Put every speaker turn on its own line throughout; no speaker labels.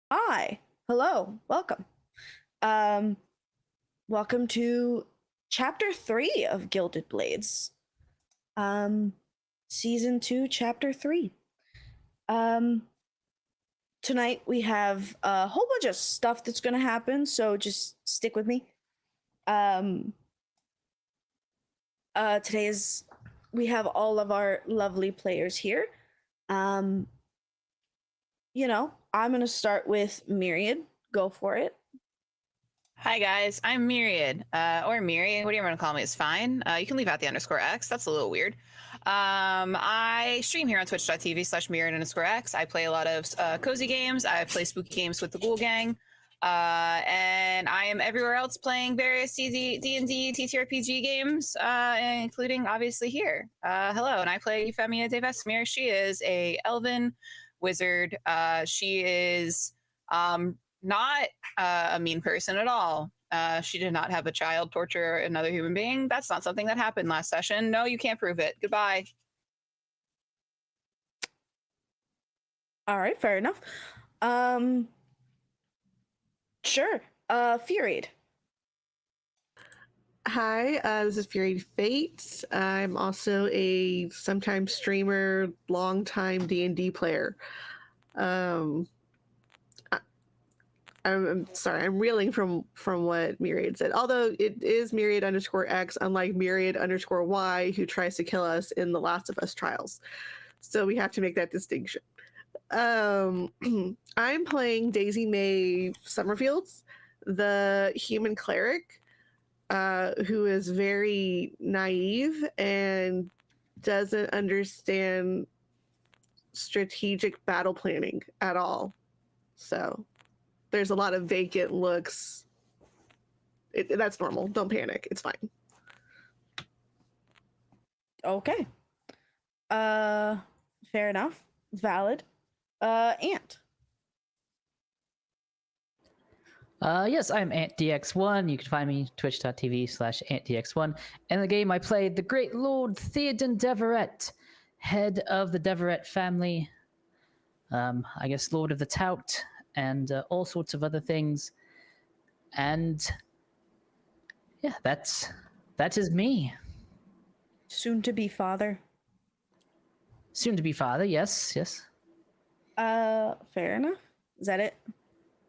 Hi. Hello. Welcome. Um, welcome to chapter 3 of Gilded Blades. Um, season 2, chapter 3. Um, tonight we have a whole bunch of stuff that's going to happen, so just stick with me. Um, today's we have all of our lovely players here. Um, I'm going to start with Myriad. Go for it.
Hi guys, I'm Myriad, or Miri, whatever you want to call me is fine. You can leave out the _X, that's a little weird. I stream here on twitch.tv/Myriad_X. I play a lot of cozy games, I play spooky games with the Ghoul Gang, and I am everywhere else playing various D&D, TTRPG games, including obviously here. Hello, and I play Euphemia de Vesmir. She is a elven wizard. She is not a mean person at all. She did not have a child torture another human being. That's not something that happened last session. No, you can't prove it. Goodbye.
All right, fair enough. Sure. Furied.
Hi, this is Fury Fate. I'm also a sometime streamer, longtime D&D player. I'm sorry, I'm reeling from what Myriad said. Although it is Myriad_X, unlike Myriad_Y, who tries to kill us in the Last of Us trials. So we have to make that distinction. I'm playing Daisy Mae Summerfields, the human cleric, who is very naive and doesn't understand strategic battle planning at all. So there's a lot of vacant looks. That's normal. Don't panic. It's fine.
Okay. Fair enough. Valid. Ant.
Yes, I'm AntDX1. You can find me twitch.tv/AntDX1. In the game, I played the great Lord Theoden Deverett, head of the Deverett family. I guess Lord of the Tout, and all sorts of other things. And yeah, that is me.
Soon to be father.
Soon to be father. Yes.
Fair enough. Is that it?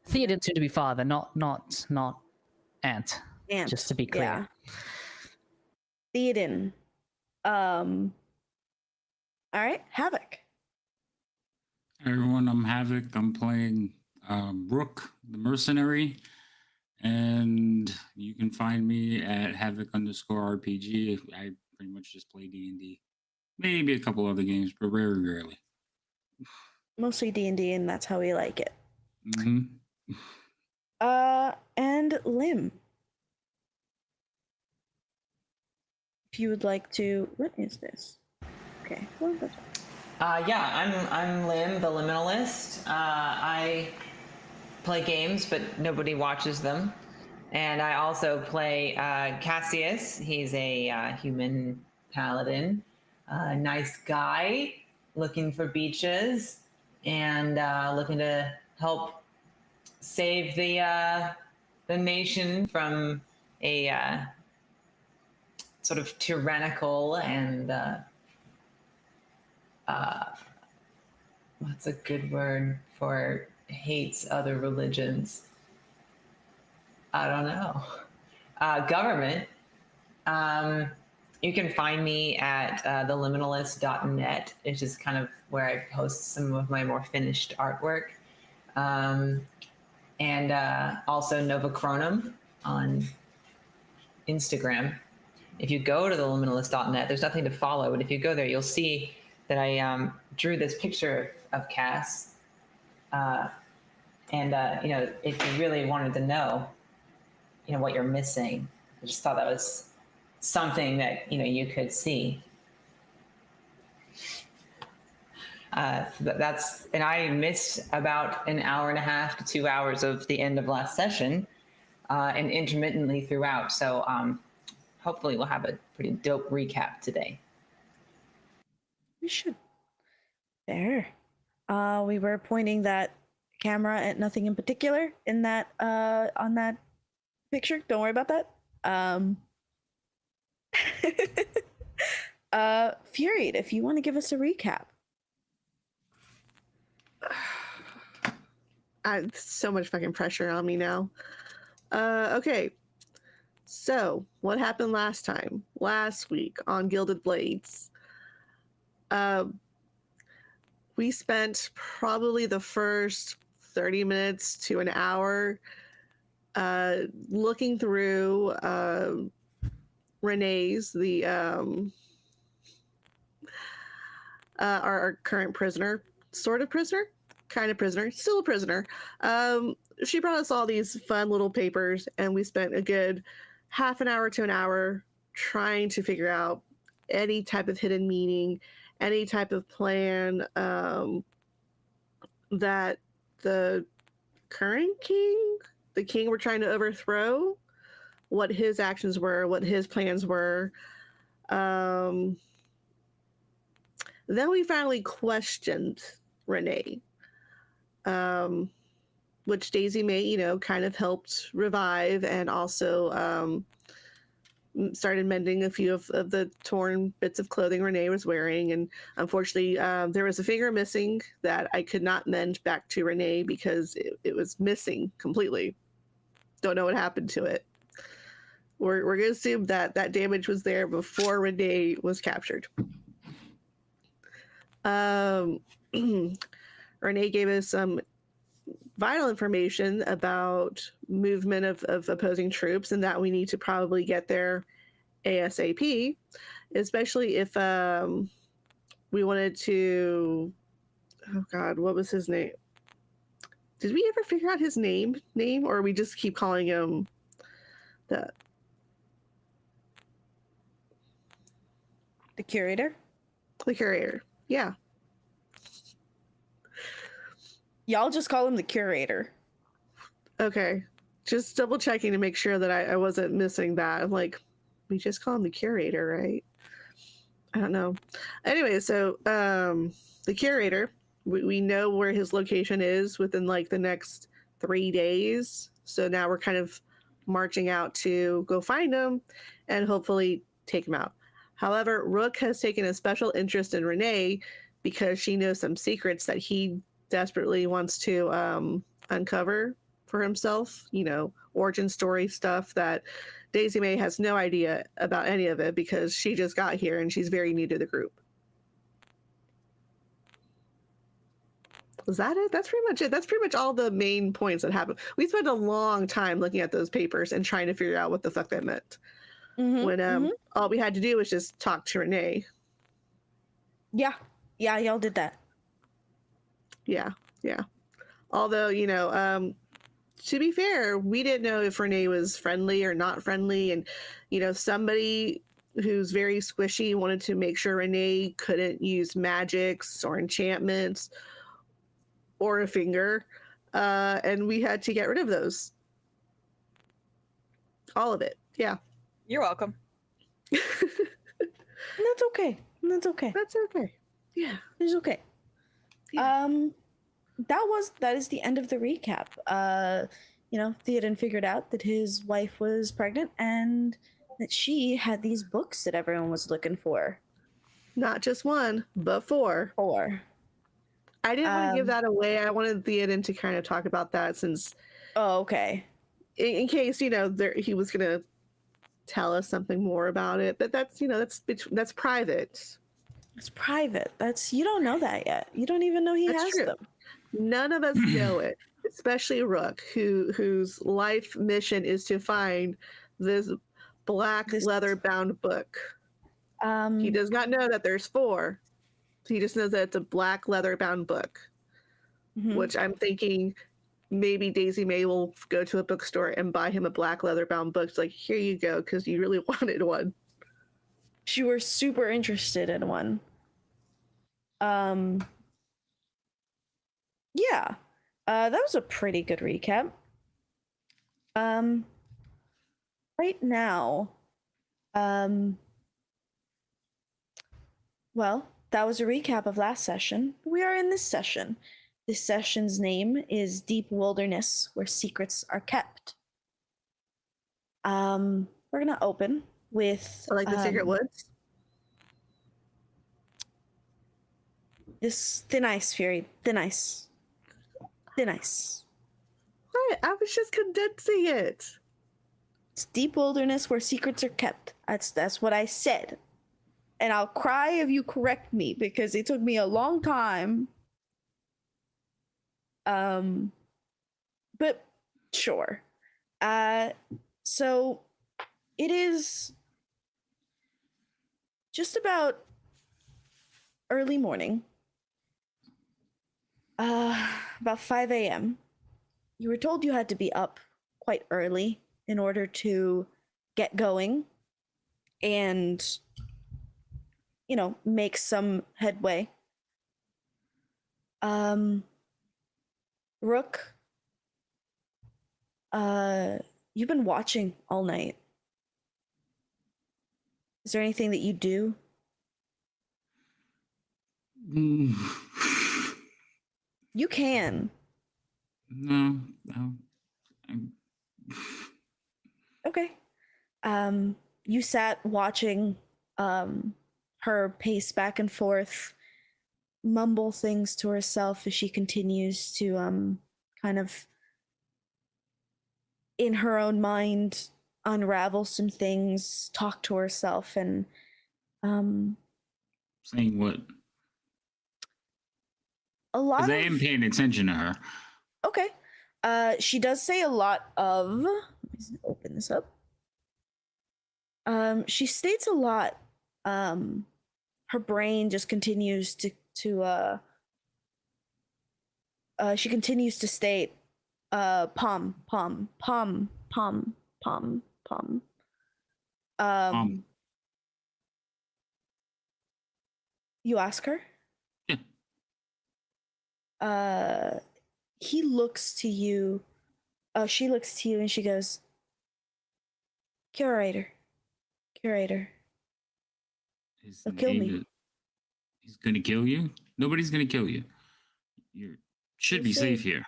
Theoden soon to be father, not Ant.
Ant.
Just to be clear.
Yeah. Theoden. All right. Havoc.
Hey everyone, I'm Havoc. I'm playing Brooke, the mercenary, and you can find me at Havoc_RPG. I pretty much just play D&D, maybe a couple other games, but very rarely.
Mostly D&D, and that's how we like it.
Mm-hmm.
And Lim. If you would like to, what is this? Okay. Well, that's
I'm Lim, the Liminalist. I play games, but nobody watches them. And I also play Cassius. He's a human paladin, nice guy, looking for beaches and looking to help save the nation from a sort of tyrannical and what's a good word for hates other religions? I don't know. Government. You can find me at theliminalist.net, which is kind of where I post some of my more finished artwork. And also Novachronum on Instagram. If you go to theliminalist.net, there's nothing to follow, but if you go there, you'll see that I drew this picture of Cass. And if you really wanted to know, what you're missing, I just thought that was something that, you could see. And I missed about an hour and a half to 2 hours of the end of last session, and intermittently throughout. So hopefully we'll have a pretty dope recap today.
we should. There. We were pointing that camera at nothing in particular in that on that picture. Don't worry about that. Furied, if you want to give us a recap.
So much fucking pressure on me now. Okay. So, what happened last week on Gilded Blades? We spent probably the first 30 minutes to an hour looking through Renee's, our current prisoner, sort of prisoner, kind of prisoner, still a prisoner. She brought us all these fun little papers, and we spent a good half an hour to an hour trying to figure out any type of hidden meaning, any type of plan that the current king, the king we're trying to overthrow, what his actions were, what his plans were. Then we finally questioned Renee, which Daisy May, kind of helped revive, and also started mending a few of the torn bits of clothing Renee was wearing. And unfortunately, there was a finger missing that I could not mend back to Renee because it was missing completely. Don't know what happened to it. We're going to assume that damage was there before Renee was captured. Renee gave us some vital information about movement of opposing troops, and that we need to probably get there ASAP, especially if we wanted to. Oh God, what was his name? Did we ever figure out his name, or we just keep calling him the
curator?
The curator, yeah.
Y'all just call him the curator.
Okay, just double checking to make sure that I wasn't missing that. I'm like, we just call him the curator, right? I don't know. Anyway, so the curator, we know where his location is within like the next 3 days. So now we're kind of marching out to go find him and hopefully take him out. However, Rook has taken a special interest in Renee because she knows some secrets that he desperately wants to uncover for himself, origin story stuff that Daisy May has no idea about any of it because she just got here and she's very new to the group. Was that it? That's pretty much it. That's pretty much all the main points that happened. We spent a long time looking at those papers and trying to figure out what the fuck that meant. When all we had to do was just talk to Renee.
Yeah, y'all did that.
Yeah. Although, to be fair, we didn't know if Renee was friendly or not friendly. And, somebody who's very squishy wanted to make sure Renee couldn't use magics or enchantments or a finger. And we had to get rid of those. All of it. Yeah.
You're welcome.
That's okay.
That's okay. Yeah.
It's okay.
Yeah.
That is the end of the recap. Theoden figured out that his wife was pregnant and that she had these books that everyone was looking for.
Not just one, but 4.
4.
I didn't want to give that away. I wanted Theoden to kind of talk about that since.
Oh, okay.
In case he was gonna tell us something more about it, but that's private.
It's private. You don't know that yet. You don't even know he
That's
has
true.
them.
None of us know it, especially Rook, whose life mission is to find this black leather-bound book. He does not know that there's 4. He just knows that it's a black leather-bound book, which I'm thinking maybe Daisy May will go to a bookstore and buy him a black leather-bound book. It's like, here you go, because you really wanted one.
She was super interested in one. Yeah. That was a pretty good recap. Right now, well, that was a recap of last session. We are in this session. This session's name is Deep Wilderness, where secrets are kept. We're gonna open with
I like the secret woods.
this thin ice, Fury. Thin ice. Thin ice.
I was just condensing it.
It's Deep Wilderness where secrets are kept. That's what I said. And I'll cry if you correct me because it took me a long time. But sure. So it is just about early morning. About 5 a.m. You were told you had to be up quite early in order to get going and, make some headway. Rook, you've been watching all night. Is there anything that you do? You can.
No.
Okay. You sat watching her pace back and forth, mumble things to herself as she continues to kind of in her own mind unravel some things, talk to herself, and
Saying what?
a lot
Because
of
I am paying attention to her.
okay. She does say a lot of. Let me open this up. She states a lot. Her brain just continues to she continues to state pom pom pom pom pom pom. You ask her?
Yeah.
He looks to you. She looks to you and she goes, Curator.
Is
They'll
the
kill
name
me.
that he's gonna kill you? Nobody's gonna kill you. You should
We'll
be
see.
safe here.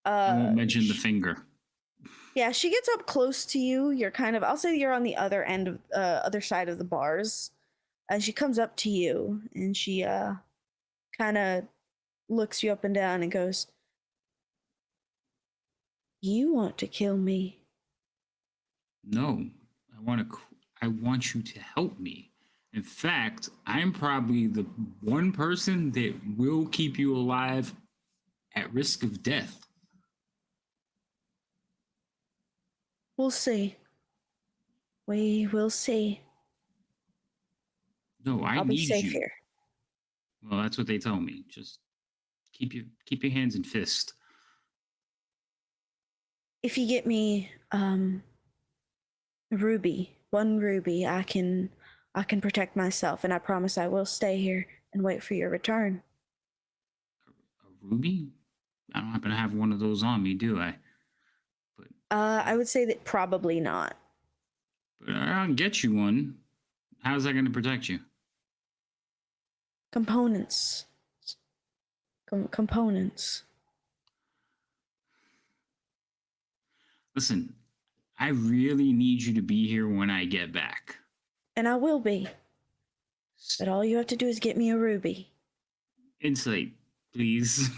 I won't mention the finger.
Yeah, she gets up close to you. You're kind of, I'll say you're on the other end of, other side of the bars. And she comes up to you and she kind of looks you up and down and goes, You want to kill me?
No, I want you to help me. In fact, I'm probably the one person that will keep you alive at risk of death.
We'll see. We will see.
No,
I'll be
need
safe
you.
here.
Well, that's what they tell me. Just keep your hands in fist.
If you get me a ruby, one ruby, I can protect myself, and I promise I will stay here and wait for your return.
A ruby? I don't happen to have one of those on me, do I? But
I would say that probably not.
But I'll get you one. How's that going to protect you?
Components. Components.
Listen, I really need you to be here when I get back.
And I will be. But all you have to do is get me a ruby.
Insight, please.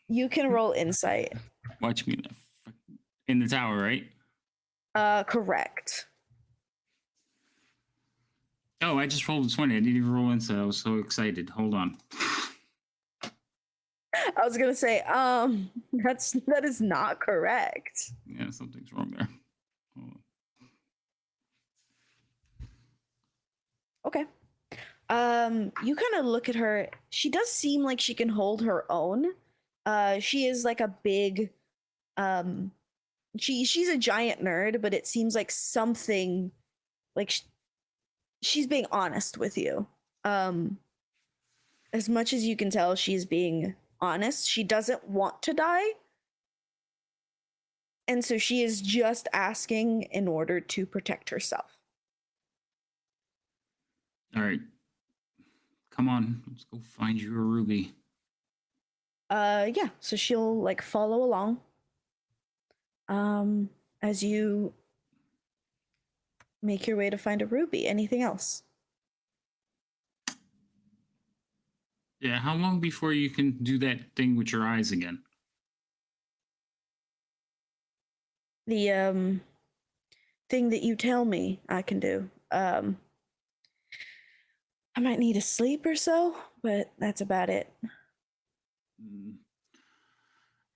You can roll insight.
Watch me in the tower, right?
Correct.
Oh, I just rolled a 20. I didn't even roll insight. I was so excited. Hold on.
I was gonna say, that is not correct.
Yeah, something's wrong there. Hold on.
Okay. You kind of look at her. She does seem like she can hold her own. She is like a big, she's a giant nerd, but it seems like something, like she's being honest with you. As much as you can tell, she's being honest. She doesn't want to die. And so she is just asking in order to protect herself.
All right. Come on. Let's go find you a ruby.
Yeah, so she'll like follow along. As you make your way to find a ruby. Anything else?
Yeah, how long before you can do that thing with your eyes again?
The thing that you tell me I can do. I might need a sleep or so, but that's about it.
Mm.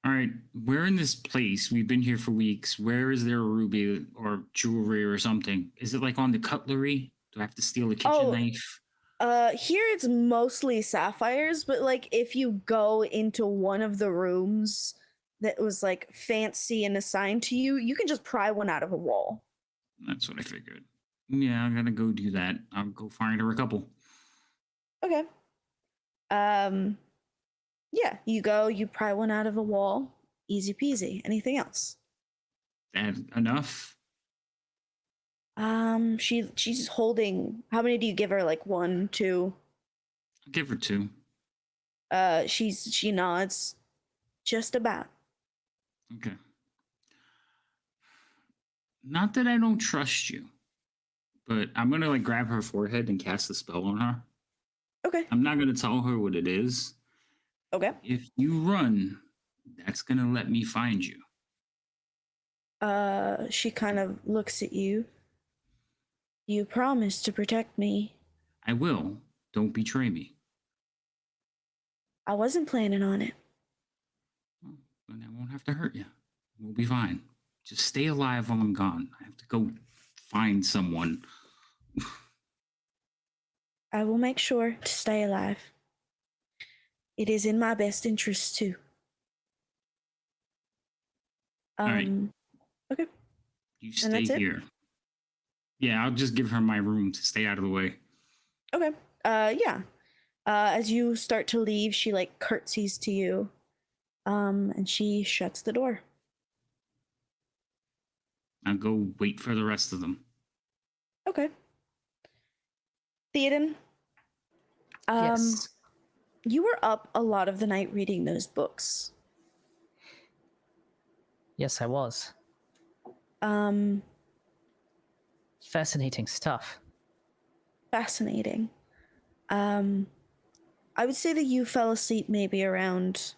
All right, we're in this place. We've been here for weeks. Where is there a ruby or jewelry or something? Is it like on the cutlery? Do I have to steal a kitchen knife?
Here it's mostly sapphires, but like if you go into one of the rooms that was like fancy and assigned to you, you can just pry one out of a wall.
That's what I figured. Yeah, I'm gonna go do that. I'll go find her a couple.
Okay. Yeah, you go, you pry one out of a wall. Easy peasy. Anything else?
That enough?
She's holding. How many do you give her? Like 1, 2?
I'll give her 2.
She nods. Just about.
Okay. Not that I don't trust you, but I'm gonna like grab her forehead and cast a spell on her.
Okay.
I'm not gonna tell her what it is.
Okay.
If you run, that's gonna let me find you.
She kind of looks at you. You promise to protect me.
I will. Don't betray me.
I wasn't planning on it.
Well, then I won't have to hurt you. We'll be fine. Just stay alive while I'm gone. I have to go find someone.
I will make sure to stay alive. It is in my best interest too.
right.
Okay.
You
And that's
stay
it?
here. Yeah, I'll just give her my room to stay out of the way.
Okay. Yeah. As you start to leave, she like curtsies to you. And she shuts the door.
I'll go wait for the rest of them.
Okay. Theoden,
Yes.
you were up a lot of the night reading those books.
Yes, I was.
Um,
Fascinating stuff.
Fascinating. I would say that you fell asleep maybe around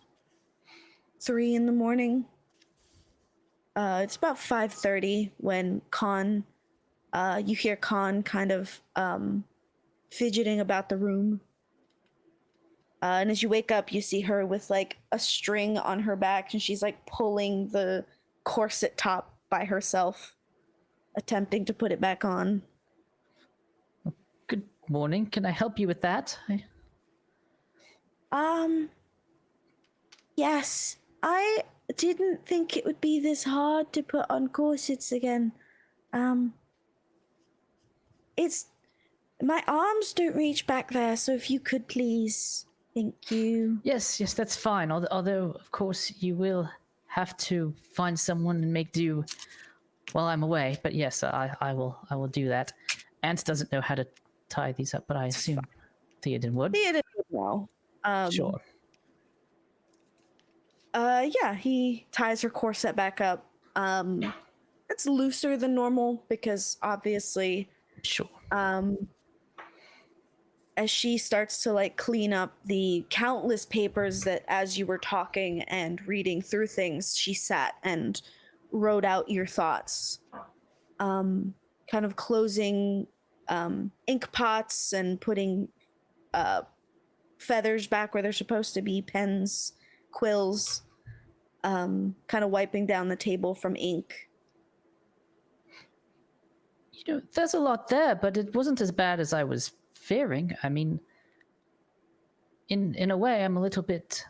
3 in the morning. It's about 5:30 when you hear Khan kind of fidgeting about the room. And as you wake up, you see her with like a string on her back, and she's like pulling the corset top by herself, attempting to put it back on.
Good morning. Can I help you with that?
Yes, I didn't think it would be this hard to put on corsets again. It's my arms don't reach back there, so if you could please, thank you.
Yes, that's fine. Although, of course, you will have to find someone and make do while I'm away. But yes, I will do that. Ant doesn't know how to tie these up, but I assume Theoden would.
Theoden would know.
Sure.
Yeah, he ties her corset back up. It's looser than normal because obviously,
Sure.
as she starts to like clean up the countless papers that as you were talking and reading through things, she sat and wrote out your thoughts. Kind of closing ink pots and putting feathers back where they're supposed to be, pens, quills, kind of wiping down the table from ink.
You know, there's a lot there, but it wasn't as bad as I was fearing. I mean, in a way, I'm a little bit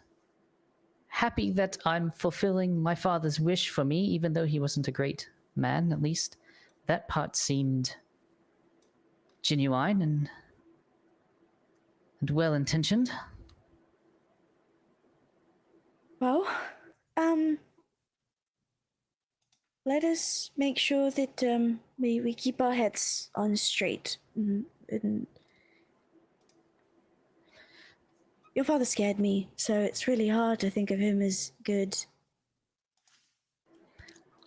happy that I'm fulfilling my father's wish for me, even though he wasn't a great man. At least that part seemed genuine and well-intentioned.
Well, let us make sure that we keep our heads on straight. And Your father scared me, so it's really hard to think of him as good.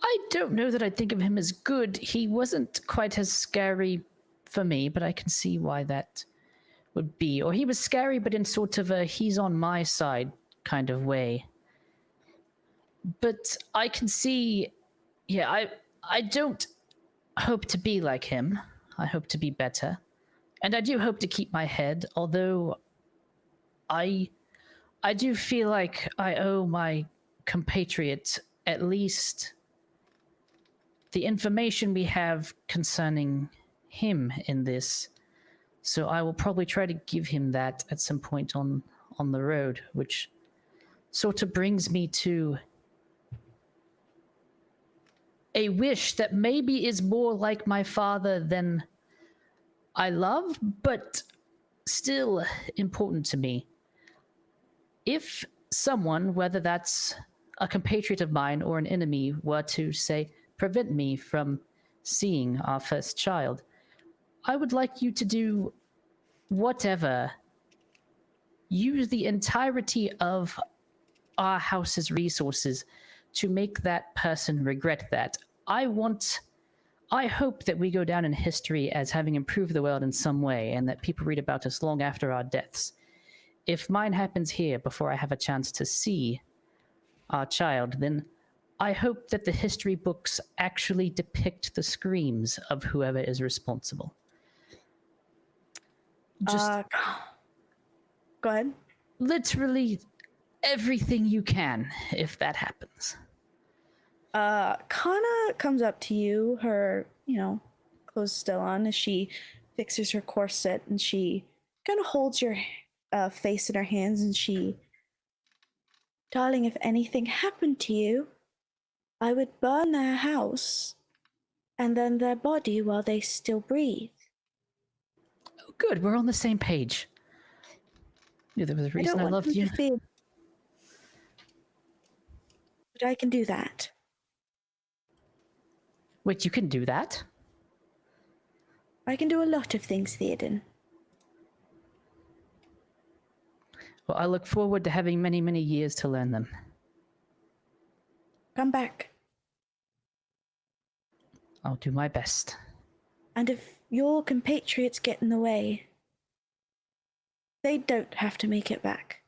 I don't know that I think of him as good. He wasn't quite as scary for me, but I can see why that would be. Or he was scary, but in sort of a he's on my side kind of way. But I can see, yeah, I don't hope to be like him. I hope to be better. And I do hope to keep my head, although I do feel like I owe my compatriot at least the information we have concerning him in this. So I will probably try to give him that at some point on the road, which sort of brings me to a wish that maybe is more like my father than I love, but still important to me. If someone, whether that's a compatriot of mine or an enemy, were to, say, prevent me from seeing our first child, I would like you to do whatever. Use the entirety of our house's resources to make that person regret that. I hope that we go down in history as having improved the world in some way, and that people read about us long after our deaths. If mine happens here before I have a chance to see our child, then I hope that the history books actually depict the screams of whoever is responsible. Just
Go ahead.
literally everything you can if that happens.
Kana comes up to you, her, clothes still on, as she fixes her corset, and she kind of holds your face in her hands, and she, darling, if anything happened to you, I would burn their house and then their body while they still breathe.
Oh, good, we're on the same page. Yeah, there was a reason I loved you.
But I can do that.
Wait, you can do that?
I can do a lot of things, Theoden.
Well, I look forward to having many, many years to learn them.
Come back.
I'll do my best.
And if your compatriots get in the way, they don't have to make it back.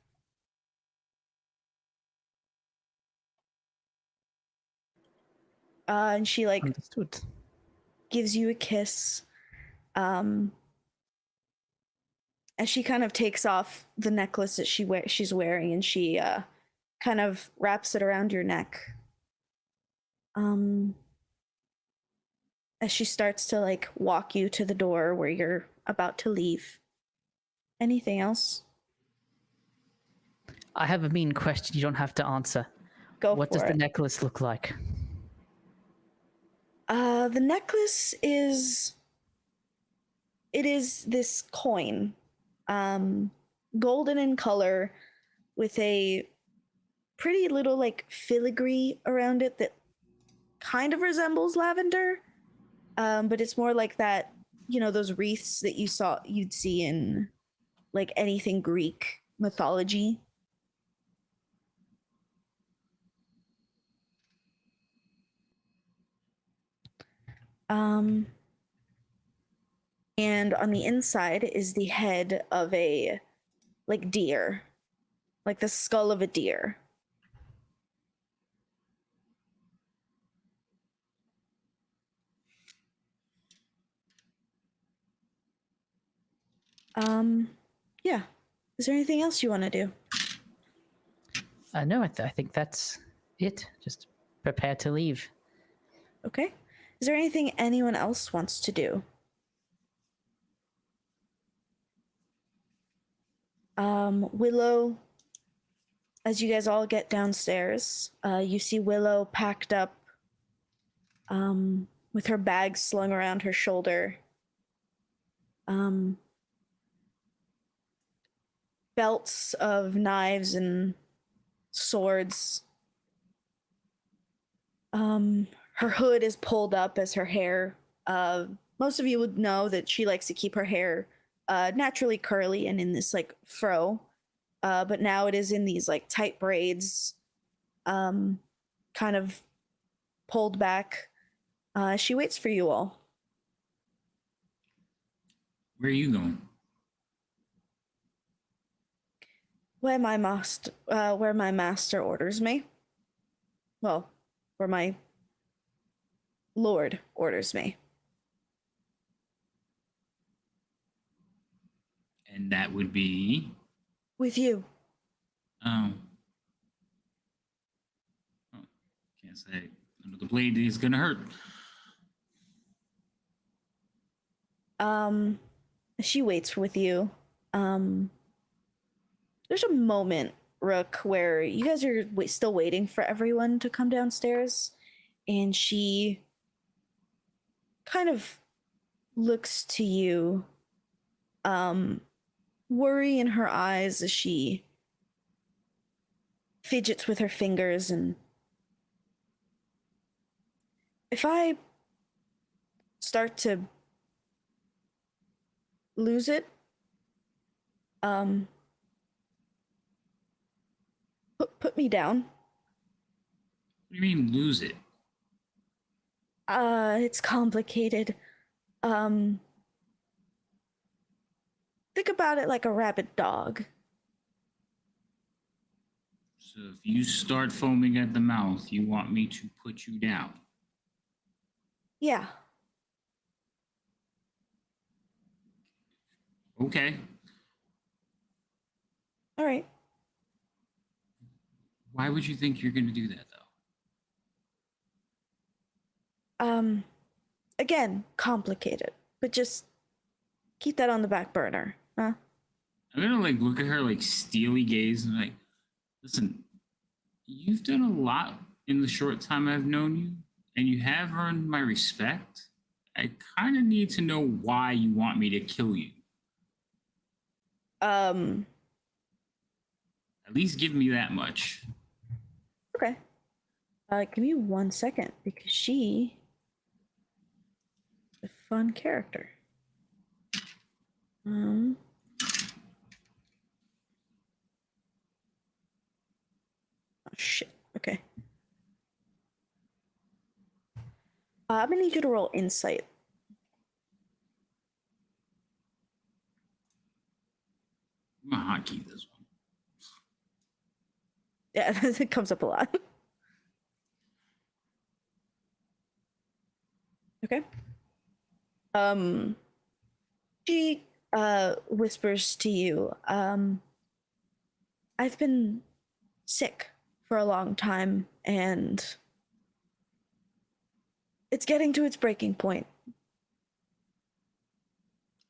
And she
Understood.
gives you a kiss. As she kind of takes off the necklace that she's wearing, and she kind of wraps it around your neck. As she starts to walk you to the door where you're about to leave. Anything else?
I have a mean question you don't have to answer. What does the necklace look like?
The necklace is this coin, golden in color, with a pretty little filigree around it that kind of resembles lavender, but it's more like that, those wreaths that you'd see in anything Greek mythology. And on the inside is the head of a deer, the skull of a deer. Yeah. Is there anything else you want to do?
No, I think that's it. Just prepare to leave.
Okay. Is there anything anyone else wants to do? Willow, as you guys all get downstairs, you see Willow packed up, with her bag slung around her shoulder. Belts of knives and swords. Her hood is pulled up as her hair. Most of you would know that she likes to keep her hair naturally curly and in this fro. but now it is in these like tight braids, kind of pulled back. She waits for you all.
Where are you going?
Where my master orders me. Well, where my lord orders me.
And that would be.
With you.
Oh, can't say. Under the blade is gonna hurt.
She waits with you. There's a moment, Rook, where you guys are still waiting for everyone to come downstairs, and she kind of looks to you, worry in her eyes as she fidgets with her fingers. And if I start to lose it, put me down.
What do you mean lose it?
It's complicated. Think about it like a rabid dog.
So if you start foaming at the mouth, you want me to put you down?
Yeah.
Okay.
All right.
Why would you think you're gonna do that, though?
Again, complicated, but just keep that on the back burner, huh?
I'm gonna like look at her like steely gaze and like, listen, you've done a lot in the short time I've known you, and you have earned my respect. I kind of need to know why you want me to kill you. At least give me that much.
Okay. Give me 1 second, because she is a fun character. Oh shit. Okay. I'm gonna need you to roll insight.
I'm gonna hotkey this one.
Yeah, it comes up a lot. Okay. She whispers to you, I've been sick for a long time, and it's getting to its breaking point.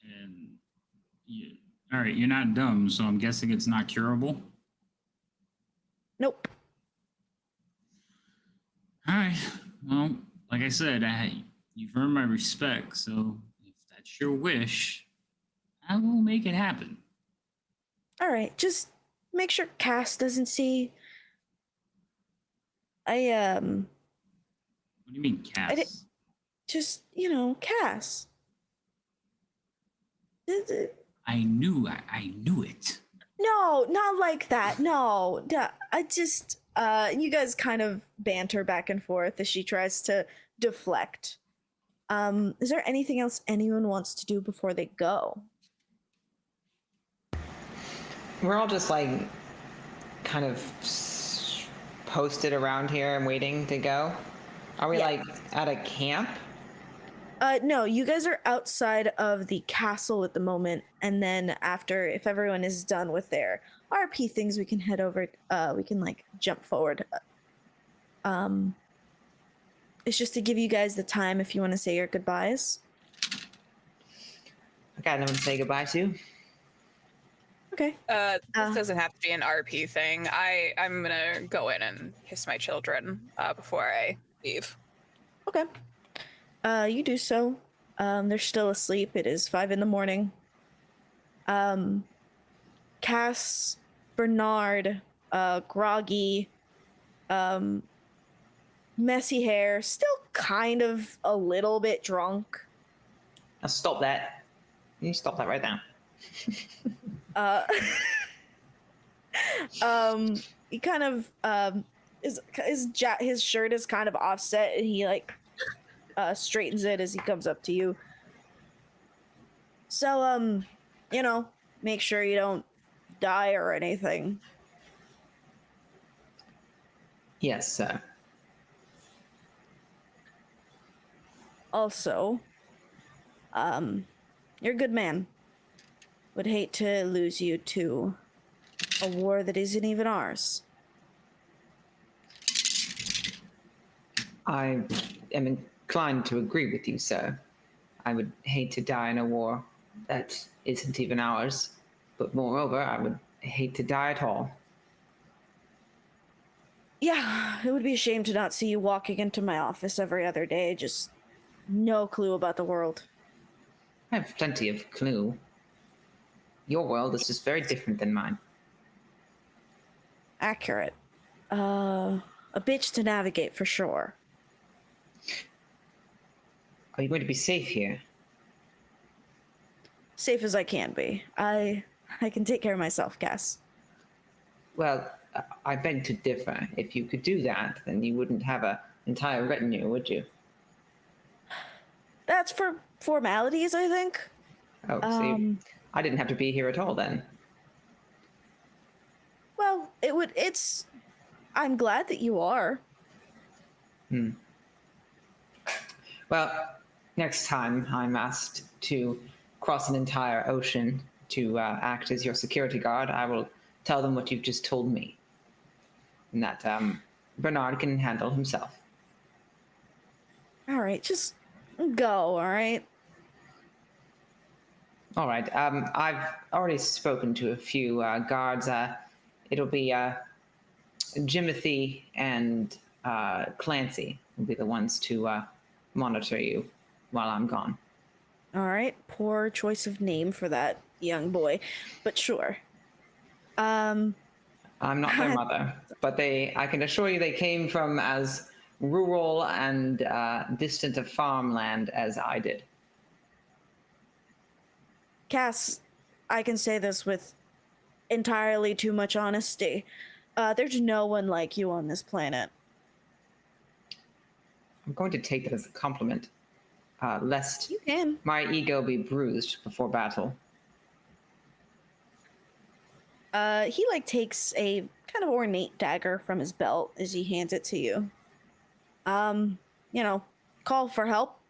And all right, you're not dumb, so I'm guessing it's not curable.
Nope.
All right. Well, like I said, you've earned my respect, so if that's your wish, I will make it happen.
All right, just make sure Cass doesn't see.
What do you mean, Cass?
Just, Cass.
I knew it.
No, not like that. No, I just, you guys kind of banter back and forth as she tries to deflect. Is there anything else anyone wants to do before they go?
We're all just like kind of posted around here and waiting to go. Are we like at a camp?
No, you guys are outside of the castle at the moment, and then after, if everyone is done with their RP things, we can head over. We can like jump forward. It's just to give you guys the time if you want to say your goodbyes.
I got no one to say goodbye to.
Okay.
This doesn't have to be an RP thing. I'm gonna go in and kiss my children before I leave.
Okay. You do so. They're still asleep. It is 5 a.m. Cass, Bernard, groggy, messy hair, still kind of a little bit drunk.
Now stop that. You stop that right now.
He kind of his shirt is kind of offset, and he like straightens it as he comes up to you. So make sure you don't die or anything.
Yes, sir.
Also, you're a good man. Would hate to lose you to a war that isn't even ours.
I am inclined to agree with you, sir. I would hate to die in a war that isn't even ours. But moreover, I would hate to die at all.
Yeah, it would be a shame to not see you walking into my office every other day, just no clue about the world.
I have plenty of clue. Your world is just very different than mine.
Accurate. A bitch to navigate for sure.
Are you going to be safe here?
Safe as I can be. I can take care of myself, Cass.
Well, I beg to differ. If you could do that, then you wouldn't have an entire retinue, would you?
That's for formalities, I think.
Oh, so I didn't have to be here at all then.
Well, I'm glad that you are.
Well, next time I'm asked to cross an entire ocean to act as your security guard, I will tell them what you've just told me. And that Bernard can handle himself.
All right, just go, all right?
All right. I've already spoken to a few guards. It'll be Jimothy and Clancy will be the ones to monitor you while I'm gone.
All right, poor choice of name for that young boy, but sure.
I'm not their mother, but I can assure you they came from as rural and distant a farmland as I did.
Cass, I can say this with entirely too much honesty. There's no one like you on this planet.
I'm going to take that as a compliment, lest
You can.
my ego be bruised before battle.
He like takes a kind of ornate dagger from his belt as he hands it to you. Call for help,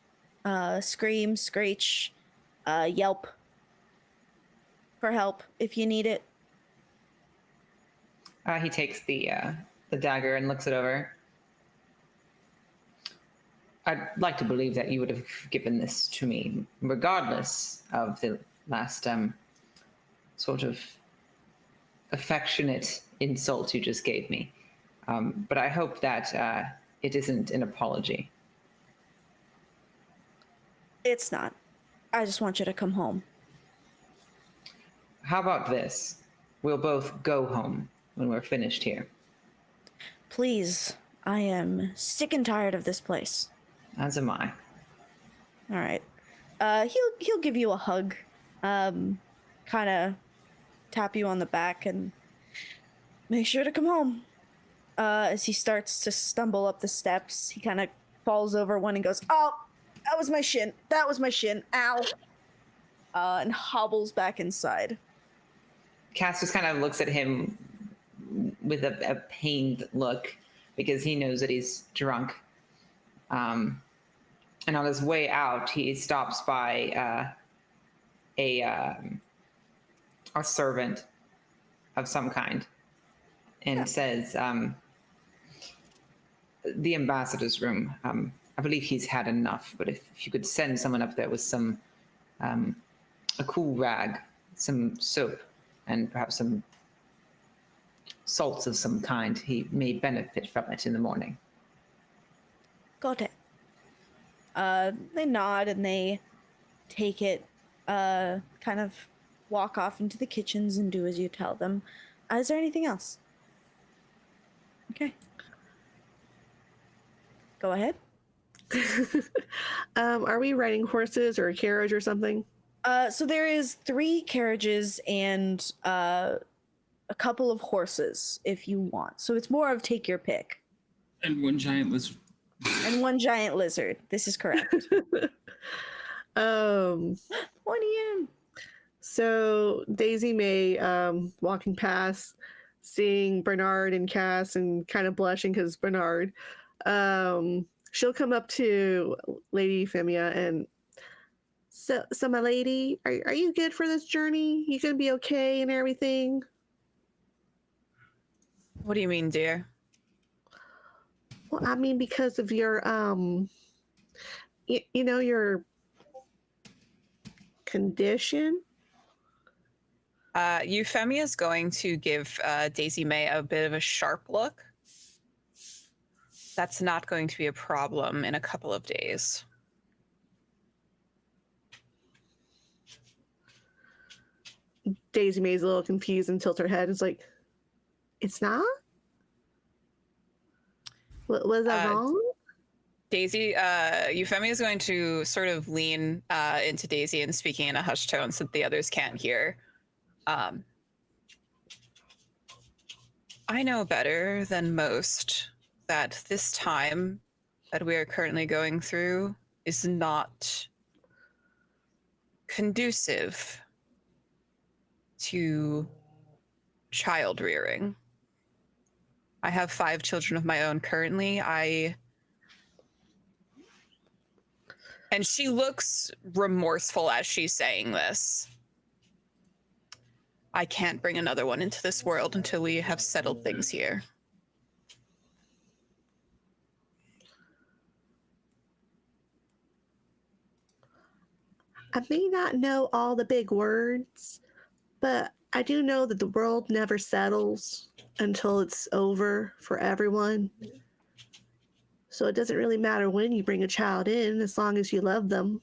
scream, screech, yelp for help if you need it.
He takes the dagger and looks it over. I'd like to believe that you would have given this to me, regardless of the last sort of affectionate insult you just gave me. But I hope that it isn't an apology.
It's not. I just want you to come home.
How about this? We'll both go home when we're finished here.
Please, I am sick and tired of this place.
As am I.
All right. He'll give you a hug, kind of tap you on the back and make sure to come home. As he starts to stumble up the steps, he kind of falls over one and goes, "Oh, that was my shin. That was my shin. Ow." And hobbles back inside.
Cass just kind of looks at him with a pained look because he knows that he's drunk. And on his way out, he stops by a servant of some kind and says, the ambassador's room. I believe he's had enough, but if you could send someone up there with some, a cool rag, some soap, and perhaps some salts of some kind, he may benefit from it in the morning.
Got it. They nod and they take it, kind of walk off into the kitchens and do as you tell them. Is there anything else? Okay. Go ahead.
Are we riding horses or a carriage or something?
So there is 3 carriages and a couple of horses if you want. So it's more of take your pick.
And one giant lizard.
And one giant lizard. This is correct.
20
in.
So Daisy May, walking past, seeing Bernard and Cass, and kind of blushing because Bernard, she'll come up to Lady Femia and so my lady, are you good for this journey? You gonna be okay and everything?
What do you mean, dear?
Well, I mean because of your you know, your condition.
Euphemia is going to give Daisy May a bit of a sharp look. That's not going to be a problem in a couple of days.
Daisy May's a little confused and tilts her head. It's like, it's not? Was that wrong?
Daisy, Euphemia is going to sort of lean into Daisy and speaking in a hushed tone so that the others can't hear. I know better than most that this time that we are currently going through is not conducive to child rearing. I have 5 children of my own currently. And she looks remorseful as she's saying this. I can't bring another one into this world until we have settled things here.
I may not know all the big words, but I do know that the world never settles until it's over for everyone. So it doesn't really matter when you bring a child in, as long as you love them.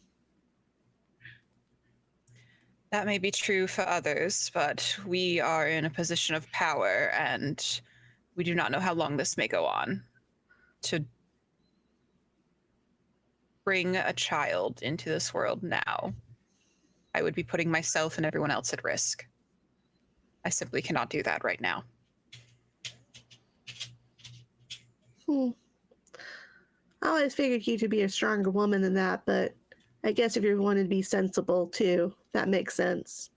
That may be true for others, but we are in a position of power, and we do not know how long this may go on. To bring a child into this world now, I would be putting myself and everyone else at risk. I simply cannot do that right now.
I always figured you to be a stronger woman than that, but I guess if you wanted to be sensible too, that makes sense.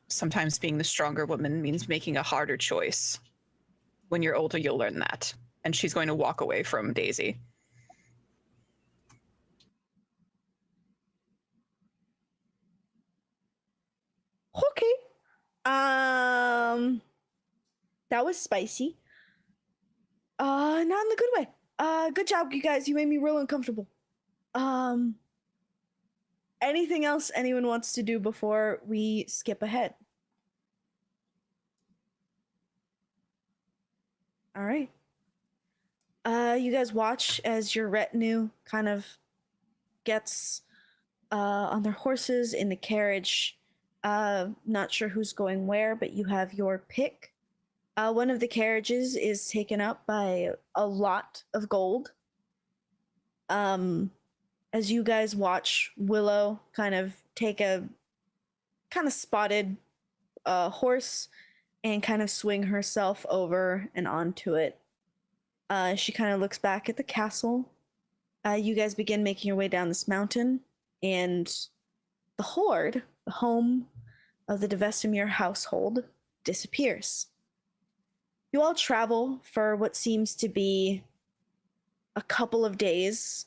Sometimes being the stronger woman means making a harder choice. When you're older, you'll learn that. And she's going to walk away from Daisy.
Okay. That was spicy. Not in the good way. Good job, you guys. You made me real uncomfortable. Anything else anyone wants to do before we skip ahead? All right. You guys watch as your retinue kind of gets on their horses in the carriage. Not sure who's going where, but you have your pick. One of the carriages is taken up by a lot of gold. As you guys watch Willow kind of take a kind of spotted horse and kind of swing herself over and onto it. She kind of looks back at the castle. You guys begin making your way down this mountain, and the Horde, the home of the De Vestemere household, disappears. You all travel for what seems to be a couple of days.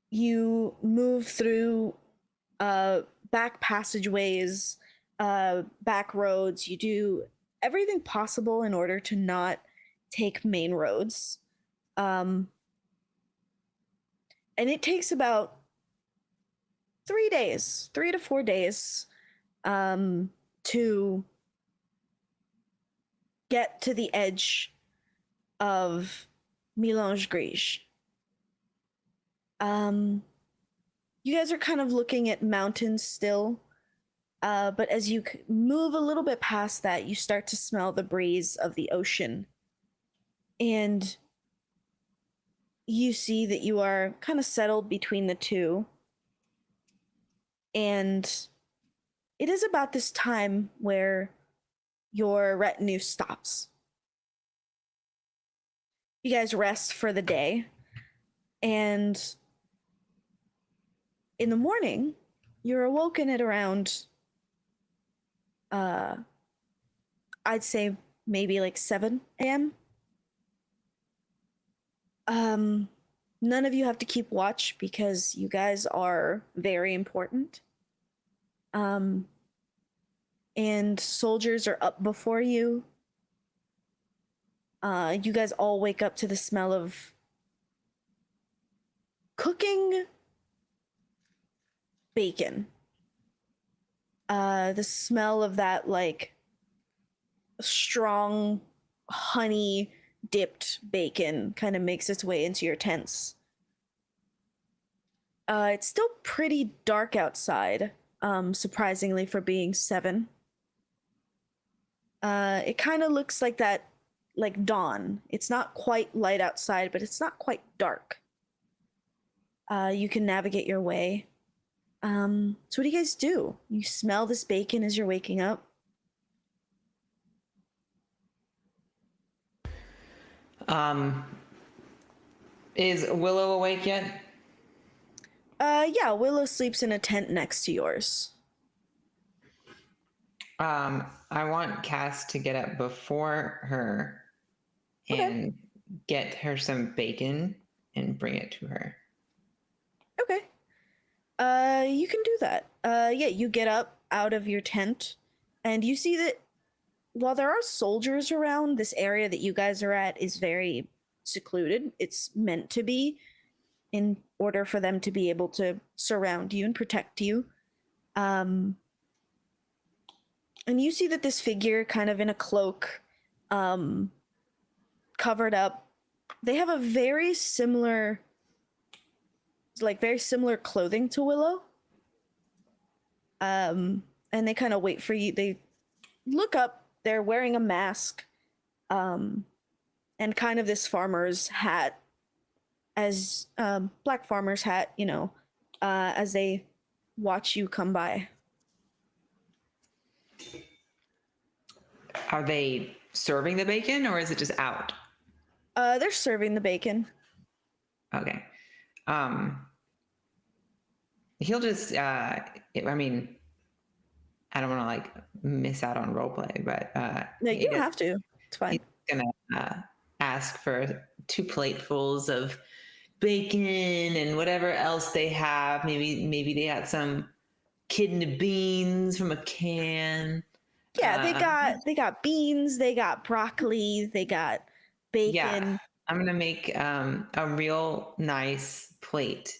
You move through back passageways, back roads. You do everything possible in order to not take main roads. And it takes about 3 days, 3 to 4 days, to get to the edge of Milange Grige. You guys are kind of looking at mountains still, but as you move a little bit past that, you start to smell the breeze of the ocean. And you see that you are kind of settled between the two. And it is about this time where your retinue stops. You guys rest for the day, and in the morning, you're awoken at around, I'd say maybe like 7 a.m. None of you have to keep watch because you guys are very important. And soldiers are up before you. You guys all wake up to the smell of cooking bacon. The smell of that, like, strong honey dipped bacon kind of makes its way into your tents. It's still pretty dark outside, surprisingly for being 7. It kind of looks like that, like dawn. It's not quite light outside, but it's not quite dark. You can navigate your way. So what do you guys do? You smell this bacon as you're waking up?
Is Willow awake yet?
Yeah, Willow sleeps in a tent next to yours.
I want Cass to get up before her and get her some bacon and bring it to her.
Okay. You can do that. Yeah, you get up out of your tent and you see that while there are soldiers around, this area that you guys are at is very secluded. It's meant to be in order for them to be able to surround you and protect you. And you see that this figure, kind of in a cloak, covered up, they have a very similar clothing to Willow. And they kind of wait for you. They look up, they're wearing a mask, and kind of this farmer's hat, as black farmer's hat, as they watch you come by.
Are they serving the bacon or is it just out?
They're serving the bacon.
Okay. He'll just, I mean, I don't want to like miss out on roleplay, but
No, you don't have to. It's fine.
He's gonna ask for 2 platefuls of bacon and whatever else they have. Maybe they got some kidney beans from a can.
Yeah, they got beans, they got broccoli, they got bacon.
Yeah, I'm gonna make a real nice plate,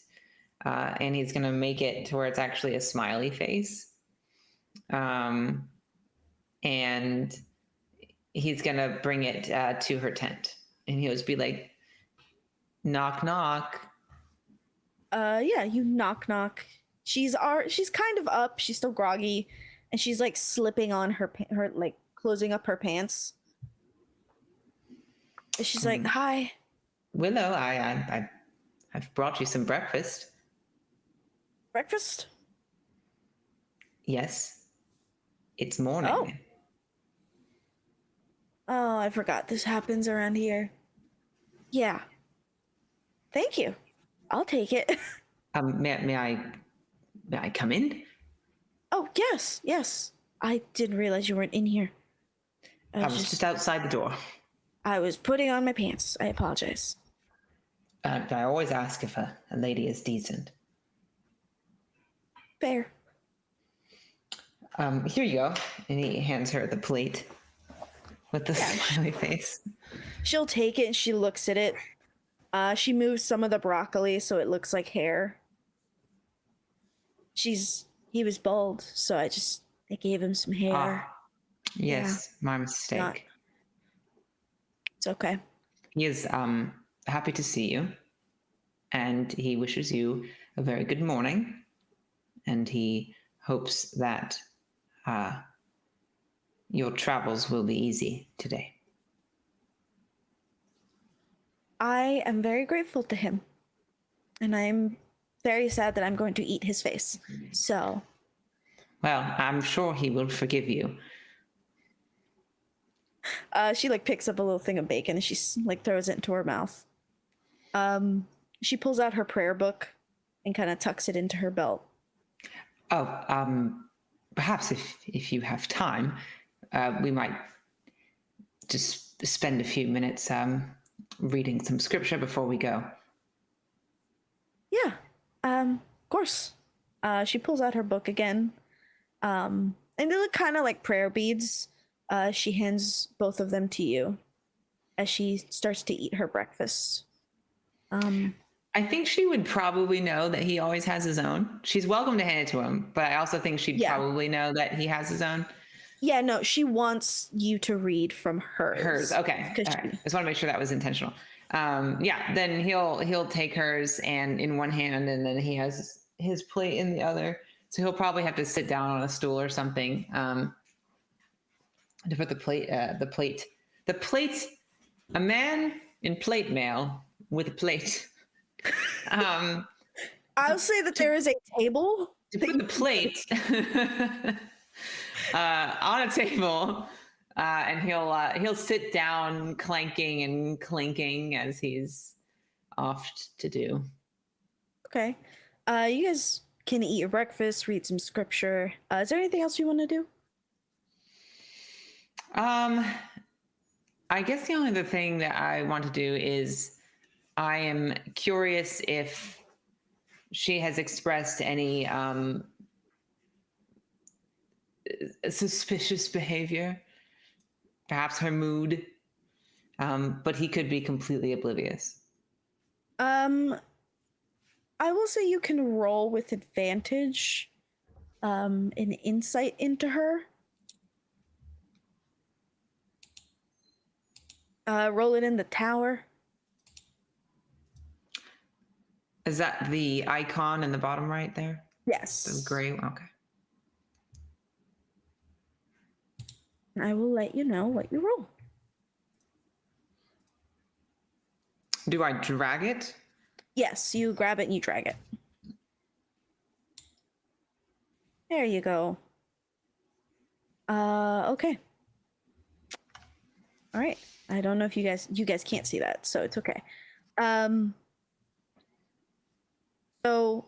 and he's gonna make it to where it's actually a smiley face, and he's gonna bring it to her tent, and he'll just be like, "Knock, knock."
Yeah, you knock knock. She's kind of up. She's still groggy, and she's like slipping on her like closing up her pants. And she's like, "Hi,
Willow. I've brought you some breakfast."
breakfast?"
Yes, it's morning.
Oh, I forgot this happens around here. Yeah. Thank you. I'll take it.
May I come in?
Oh, yes. I didn't realize you weren't in here.
I was just outside the door.
I was putting on my pants. I apologize.
I always ask if a lady is decent.
Fair.
Here you go. And he hands her the plate with the smiley face.
She'll take it and she looks at it. She moves some of the broccoli so it looks like hair. He was bald, so I gave him some hair.
Yes, my mistake.
It's okay.
He is happy to see you, and he wishes you a very good morning, and he hopes that your travels will be easy today.
I am very grateful to him, and I'm very sad that I'm going to eat his face. So,
Well, I'm sure he will forgive you.
She like picks up a little thing of bacon and she like throws it into her mouth. She pulls out her prayer book and kind of tucks it into her belt.
Oh, perhaps if you have time, we might just spend a few minutes reading some scripture before we go.
Yeah, of course. She pulls out her book again, and they look kind of like prayer beads. She hands both of them to you as she starts to eat her breakfast.
I think she would probably know that he always has his own. She's welcome to hand it to him, but I also think she'd probably know that he has his own.
Yeah, no, she wants you to read from hers.
Hers, okay. All right. I just want to make sure that was intentional. Yeah, then he'll take hers and in one hand, and then he has his plate in the other. So he'll probably have to sit down on a stool or something to put the plate. A man in plate mail with a plate.
I'll say that there is a table.
To put the plate on a table, and he'll sit down, clanking and clinking as he's oft to do.
Okay. You guys can eat your breakfast, read some scripture. Is there anything else you want to do?
I guess the only other thing that I want to do is I am curious if she has expressed any suspicious behavior, perhaps her mood, but he could be completely oblivious.
I will say you can roll with advantage an insight into her. Roll it in the tower.
Is that the icon in the bottom right there?
Yes.
The gray, okay.
I will let you know what you roll.
Do I drag it?
Yes, you grab it and you drag it. There you go. Okay. All right. I don't know if you guys can't see that, so it's okay. So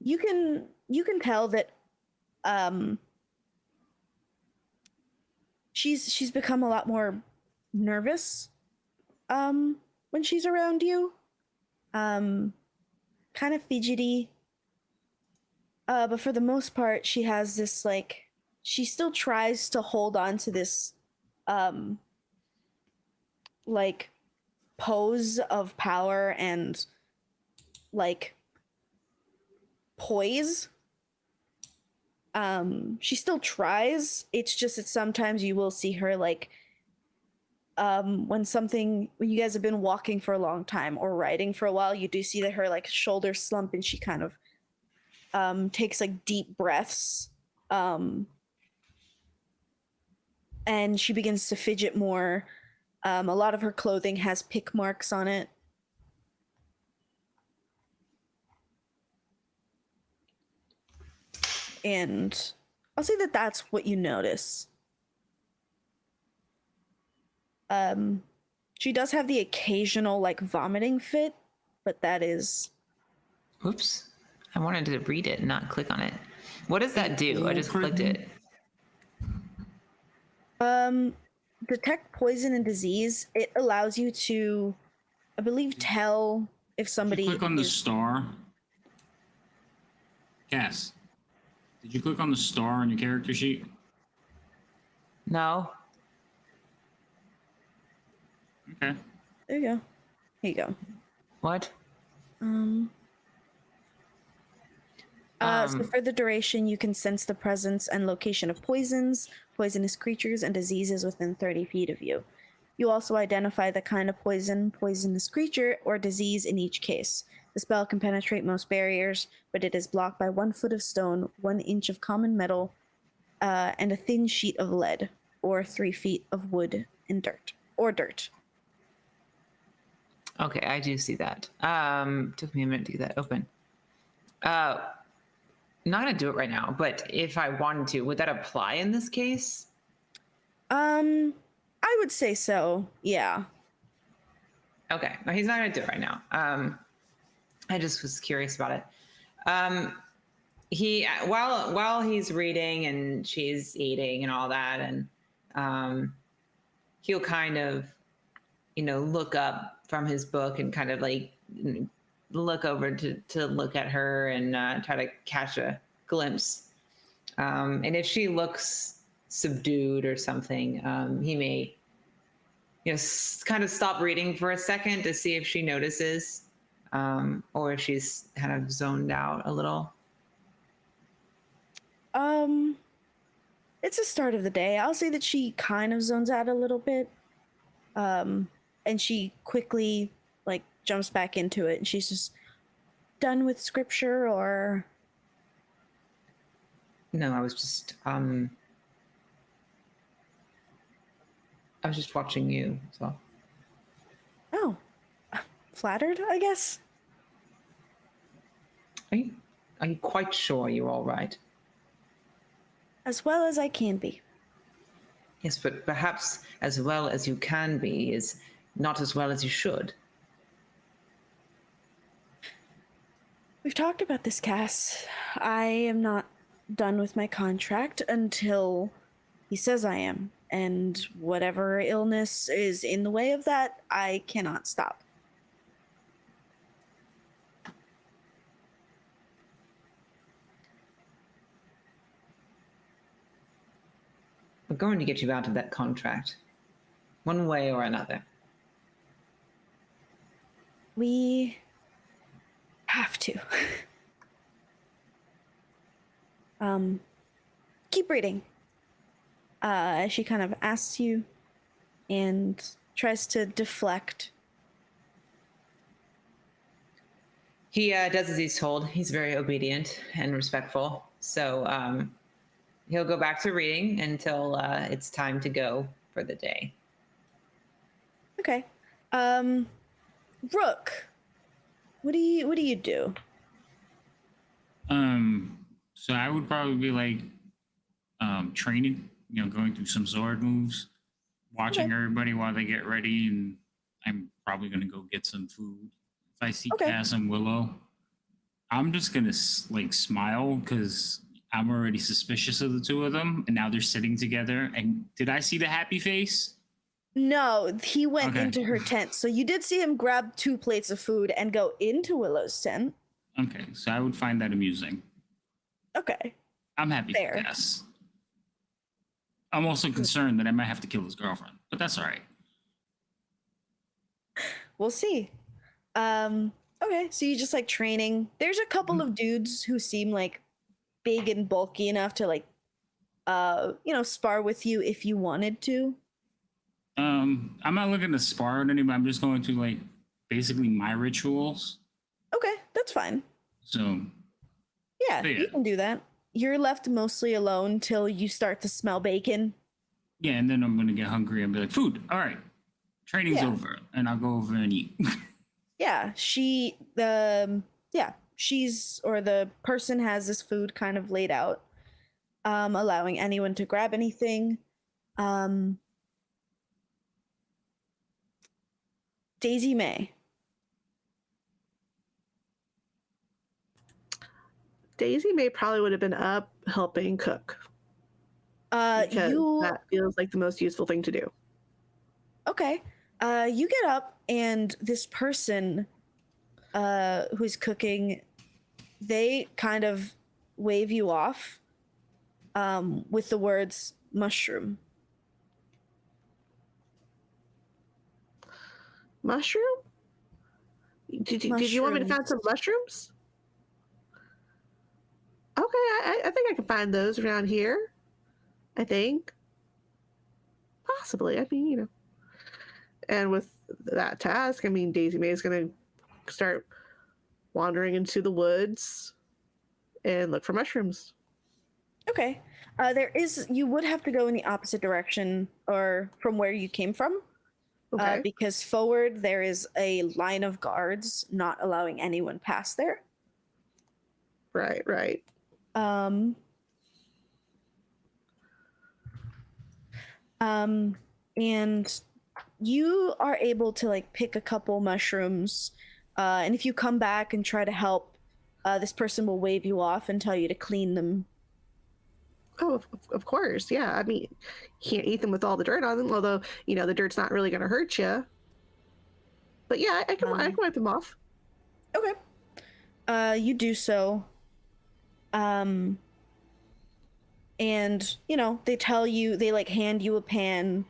you can tell that she's become a lot more nervous when she's around you. Kind of fidgety. But for the most part, she has this like she still tries to hold on to this like pose of power and like poise. She still tries. It's just that sometimes you will see her like when you guys have been walking for a long time or riding for a while, you do see that her like shoulders slump and she kind of takes like deep breaths. And she begins to fidget more. A lot of her clothing has pick marks on it. And I'll say that that's what you notice. She does have the occasional like vomiting fit, but that is.
Oops. I wanted to read it and not click on it. What does that do? I just clicked it.
Detect poison and disease. It allows you to, I believe, tell if somebody.
Did you click on the star? Cass, did you click on the star on your character sheet?
No.
Okay.
There you go. Here you go.
What?
So for the duration, you can sense the presence and location of poisons, poisonous creatures, and diseases within 30 feet of you. You also identify the kind of poison, poisonous creature, or disease in each case. The spell can penetrate most barriers, but it is blocked by 1 foot of stone, 1 inch of common metal, and a thin sheet of lead, or 3 feet of wood and dirt.
Okay, I do see that. Took me a minute to get that open. not gonna do it right now, but if I wanted to, would that apply in this case?
I would say so. Yeah.
Okay, no, he's not gonna do it right now. I just was curious about it. He while he's reading and she's eating and all that, and he'll kind of, look up from his book and kind of like look over to look at her and try to catch a glimpse. And if she looks subdued or something, he may, kind of stop reading for a second to see if she notices, or if she's kind of zoned out a little.
It's the start of the day. I'll say that she kind of zones out a little bit. And she quickly like jumps back into it, and she's just done with scripture, or
No, I was just watching you. So
oh, flattered, I guess.
are you quite sure you're all right?
As well as I can be.
Yes, but perhaps as well as you can be is not as well as you should.
We've talked about this, Cass. I am not done with my contract until he says I am. And whatever illness is in the way of that, I cannot stop.
We're going to get you out of that contract, one way or another.
We have to. Keep reading. She kind of asks you and tries to deflect.
He does as he's told. He's very obedient and respectful. So he'll go back to reading until it's time to go for the day.
Okay. Rook, what do you do?
So I would probably be like training, going through some sword moves, watching everybody while they get ready, and I'm probably gonna go get some food. If I see Cass and Willow, I'm just gonna like smile because I'm already suspicious of the two of them, and now they're sitting together. And did I see the happy face?
No, he went into her tent. So you did see him grab 2 plates of food and go into Willow's tent.
Okay, so I would find that amusing.
Okay.
I'm happy for Cass. I'm also concerned that I might have to kill his girlfriend, but that's all right.
We'll see. Okay, so you just like training. There's a couple of dudes who seem like big and bulky enough to like spar with you if you wanted to.
I'm not looking to spar with anybody. I'm just going to like basically my rituals.
Okay, that's fine.
So
yeah, you can do that. You're left mostly alone till you start to smell bacon.
Yeah, and then I'm gonna get hungry and be like, food. All right, training's over, and I'll go over and eat.
Yeah, the person has this food kind of laid out, allowing anyone to grab anything. Daisy May.
Daisy May probably would have been up helping cook. Because that feels like the most useful thing to do.
Okay. You get up, and this person who's cooking, they kind of wave you off with the words mushroom.
Mushroom? Did you want me to find some mushrooms? Okay, I think I can find those around here. I think. Possibly. I mean, And with that task, I mean, Daisy May is going to start wandering into the woods and look for mushrooms.
Okay. You would have to go in the opposite direction or from where you came from.
Okay.
Because forward there is a line of guards not allowing anyone past there.
Right.
Um, and you are able to like pick a couple mushrooms, and if you come back and try to help, this person will wave you off and tell you to clean them.
Oh, of course. Yeah. I mean, you can't eat them with all the dirt on them, although, the dirt's not really going to hurt you. But yeah, I can wipe them off.
Okay. You do so. And they tell you, they like hand you a pan,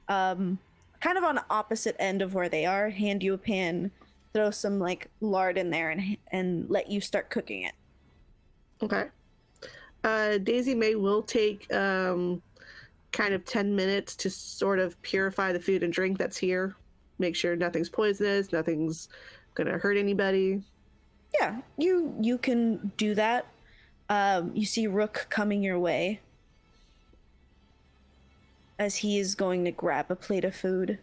kind of on the opposite end of where they are, hand you a pan, throw some like lard in there and let you start cooking it.
Okay. Daisy May will take kind of 10 minutes to sort of purify the food and drink that's here. Make sure nothing's poisonous, nothing's gonna hurt anybody.
Yeah, you can do that. You see Rook coming your way as he is going to grab a plate of food.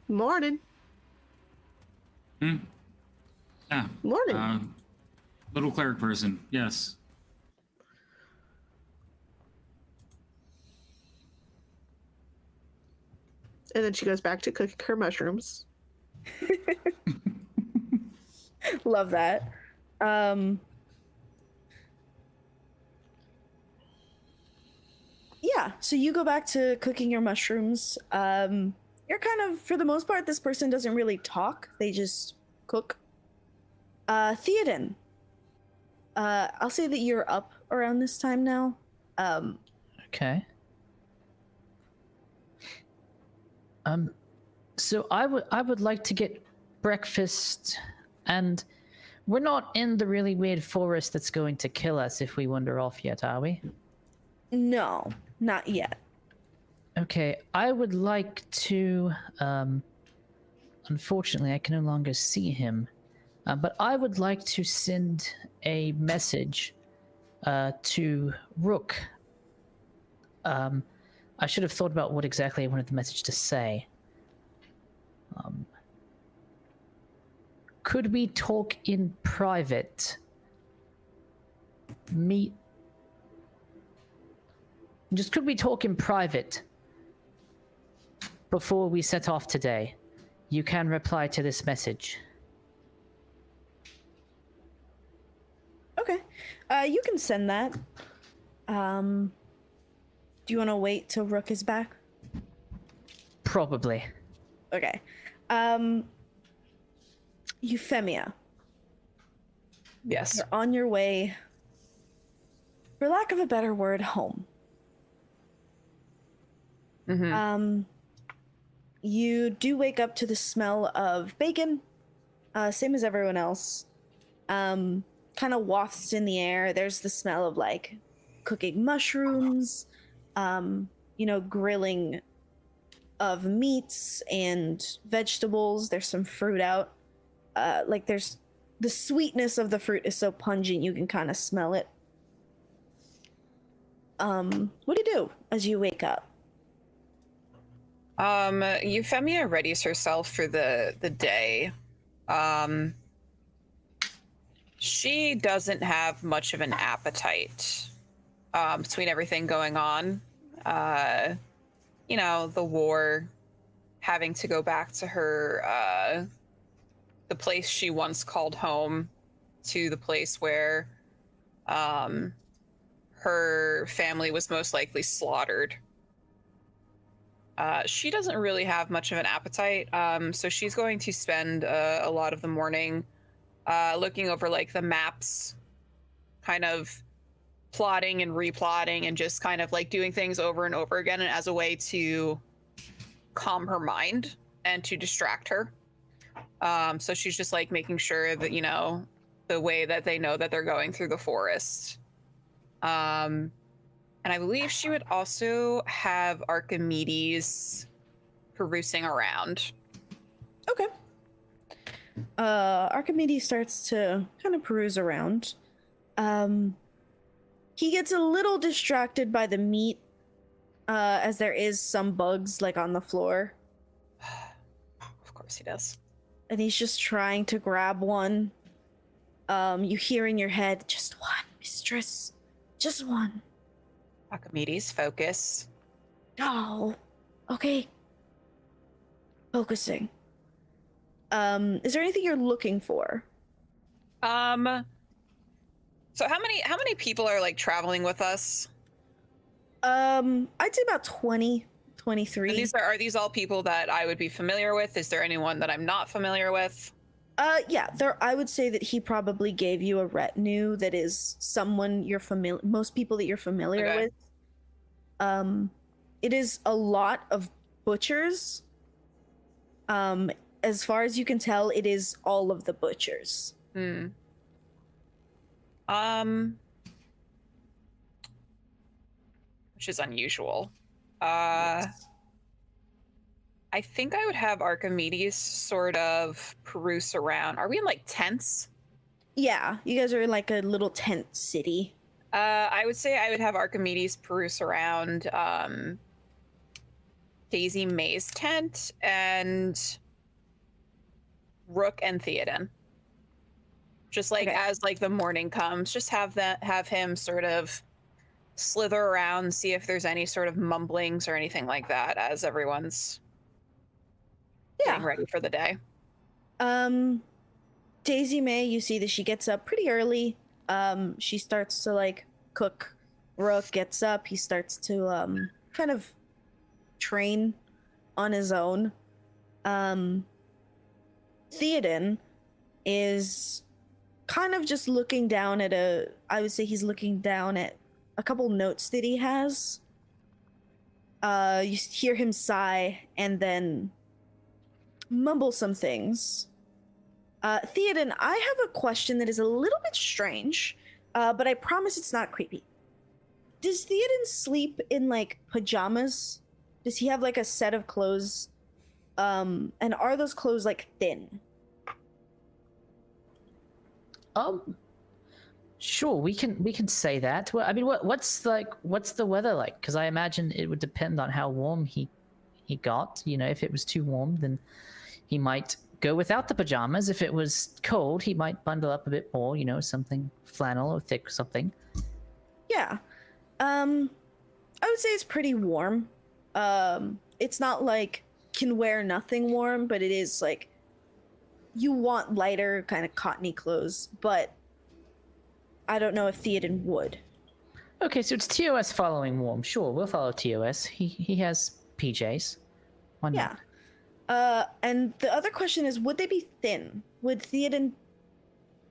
Morning.
Yeah.
Morning.
Little cleric person. Yes.
And then she goes back to cooking her mushrooms.
Love that. Yeah, so you go back to cooking your mushrooms. You're kind of, for the most part, this person doesn't really talk. They just cook. Theoden. I'll say that you're up around this time now.
Okay. So I would like to get breakfast, and we're not in the really weird forest that's going to kill us if we wander off yet, are we?
No, not yet.
Okay, I would like to, unfortunately I can no longer see him, but I would like to send a message to Rook. I should have thought about what exactly I wanted the message to say. Could we talk in private? Could we talk in private before we set off today? You can reply to this message.
Okay. You can send that. Do you want to wait till Rook is back?
Probably.
Okay. Euphemia.
Yes.
You're on your way, for lack of a better word, home.
Mm-hmm.
You do wake up to the smell of bacon, same as everyone else. Kind of wafts in the air. There's the smell of like cooking mushrooms, grilling of meats and vegetables. There's some fruit out. There's the sweetness of the fruit is so pungent you can kind of smell it. What do you do as you wake up?
Euphemia readies herself for the day. She doesn't have much of an appetite between everything going on. The war, having to go back to her, the place she once called home, to the place where her family was most likely slaughtered. She doesn't really have much of an appetite, so she's going to spend a lot of the morning looking over like the maps, kind of plotting and replotting and just kind of like doing things over and over again, and as a way to calm her mind and to distract her. So she's just like making sure that, the way that they know that they're going through the forest. And I believe she would also have Archimedes perusing around.
Okay. Archimedes starts to kind of peruse around. He gets a little distracted by the meat, as there is some bugs like on the floor.
Of course he does.
And he's just trying to grab one. You hear in your head, just one. Mistress, just one.
Archimedes, focus.
Oh, okay. Focusing. Is there anything you're looking for?
So how many people are like traveling with us?
I'd say about 20, 23.
And are these all people that I would be familiar with? Is there anyone that I'm not familiar with?
Yeah, I would say that he probably gave you a retinue that is someone you're familiar, most people that you're familiar
Okay.
with. It is a lot of butchers. As far as you can tell, it is all of the butchers.
Which is unusual. I think I would have Archimedes sort of peruse around. Are we in like tents?
Yeah, you guys are in like a little tent city.
I would say I would have Archimedes peruse around Daisy May's tent and Rook and Theoden. Just like
Okay.
as like the morning comes, just have him sort of slither around, see if there's any sort of mumblings or anything like that as everyone's getting ready for the day.
Daisy May, you see that she gets up pretty early. She starts to like cook. Rook gets up. He starts to kind of train on his own. Theoden is kind of just looking down at I would say he's looking down at a couple notes that he has. You hear him sigh and then mumble some things. Theoden, I have a question that is a little bit strange, but I promise it's not creepy. Does Theoden sleep in like pajamas? Does he have like a set of clothes? And are those clothes like thin?
Sure, we can say that. Well, I mean, what's the weather like? Because I imagine it would depend on how warm he got. You know, if it was too warm, then he might go without the pajamas. If it was cold, he might bundle up a bit more. You know, something flannel or thick something.
Yeah. I would say it's pretty warm. It's not like can wear nothing warm, but it is like you want lighter kind of cottony clothes, but I don't know if Theoden would.
Okay, so it's TOS following warm. Sure, we'll follow TOS. He has PJs. Why not?
Yeah. And the other question is, would they be thin? Would Theoden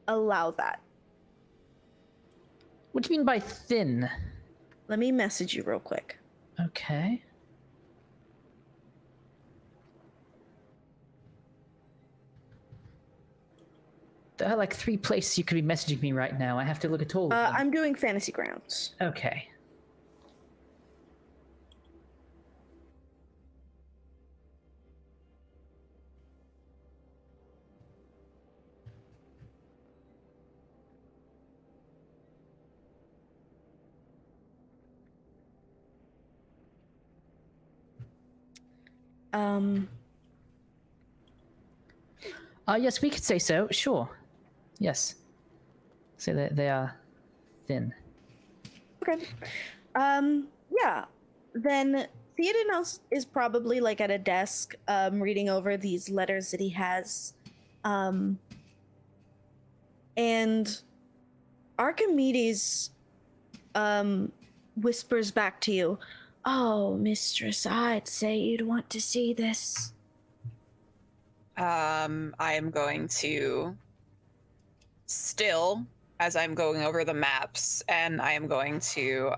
allow that?
What do you mean by thin?
Let me message you real quick.
Okay. There are like 3 places you could be messaging me right now. I have to look at all of them.
I'm doing Fantasy Grounds.
Okay. Yes, we could say so. Sure. Yes. Say that they are thin.
Okay. Yeah. Then Theoden is probably like at a desk, reading over these letters that he has. And Archimedes whispers back to you, "Oh, mistress, I'd say you'd want to see this."
I am going to still, as I'm going over the maps, and I am going to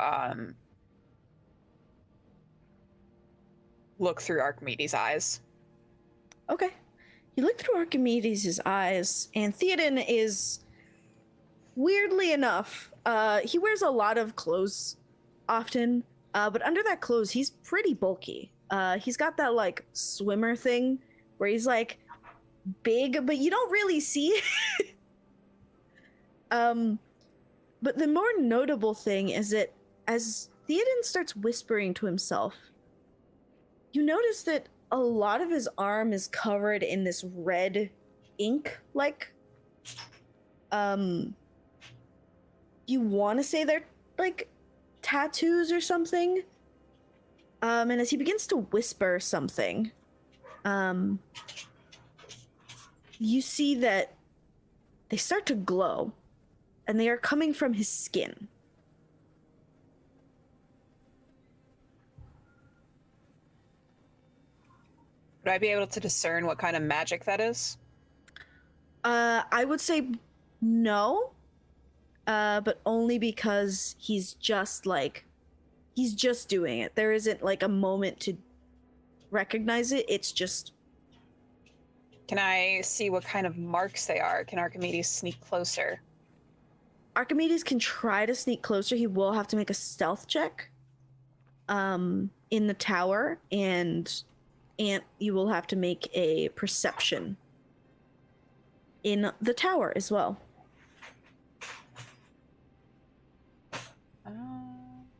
look through Archimedes' eyes.
Okay. You look through Archimedes' eyes, and Theoden is, weirdly enough, he wears a lot of clothes often, but under that clothes, he's pretty bulky. He's got that, like, swimmer thing where he's, like, big, but you don't really see it. But the more notable thing is that as Theoden starts whispering to himself, you notice that a lot of his arm is covered in this red ink, like you want to say they're like tattoos or something. And as he begins to whisper something, you see that they start to glow, and they are coming from his skin.
Would I be able to discern what kind of magic that is?
I would say no, but only because he's just doing it. There isn't like a moment to recognize it. It's just.
Can I see what kind of marks they are? Can Archimedes sneak closer?
Archimedes can try to sneak closer. He will have to make a stealth check in the tower, and Ant, you will have to make a perception in the tower as well.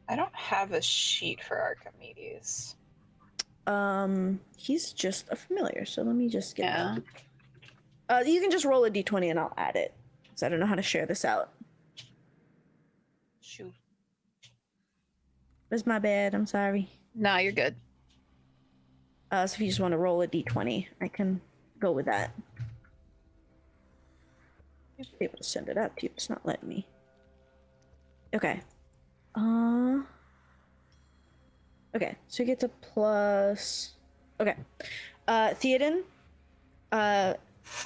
I don't have a sheet for Archimedes.
He's just a familiar, so let me just get that. You can just roll a d20 and I'll add it, because I don't know how to share this out.
Shoot.
It's my bad, I'm sorry.
No, you're good.
So if you just want to roll a d20, I can go with that. I'll be able to send it out to you, it's not letting me. Okay. Okay, so he gets a plus. Okay. Theoden,
Yes.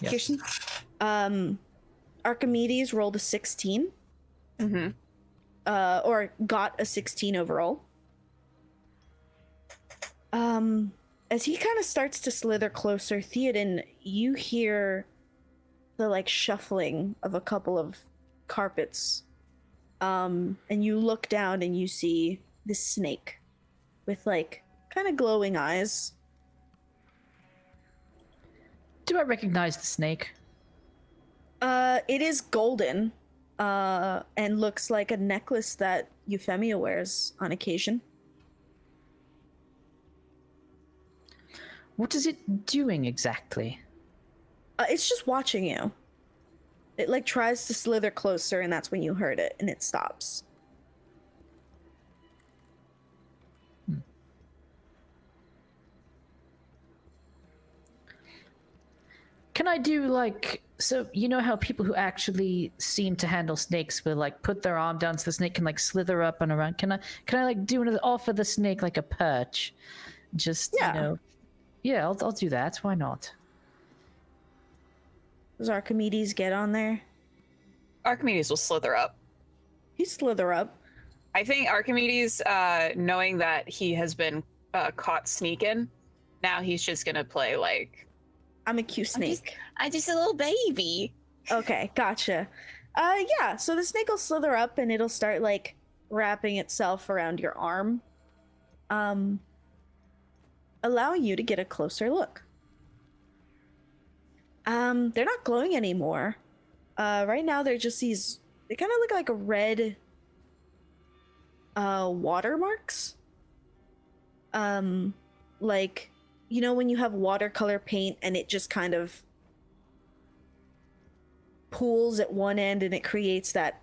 Kirsten, Archimedes rolled a 16.
Mm-hmm.
Or got a 16 overall. As he kind of starts to slither closer, Theoden, you hear the like shuffling of a couple of carpets. And you look down and you see this snake with like kind of glowing eyes.
Do I recognize the snake?
It is golden, and looks like a necklace that Euphemia wears on occasion.
What is it doing exactly?
It's just watching you. It like tries to slither closer, and that's when you heard it, and it stops.
Can I do like, so you know how people who actually seem to handle snakes will like put their arm down so the snake can like slither up and around? Can I like offer the snake like a perch? Just
Yeah.
you know, yeah, I'll do that. Why not?
Does Archimedes get on there?
Archimedes will slither up.
He slither up.
I think Archimedes, knowing that he has been caught sneaking, now he's just gonna play like,
I'm a cute snake.
I'm just a little baby.
Okay, gotcha. Yeah, so the snake will slither up and it'll start like wrapping itself around your arm, allowing you to get a closer look. They're not glowing anymore. Right now they're just these, they kind of look like red watermarks. Like, you know when you have watercolor paint and it just kind of pools at one end and it creates that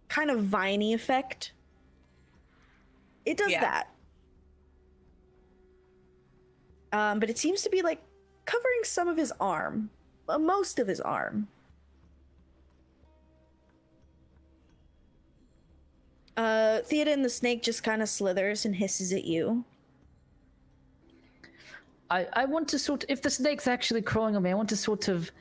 kind of viney effect? It does that. But it seems to be like covering some of his arm, most of his arm. Theoden the snake just kind of slithers and hisses at you.
I want to sort of, if the snake's actually crawling on me, I want to sort of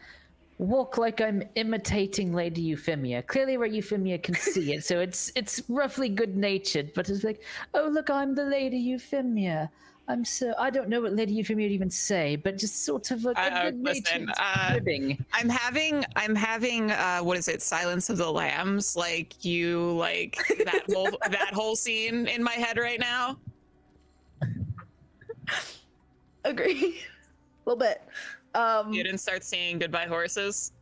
walk like I'm imitating Lady Euphemia. Clearly where Euphemia can see it, so it's roughly good-natured, but it's like, oh look, I'm the Lady Euphemia. I don't know what Lady Euphemia would even say, but just sort of like a good-natured ribbing.
I'm having what is it, Silence of the Lambs, like that whole scene in my head right now.
Agree. A little bit.
You didn't start singing Goodbye Horses.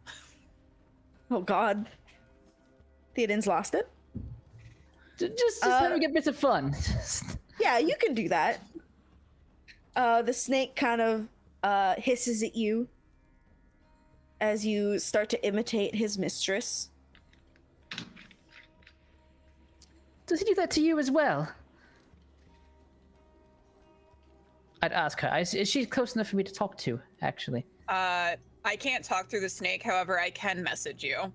Oh god. Theoden's lost it?
Just having a bit of fun.
Yeah, you can do that. The snake kind of hisses at you as you start to imitate his mistress.
Does he do that to you as well? I'd ask her. Is she close enough for me to talk to, actually?
I can't talk through the snake. However, I can message you.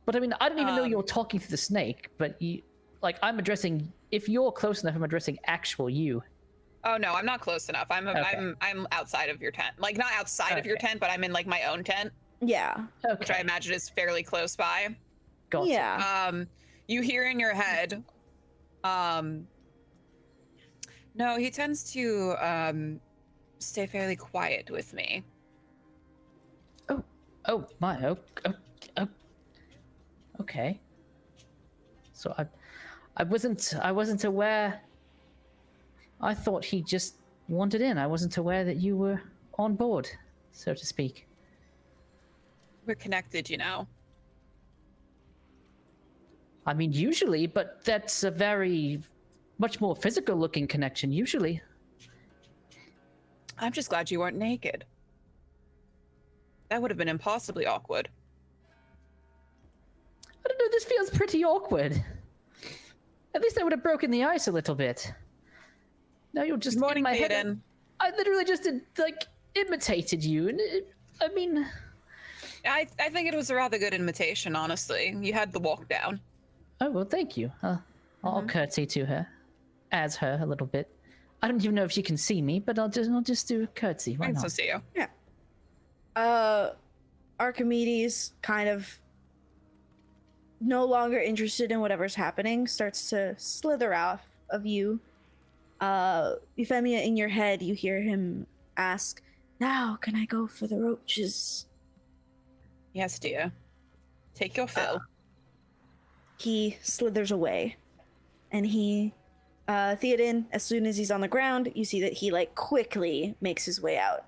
But I mean, I don't even know you're talking to the snake, but you, like, I'm addressing, if you're close enough, I'm addressing actual you.
Oh no, I'm not close enough. I'm outside of your tent. Like not outside of your tent, but I'm in like my own tent,
Yeah.
Okay.
which I imagine is fairly close by.
Gotcha.
Yeah.
You hear in your head, no, he tends to stay fairly quiet with me.
Oh my. Okay. So I wasn't aware. I thought he just wandered in. I wasn't aware that you were on board, so to speak.
We're connected, you know.
I mean, usually, but that's a very much more physical looking connection, usually.
I'm just glad you weren't naked. That would have been impossibly awkward.
I don't know, this feels pretty awkward. At least I would have broken the ice a little bit. Now you're just
Morning,
in my head.
Aiden.
I literally just imitated you, and I mean,
I think it was a rather good imitation, honestly. You had the walk down.
oh well, thank you. I'll curtsy to her, as her a little bit. I don't even know if she can see me, but I'll just do a curtsy. Why
I can
not?
still see you.
Yeah. Archimedes, kind of no longer interested in whatever's happening, starts to slither off of you. Euphemia, in your head, you hear him ask, "Now can I go for the roaches?"
Yes, dear. Take your fill.
He slithers away, and Theoden, as soon as he's on the ground, you see that he quickly makes his way out.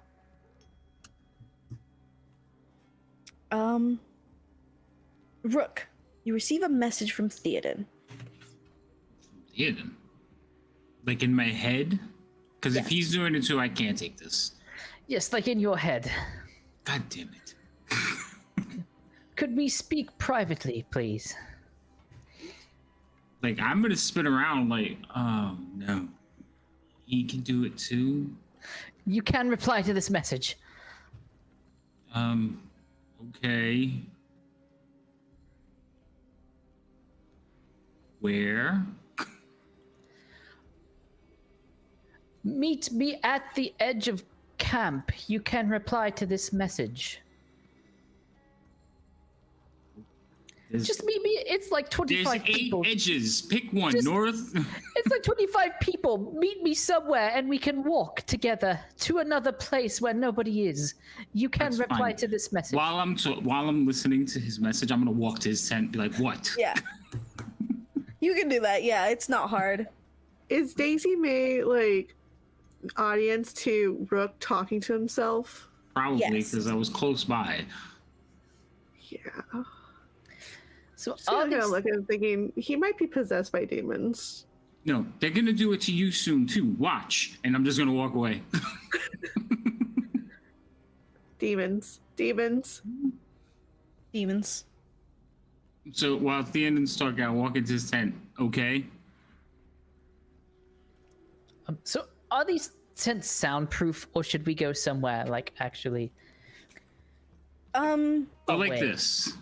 Rook, you receive a message from Theoden.
Theoden? Like in my head? Because if
Yes.
he's doing it too, I can't take this.
Yes, like in your head.
God damn it.
Could we speak privately, please?
Like, I'm gonna spin around like, oh no. He can do it too?
You can reply to this message.
Okay. Where?
Meet me at the edge of camp. You can reply to this message.
There's,
Just meet me. It's like
there's
25
8
people.
edges. Pick one.
Just-
North.
It's like 25 people. Meet me somewhere and we can walk together to another place where nobody is. You can
That's
reply
fine.
to this message.
While I'm listening to his message, I'm gonna walk to his tent and be like, what?
Yeah. You can do that. Yeah, it's not hard.
Is Daisy May audience to Rook talking to himself?
Probably
Yes.
because I was close by.
Yeah.
So
So I'm
obviously,
gonna look at him thinking he might be possessed by demons.
No, they're gonna do it to you soon too. Watch, and I'm just gonna walk away.
Demons. Demons.
Demons.
So while Theoden's talking, I walk into his tent. Okay.
so are these tents soundproof, or should we go somewhere actually?
So like
Away?
this.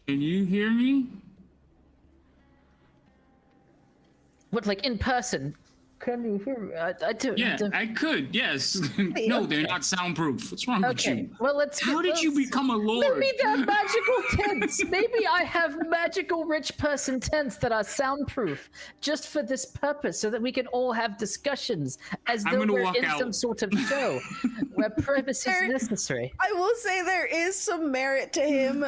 Can you hear me?
What, like in person? Can you hear me? I do.
Yeah, I could. Yes. No, they're not soundproof. What's wrong with
Okay.
you?
Well, let's.
How did you become a lord?
Maybe they're magical tents. Maybe I have magical rich person tents that are soundproof just for this purpose, so that we can all have discussions as
I'm
though
gonna
we're
walk
in
out.
some sort of show where purpose is necessary.
I will say there is some merit to him.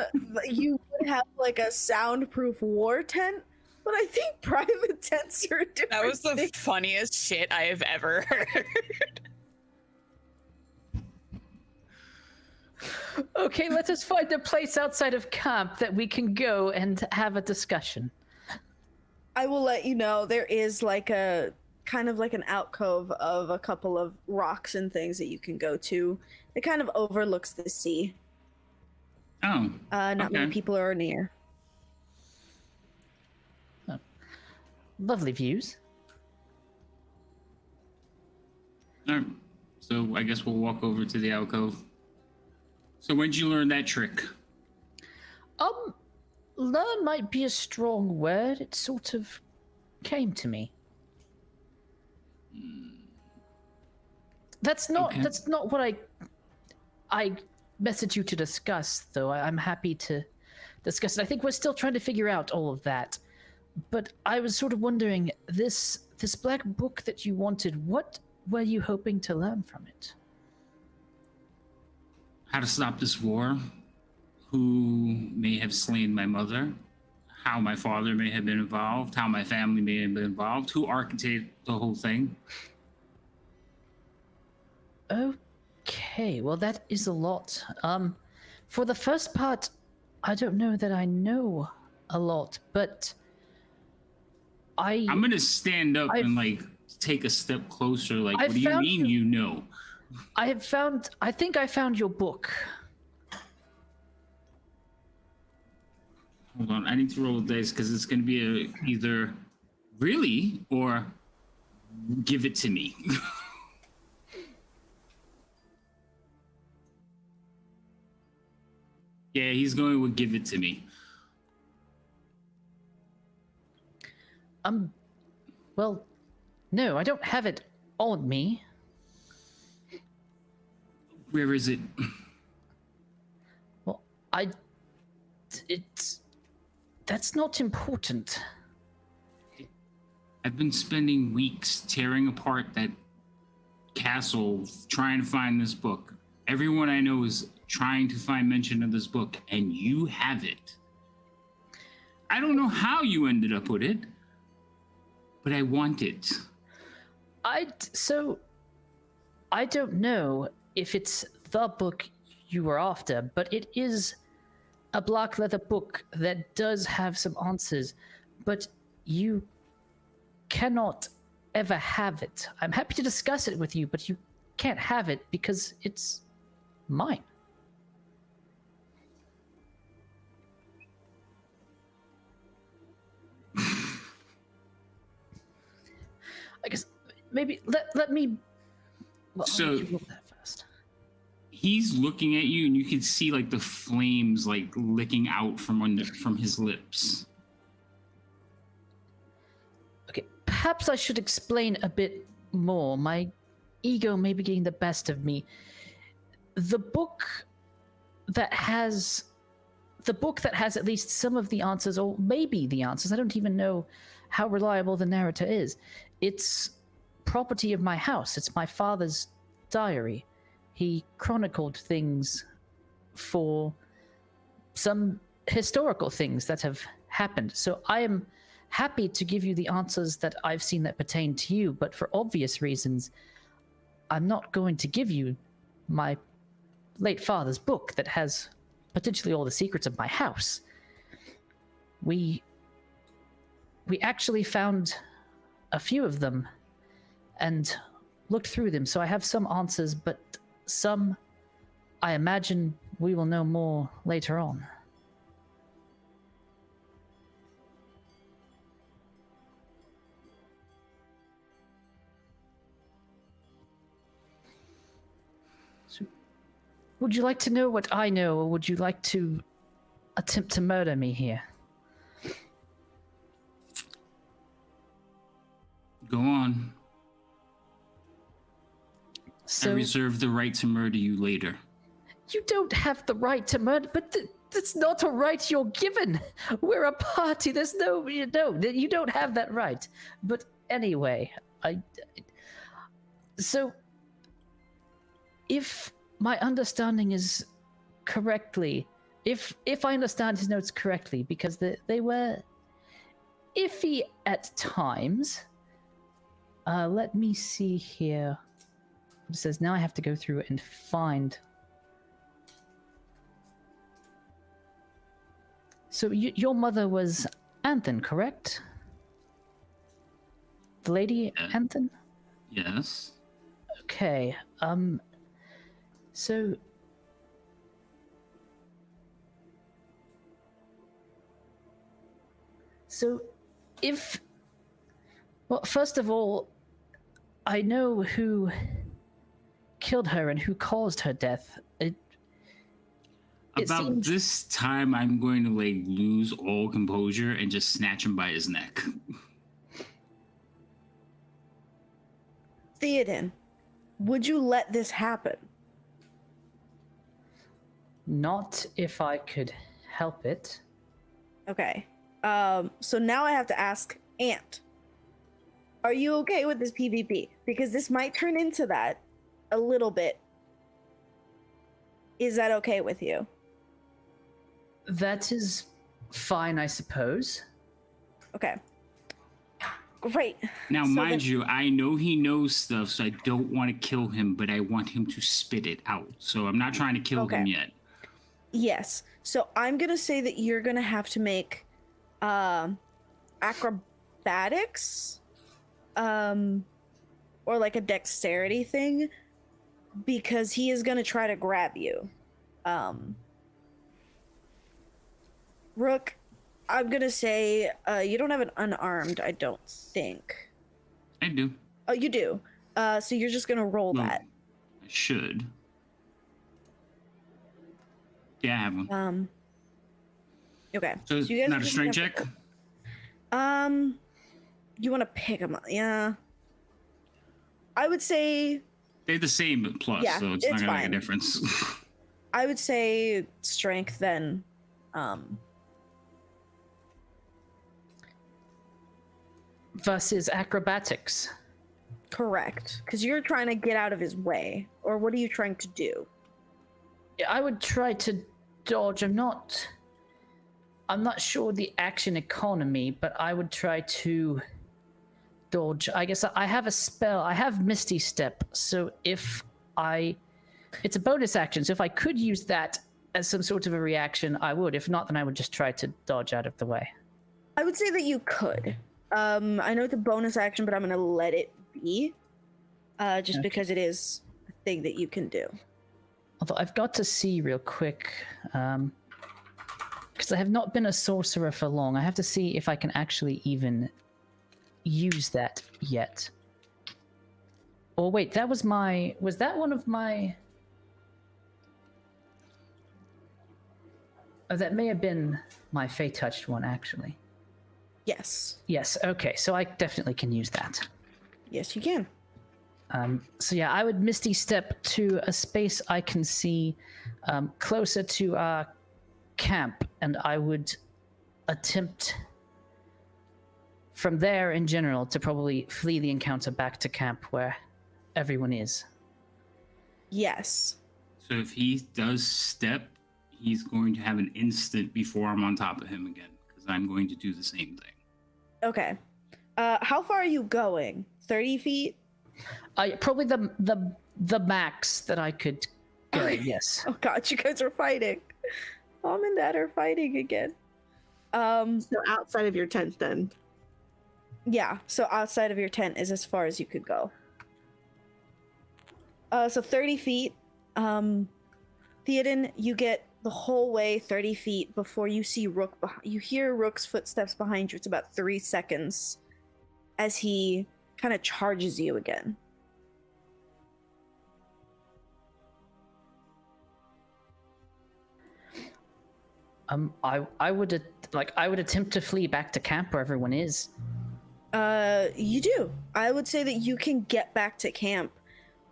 You would have a soundproof war tent, but I think private tents are a different
That was the
thing.
funniest shit I have ever heard.
Okay, let us find a place outside of camp that we can go and have a discussion.
I will let you know there is a kind of an alcove of a couple of rocks and things that you can go to. It kind of overlooks the sea.
Oh.
Not many
Okay.
people are near.
lovely views.
All right. So I guess we'll walk over to the alcove. So when'd you learn that trick?
Learn might be a strong word. It sort of came to me. That's not
Okay.
that's not what I messaged you to discuss, though. I'm happy to discuss it. I think we're still trying to figure out all of that. But I was sort of wondering, this black book that you wanted, what were you hoping to learn from it?
How to stop this war? Who may have slain my mother? How my father may have been involved? How my family may have been involved? Who architected the whole thing?
Okay, well that is a lot. For the first part, I don't know that I know a lot, but
I'm gonna stand up
I've-
and like take a step closer. Like,
I
what do you
found
mean you know?
I think I found your book.
Hold on, I need to roll dice because it's gonna be either really or give it to me. Yeah, he's going with give it to me.
Well, no, I don't have it on me.
Where is it?
Well, that's not important.
I've been spending weeks tearing apart that castle trying to find this book. Everyone I know is trying to find mention of this book, and you have it. I don't know how you ended up with it, but I want it.
So I don't know if it's the book you were after, but it is a black leather book that does have some answers, but you cannot ever have it. I'm happy to discuss it with you, but you can't have it because it's mine. I guess maybe let me. Well,
So-
let me roll that first.
He's looking at you, and you can see like the flames like licking out from his lips.
Okay, perhaps I should explain a bit more. My ego may be getting the best of me. The book that has at least some of the answers, or maybe the answers, I don't even know how reliable the narrator is. It's property of my house. It's my father's diary. He chronicled things for some historical things that have happened. So I am happy to give you the answers that I've seen that pertain to you, but for obvious reasons, I'm not going to give you my late father's book that has potentially all the secrets of my house. We actually found a few of them and looked through them, so I have some answers, but some I imagine we will know more later on. So, would you like to know what I know, or would you like to attempt to murder me here?
Go on.
So
I reserve the right to murder you later.
you don't have the right to murder, but that's not a right you're given. We're a party. There's no, you don't have that right. But anyway, so if my understanding is correctly, if I understand his notes correctly, because they were iffy at times. Let me see here. It says now I have to go through and find. So your mother was Anthan, correct? The lady
Yeah.
Anthan?
Yes.
Okay. So if Well, first of all, I know who killed her and who caused her death. It
About
seems-
this time, I'm going to like lose all composure and just snatch him by his neck.
Theoden, would you let this happen?
Not if I could help it.
Okay. So now I have to ask Ant. Are you okay with this PvP? Because this might turn into that a little bit. Is that okay with you?
That is fine, I suppose.
Okay. Great.
Now,
So
mind
then-
you, I know he knows stuff, so I don't want to kill him, but I want him to spit it out. So I'm not trying to kill him
Okay.
yet.
Yes. So I'm gonna say that you're gonna have to make acrobatics, or like a dexterity thing, because he is gonna try to grab you. Rook, I'm gonna say you don't have an unarmed, I don't think.
I do.
Oh, you do. So you're just gonna roll
Well,
that.
I should. Yeah, I have one.
Okay.
So it's
you guys are
not a
just
strength
gonna
check?
have to- you want to pick him up? Yeah. I would say
They're the same plus,
Yeah,
so it's
it's
not going to make
fine.
a difference.
I would say strength then.
Versus acrobatics.
Correct. Because you're trying to get out of his way. Or what are you trying to do?
Yeah, I would try to dodge. I'm not sure the action economy, but I would try to dodge. I guess I have a spell. I have Misty Step, so it's a bonus action. So if I could use that as some sort of a reaction, I would. If not, then I would just try to dodge out of the way.
I would say that you could. I know it's a bonus action, but I'm going to let it be. Just
Okay.
because it is a thing that you can do.
Although I've got to see real quick, because I have not been a sorcerer for long. I have to see if I can actually even use that yet. Oh wait, was that one of my... Oh, that may have been my Fey Touched one, actually.
Yes.
Yes, okay, so I definitely can use that.
Yes, you can.
So yeah, I would Misty Step to a space I can see closer to our camp, and I would attempt from there in general to probably flee the encounter back to camp where everyone is.
Yes.
So if he does step, he's going to have an instant before I'm on top of him again, because I'm going to do the same thing.
Okay. How far are you going? 30 feet?
Probably the max that I could go,
Okay.
yes.
Oh god, you guys are fighting. Mom and Dad are fighting again.
So outside of your tent, then.
Yeah, so outside of your tent is as far as you could go. So 30 feet. Theoden, you get the whole way 30 feet before you see Rook. You hear Rook's footsteps behind you. It's about 3 seconds as he kind of charges you again.
I would attempt to flee back to camp where everyone is.
You do. I would say that you can get back to camp.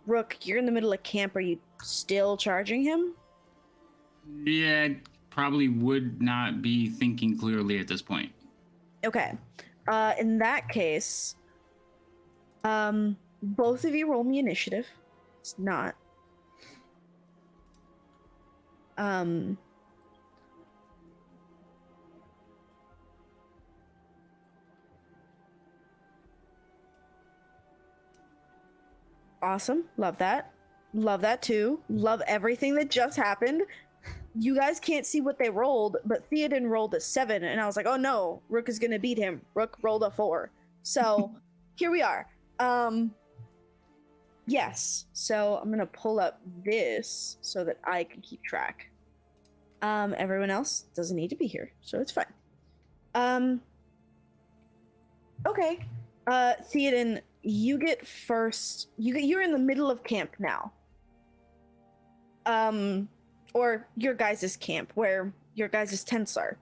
Rook, you're in the middle of camp. Are you still charging him?
Yeah, probably would not be thinking clearly at this point.
Okay. In that case, both of you roll me initiative. It's not. Awesome. Love that. Love that too. Love everything that just happened. You guys can't see what they rolled, but Theoden rolled a 7, and I was like, oh no, Rook is gonna beat him. Rook rolled a 4. So here we are. Yes. So I'm gonna pull up this so that I can keep track. Everyone else doesn't need to be here, so it's fine. Okay. Theoden, you get first. You're in the middle of camp now. Or your guys' camp, where your guys' tents are.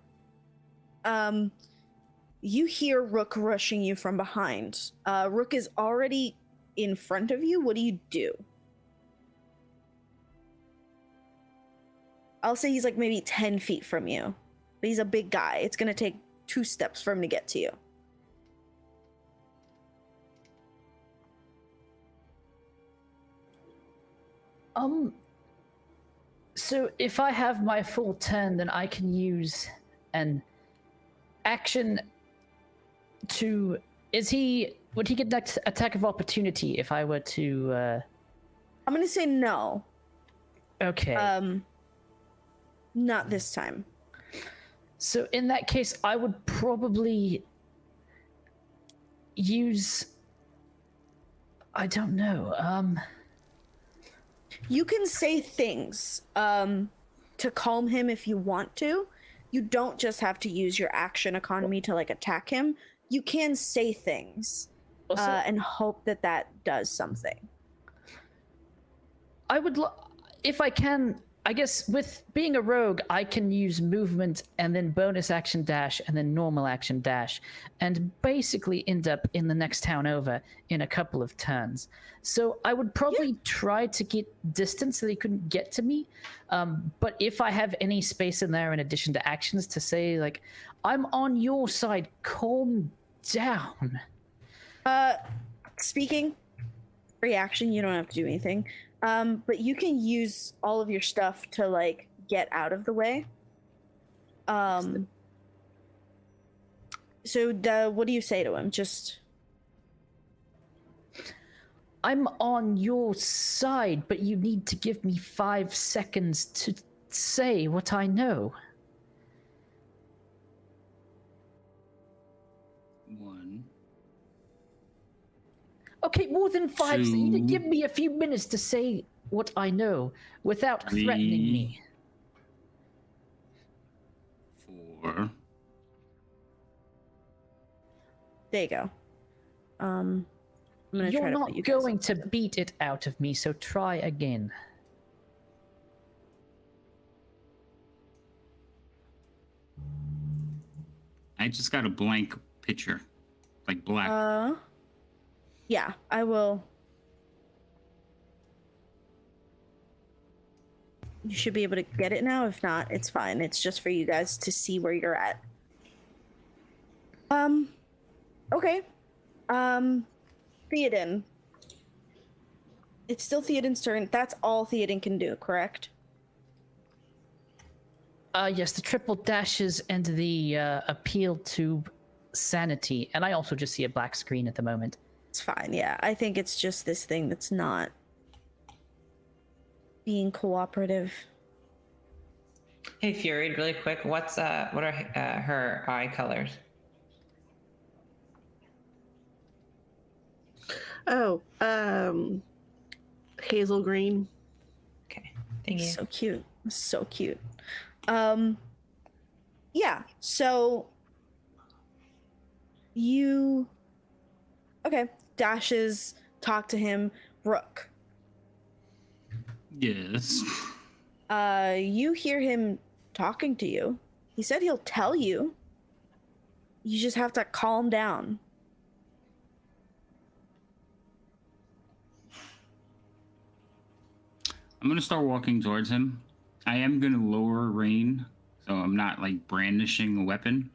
You hear Rook rushing you from behind. Rook is already in front of you. What do you do? I'll say he's like maybe 10 feet from you. But he's a big guy. It's gonna take 2 steps for him to get to you.
So if I have my full turn, then I can use an action to... Would he get next attack of opportunity if I were to...
I'm gonna say no.
Okay.
Not this time.
So in that case, I would probably use... I don't know.
You can say things to calm him if you want to. You don't just have to use your action economy to like attack him. You can say things and hope that that does something.
I would, if I can, I guess with being a rogue, I can use movement and then bonus action dash and then normal action dash and basically end up in the next town over in a couple of turns. So I would probably try to get distance so they couldn't get to me. But if I have any space in there in addition to actions to say like, I'm on your side, calm down.
Speaking, reaction, you don't have to do anything. But you can use all of your stuff to like get out of the way. So what do you say to him? Just
I'm on your side, but you need to give me 5 seconds to say what I know.
1.
Okay, more than 5. So you need to
2.
give me a few minutes to say what I know without
3.
threatening me.
4.
there you go. I'm gonna
You're
try to
not
put you guys
going
up
to beat it out of me, so try again.
I just got a blank picture, like black.
Yeah, I will. You should be able to get it now. If not, it's fine. It's just for you guys to see where you're at. Okay. Theoden. It's still Theoden's turn. That's all Theoden can do, correct?
Yes, the triple dashes and the appeal to sanity, and I also just see a black screen at the moment.
It's fine, yeah. I think it's just this thing that's not being cooperative.
Hey Fury, really quick, what are her eye colors?
Oh, hazel green.
Okay, thank you.
So cute. So cute. Yeah, so you okay, dashes, talk to him. Rook.
Yes.
You hear him talking to you. He said he'll tell you. You just have to calm down.
I'm gonna start walking towards him. I am gonna lower Rain, so I'm not like brandishing a weapon,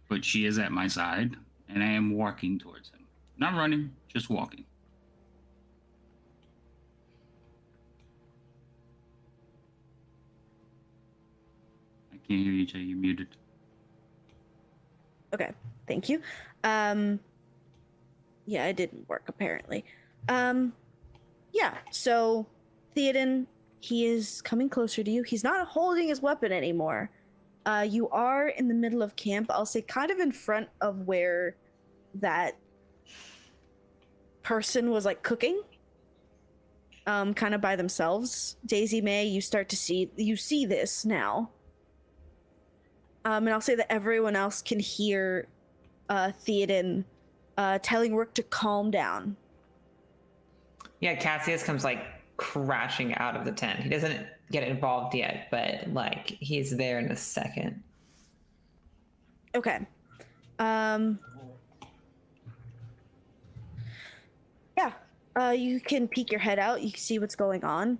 but she is at my side, and I am walking towards him. Not running, just walking. I can't hear you, Jay. You're muted.
Okay, thank you. Yeah, it didn't work apparently. Yeah, so Theoden, he is coming closer to you. He's not holding his weapon anymore. You are in the middle of camp. I'll say kind of in front of where that person was like cooking. Kind of by themselves. Daisy May, you see this now. And I'll say that everyone else can hear Theoden telling Rook to calm down.
Yeah, Cassius comes like crashing out of the tent. He doesn't get involved yet, but like he's there in a second.
Okay. Yeah. You can peek your head out. You can see what's going on.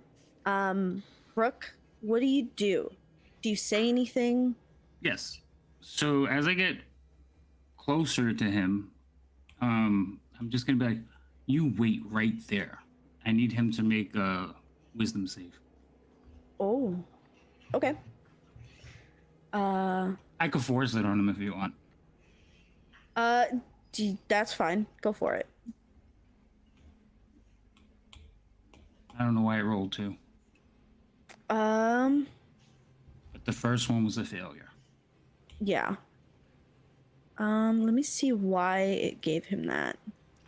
Rook, what do you do? Do you say anything?
Yes. So as I get closer to him, I'm just gonna be like, "You wait right there. I need him to make a wisdom save."
Oh. Okay.
I could force it on him if you want.
That's fine. Go for it.
I don't know why I rolled 2, but the first one was a failure.
Yeah. Let me see why it gave him that.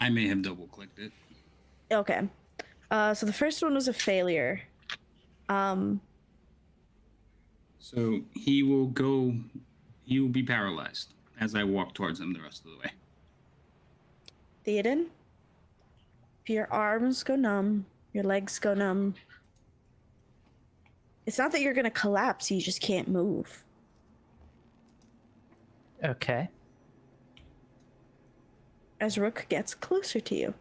I may have double clicked it.
Okay. So the first one was a failure.
So he will be paralyzed as I walk towards him the rest of the way.
Theoden, if your arms go numb, your legs go numb, it's not that you're gonna collapse, you just can't move.
Okay.
As Rook gets closer to you.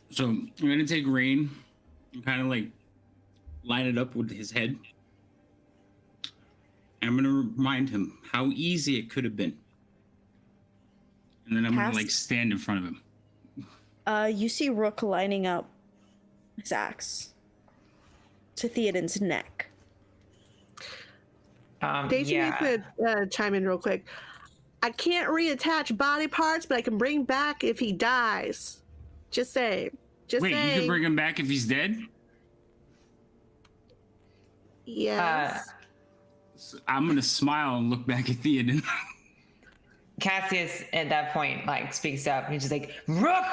So I'm gonna take Rain and kind of like line it up with his head. I'm gonna remind him how easy it could have been. And then I'm gonna like stand in front of him.
You see Rook lining up his axe to Theoden's neck.
Daisy
Yeah.
could chime in real quick. I can't reattach body parts, but I can bring back if he dies. Just saying. Just
Wait,
saying.
you can bring him back if he's dead?
Yes.
So I'm gonna smile and look back at Theoden.
Cassius at that point like speaks up and he's just like, Rook!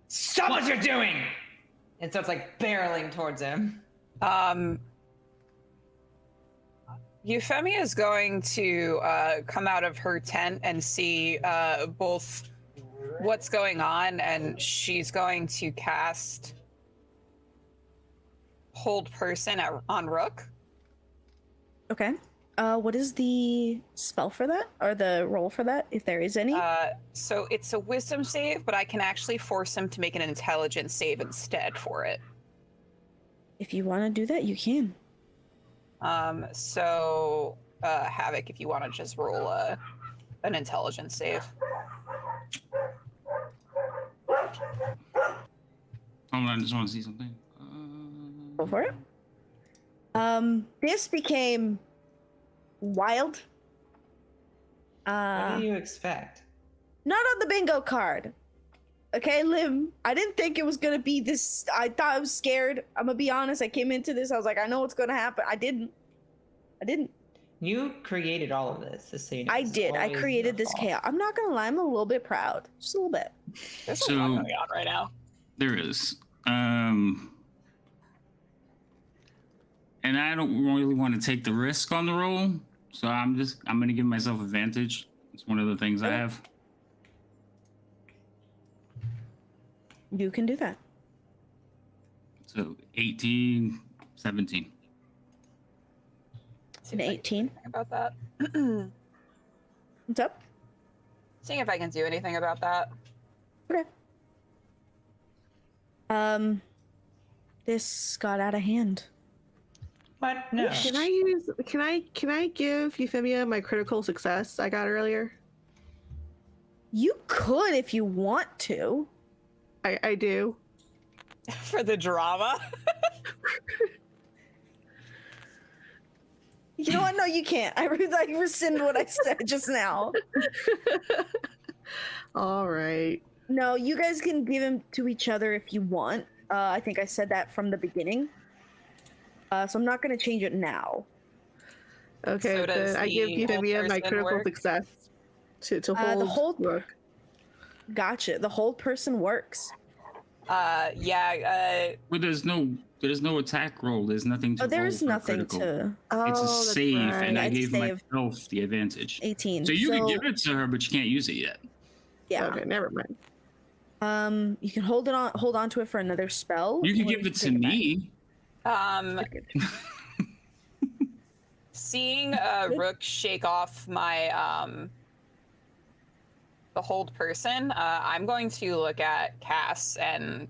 Stop what you're doing! And starts like barreling towards him.
Euphemia is going to come out of her tent and see both what's going on, and she's going to cast Hold Person on Rook.
Okay. What is the spell for that? Or the roll for that, if there is any?
So it's a wisdom save, but I can actually force him to make an intelligence save instead for it.
If you want to do that, you can.
So Havoc, if you want to just roll an intelligence save.
Hold on, I just want to see something.
Go for it. This became wild.
What do you expect?
Not on the bingo card. Okay, Lim. I didn't think it was gonna be this. I thought I was scared. I'm gonna be honest. I came into this. I was like, I know what's gonna happen. I didn't.
You created all of this, just so you know.
I
This is
did. I
always
created
your
this
fault.
chaos. I'm not gonna lie. I'm a little bit proud. Just a little bit.
There's
So-
a lot going on right now.
There is. And I don't really want to take the risk on the roll, so I'm gonna give myself advantage. It's one of the things I
Okay.
have.
You can do that.
So 18, 17.
See
An
if I can do
18.
anything about that.
What's up?
Seeing if I can do anything about that.
Okay. This got out of hand.
What? No.
Can I give Euphemia my critical success I got earlier?
You could if you want to.
I do.
For the drama.
You know what? No, you can't. I rescind what I said just now.
All right.
No, you guys can give them to each other if you want. I think I said that from the beginning. So I'm not going to change it now.
Okay,
So does
then I give
the
Euphemia
hold
my
person
critical
work?
success to hold.
The hold-
Rook.
Gotcha. The hold person works.
Yeah.
Well, there's no There's no attack roll. There's nothing to
Oh, there
roll
is
for a
nothing
critical.
to
It's a
that's
save,
right.
and I
It's a
gave
save.
myself the advantage.
18.
So you can give it to her, but you can't use it yet.
Yeah.
Okay, never mind.
You can hold on to it for another spell.
You can
or
give it to
take back.
me.
Seeing Rook shake off my the hold person, I'm going to look at Cass and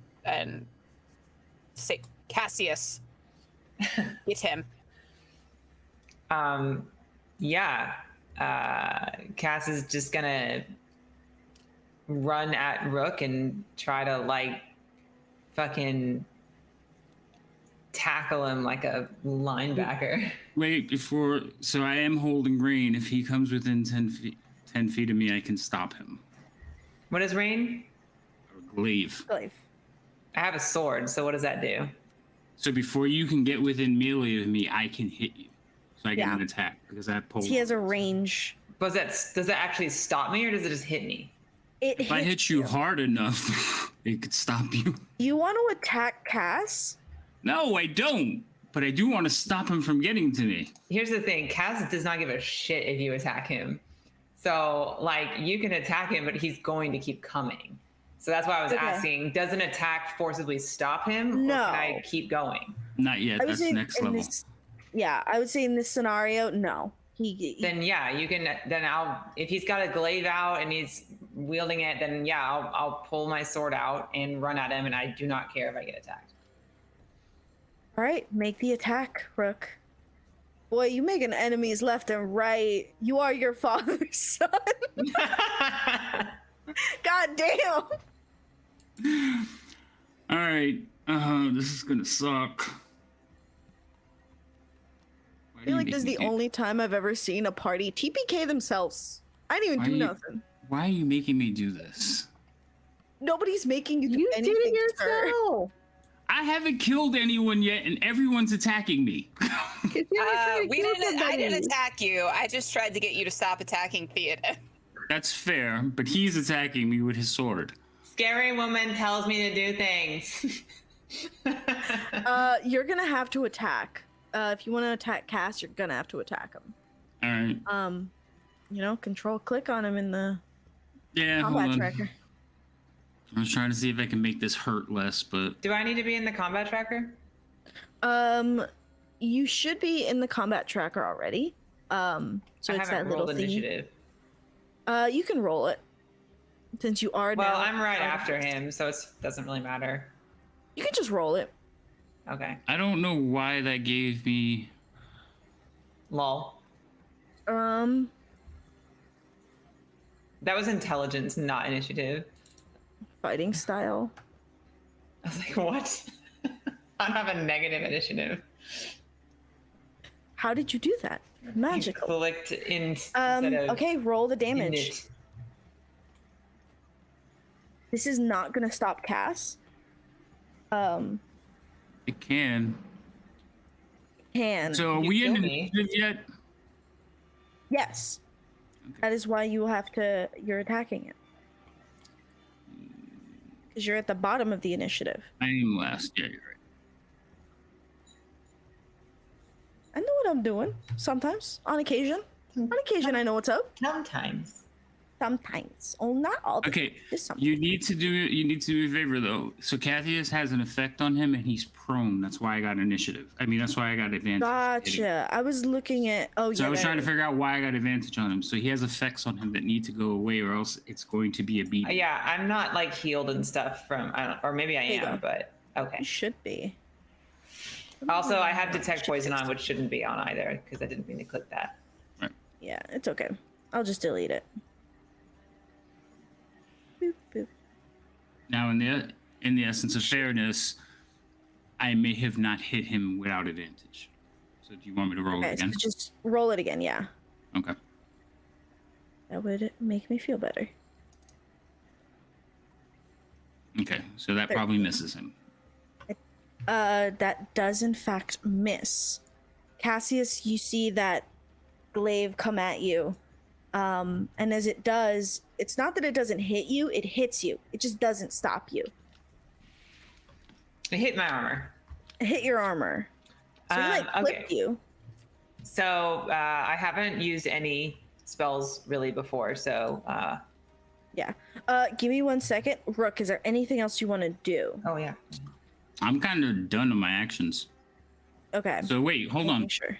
say, Cassius, get him.
Yeah. Cass is just gonna run at Rook and try to like fucking tackle him like a linebacker.
Wait, so I am holding Rain. If he comes within 10 feet of me, I can stop him.
What is Rain?
Or glaive.
Glaive.
I have a sword, so what does that do?
So before you can get within melee of me, I can hit you. So I get an attack because I pull.
He has a range.
Does that actually stop me or does it just hit me?
If I hit you hard enough, it could stop you.
You want to attack Cass?
No, I don't. But I do want to stop him from getting to me.
Here's the thing, Cass does not give a shit if you attack him. So, like, you can attack him, but he's going to keep coming. So that's why I was asking, does an attack forcibly stop him?
No.
Or can I keep going?
Not yet. That's next level.
I would say in this scenario, no.
Then yeah, you can. Then if he's got a glaive out and he's wielding it, then yeah, I'll pull my sword out and run at him, and I do not care if I get attacked.
All right, make the attack, Rook. Boy, you making enemies left and right. You are your father's son. God damn.
All right. This is gonna suck.
I feel like this is the only time I've ever seen a party TPK themselves. I didn't even do nothing.
Why are you making me do this?
Nobody's making you do
You did
anything,
it
sir.
yourself.
I haven't killed anyone yet, and everyone's attacking me.
Uh,
I didn't attack you. I just tried to get you to stop attacking Theoden.
That's fair, but he's attacking me with his sword.
Scary woman tells me to do things.
You're gonna have to attack. If you want to attack Cass, you're gonna have to attack him.
All right.
Control click on him in the
Yeah, hold
combat
on.
tracker.
I was trying to see if I can make this hurt less, but
Do I need to be in the combat tracker?
You should be in the combat tracker already. So
I
it's that
haven't
little
rolled
thing.
initiative.
You can roll it since you are.
Well,
now
I'm right after him, so it doesn't really matter.
You can just roll it.
Okay.
I don't know why that gave me.
Lol.
Um,
That was intelligence, not initiative.
fighting style.
I was like, what? I don't have a negative initiative.
How did you do that? Magical.
You clicked in instead of
Okay, roll the damage.
init.
This is not gonna stop Cass.
It can.
Can.
So are
You
we in
kill me.
initiative yet?
Yes.
Okay.
That is why you're attacking it. Because you're at the bottom of the initiative.
I am last. Yeah, you're right.
I know what I'm doing. Sometimes. On occasion. On occasion I know what's up.
Sometimes.
Sometimes. Oh, not all the
Okay,
just sometimes.
you need to do me a favor though. So Cathius has an effect on him, and he's prone. That's why I got initiative. I mean, that's why I got advantage.
Gotcha. I was looking at
So
yeah.
I was trying to
there.
figure out why I got advantage on him. So he has effects on him that need to go away, or else it's going to be a beat.
Yeah, I'm not like healed and stuff from, I don't, or maybe I
There you
am,
go.
but okay.
You should be.
Also, I have detect poison on, which shouldn't be on either because I didn't mean to click that.
Yeah, it's okay. I'll just delete it. Boop, boop.
Now, in the essence of fairness, I may have not hit him without advantage. So do you want me to roll
Okay,
it
so
again?
just roll it again, yeah.
Okay.
That would make me feel better.
Okay. So that probably misses him.
That does in fact miss. Cassius, you see that glaive come at you. And as it does, it's not that it doesn't hit you, it hits you. It just doesn't stop you.
It hit my armor.
hit your armor. So he like clipped you.
So I haven't used any spells really before, so
Yeah. Give me 1 second. Rook, is there anything else you want to do?
oh yeah.
I'm kind of done on my actions.
Okay.
So wait, hold on.
Sure.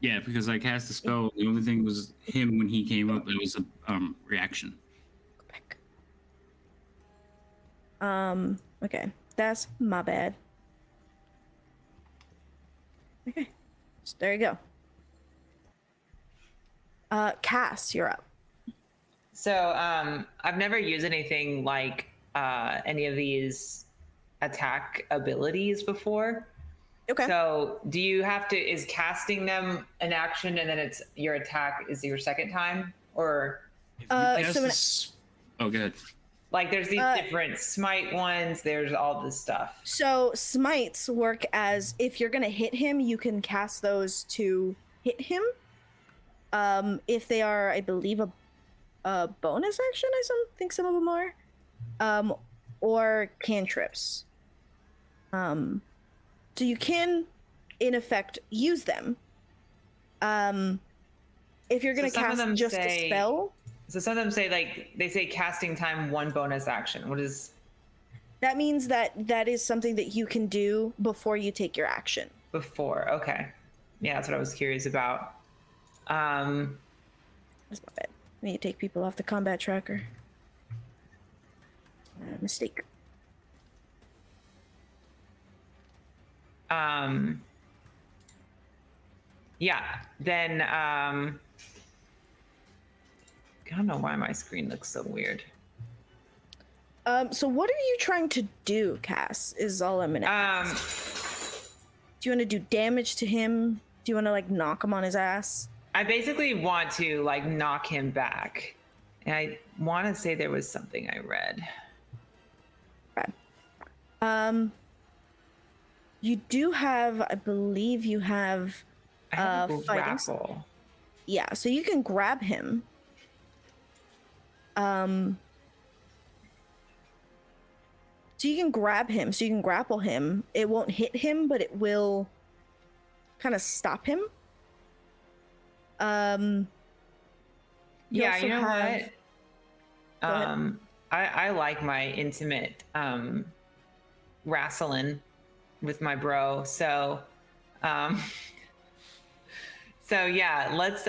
Yeah, because I cast the spell. The only thing was him when he came up. It was a reaction.
Go back. Okay. That's my bad. Okay. So there you go. Cass, you're up.
So I've never used anything like any of these attack abilities before.
Okay.
So do you have to, is casting them an action and then it's your attack is your second time? Or
Oh, good.
like there's these different smite ones, there's all this stuff.
So smites work as if you're gonna hit him, you can cast those to hit him. If they are, I believe, a bonus action, think some of them are. Or cantrips. So you can, in effect, use them. If you're gonna cast just a spell.
So some of them say, like, they say casting time 1 bonus action. What is
that? Means that is something that you can do before you take your action.
Before, okay. Yeah, that's what I was curious about.
That's my bad. I need to take people off the combat tracker. Mistake.
Yeah, then I don't know why my screen looks so weird.
So what are you trying to do, Cass? Is all I'm gonna ask. Do you want to do damage to him? Do you want to like knock him on his ass?
I basically want to like knock him back. And I want to say there was something I read.
Okay. You do have, I believe you have,
I have a
fighting.
grapple.
Yeah, so you can grab him. So you can grab him, so you can grapple him. It won't hit him, but it will kind of stop him.
Yeah, you know what? I like my intimate wrestling with my bro. So so yeah, let's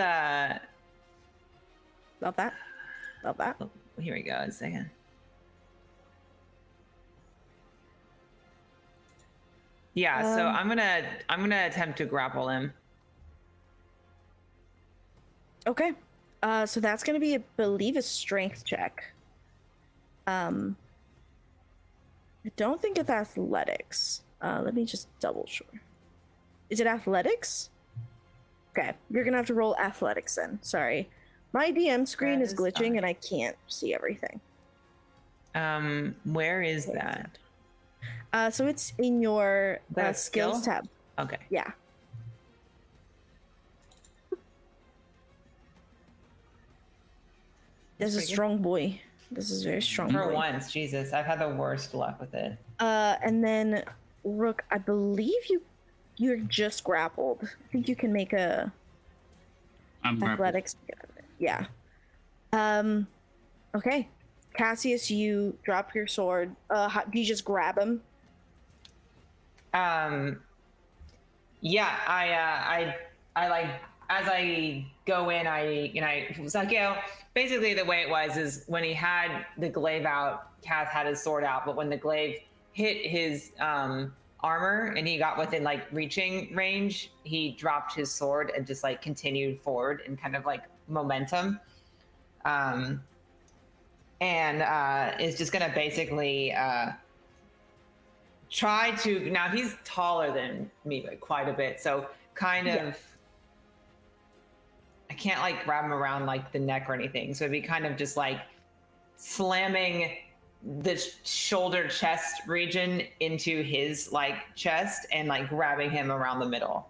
Love that.
oh, here we go, a second. Yeah, so I'm gonna attempt to grapple him.
Okay. So that's gonna be, I believe, a strength check. I don't think it's athletics. Let me just double sure. Is it athletics? Okay, you're gonna have to roll athletics then. Sorry. My DM screen is glitching and I can't see everything.
Where is that?
So it's in your
The
skills
skill?
tab.
Okay.
Yeah. This is a
pretty good.
strong boy. This is very strong.
For
boy.
once, Jesus, I've had the worst luck with it.
And then Rook, I believe you're just grappled. I think you can make a
I'm grappled.
athletics. Yeah. Okay. Cassius, you drop your sword. Do you just grab him?
Yeah, I like as I go in, I was like, basically the way it was is when he had the glaive out, Cass had his sword out, but when the glaive hit his armor and he got within like reaching range, he dropped his sword and just like continued forward in kind of like momentum. And is just gonna basically try to, now he's taller than me by quite a bit, so kind of I can't like grab him around like the neck or anything, so it'd be kind of just like slamming the shoulder chest region into his like chest and like grabbing him around the middle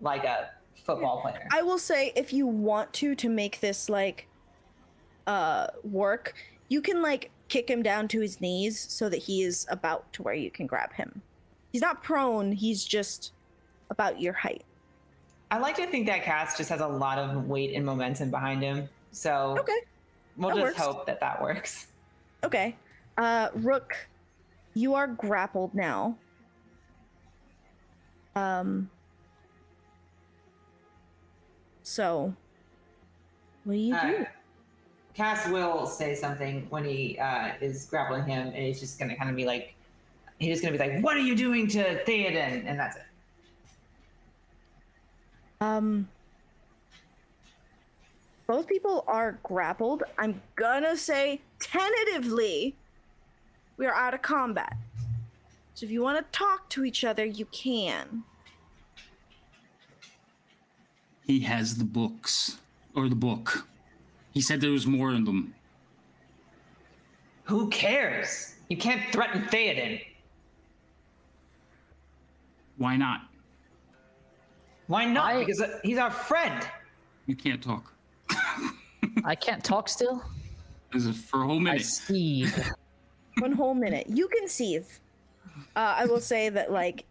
like a football player.
I will say, if you want to make this like work, you can like kick him down to his knees so that he is about to where you can grab him. He's not prone. He's just about your height.
I like to think that Cass just has a lot of weight and momentum behind him. So
Okay.
we'll
that
just
works.
hope that works.
Okay. Rook, you are grappled now. So, what do you do?
Cass will say something when he is grappling him, and he's just going to kind of be like, what are you doing to Theoden? And that's it.
Both people are grappled. I'm gonna say tentatively we are out of combat. So if you want to talk to each other, you can.
He has the books. Or the book. He said there was more in them.
Who cares? You can't threaten Theoden.
Why not?
Why not? Because he's our friend.
You can't talk.
I can't talk still.
This is for a whole
I
minute.
seethe.
1 whole minute. You can seethe. I will say that, like,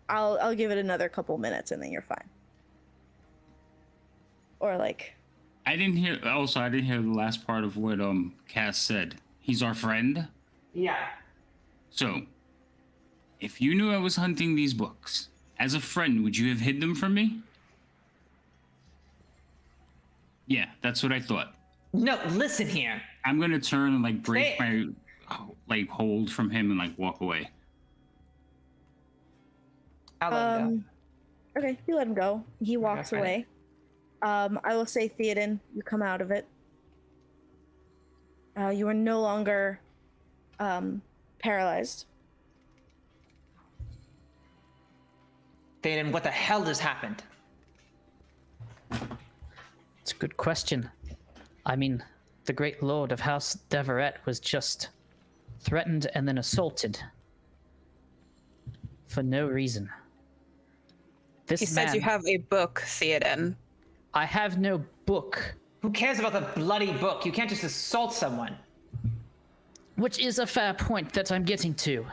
I'll give it another couple minutes and then you're fine. Or like,
I didn't hear the last part of what Cass said. He's our friend.
Yeah.
So, if you knew I was hunting these books, as a friend, would you have hid them from me? Yeah, that's what I thought.
No, listen here.
I'm gonna turn and like break my hold from him and like walk away.
I'll let him go.
Okay, you let him go. He walks
fine.
away. I will say, Theoden, you come out of it. You are no longer paralyzed.
Theoden, what the hell just happened?
It's a good question. I mean, the great lord of House Deverett was just threatened and then assaulted for no reason. This
He says you
man-
have a book, Theoden.
I have no book,
Who cares about the bloody book? You can't just assault someone.
which is a fair point that I'm getting to.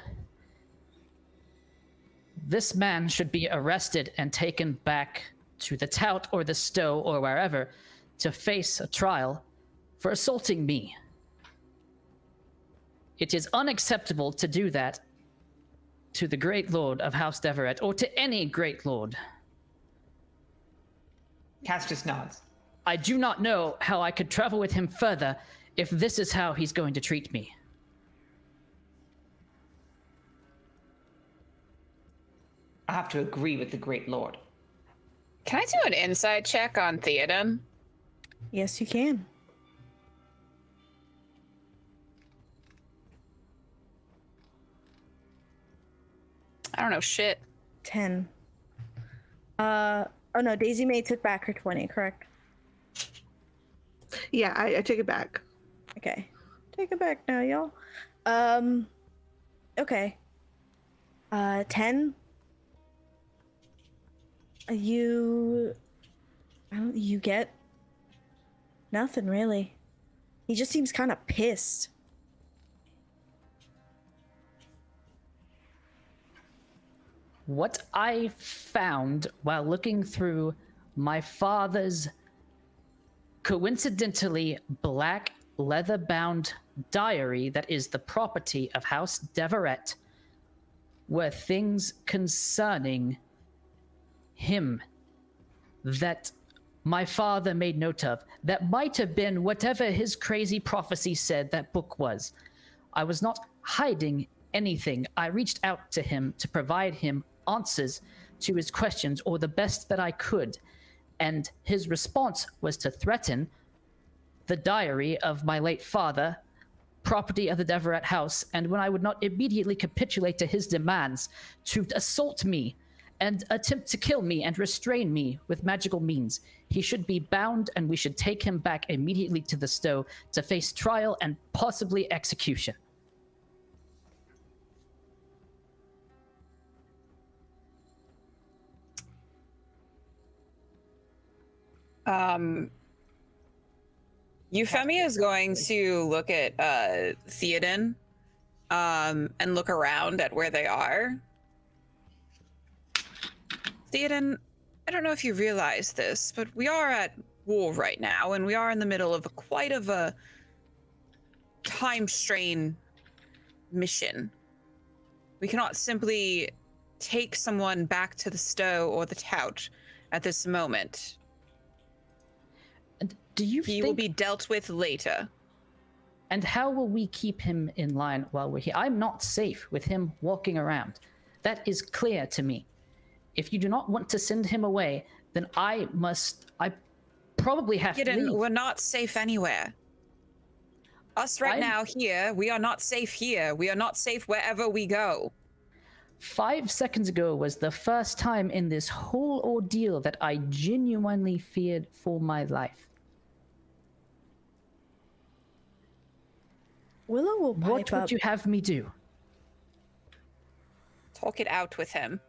This man should be arrested and taken back to the Tout or the Stow or wherever to face a trial for assaulting me. It is unacceptable to do that to the great lord of House Deverett or to any great lord.
Cass just nods.
I do not know how I could travel with him further if this is how he's going to treat me.
I have to agree with the great lord.
Can I do an inside check on Theoden?
Yes, you can.
I don't know shit.
10. Oh no, Daisy May took back her 20, correct?
Yeah, I take it back.
Okay. Take it back now, y'all. Okay. 10. You get nothing really. He just seems kind of pissed.
What I found while looking through my father's coincidentally black leather-bound diary that is the property of House Deverett were things concerning him that my father made note of that might have been whatever his crazy prophecy said that book was. I was not hiding anything. I reached out to him to provide him answers to his questions, or the best that I could. And his response was to threaten the diary of my late father, property of the Deverett house, and when I would not immediately capitulate to his demands, to assault me and attempt to kill me and restrain me with magical means. He should be bound, and we should take him back immediately to the Stow to face trial and possibly execution.
Euphemia is going to look at Theoden and look around at where they are. Theoden, I don't know if you realize this, but we are at war right now, and we are in the middle of quite a time strain mission. We cannot simply take someone back to the stow or the tout at this moment.
And do you
He
think...
will be dealt with later.
And how will we keep him in line while we're here? I'm not safe with him walking around. That is clear to me. If you do not want to send him away, then I probably have to leave.
We're not safe anywhere. Us right now here, we are not safe here. We are not safe wherever we go.
5 seconds ago was the first time in this whole ordeal that I genuinely feared for my life.
Willow will pipe
What
up.
would you have me do?
Talk it out with him.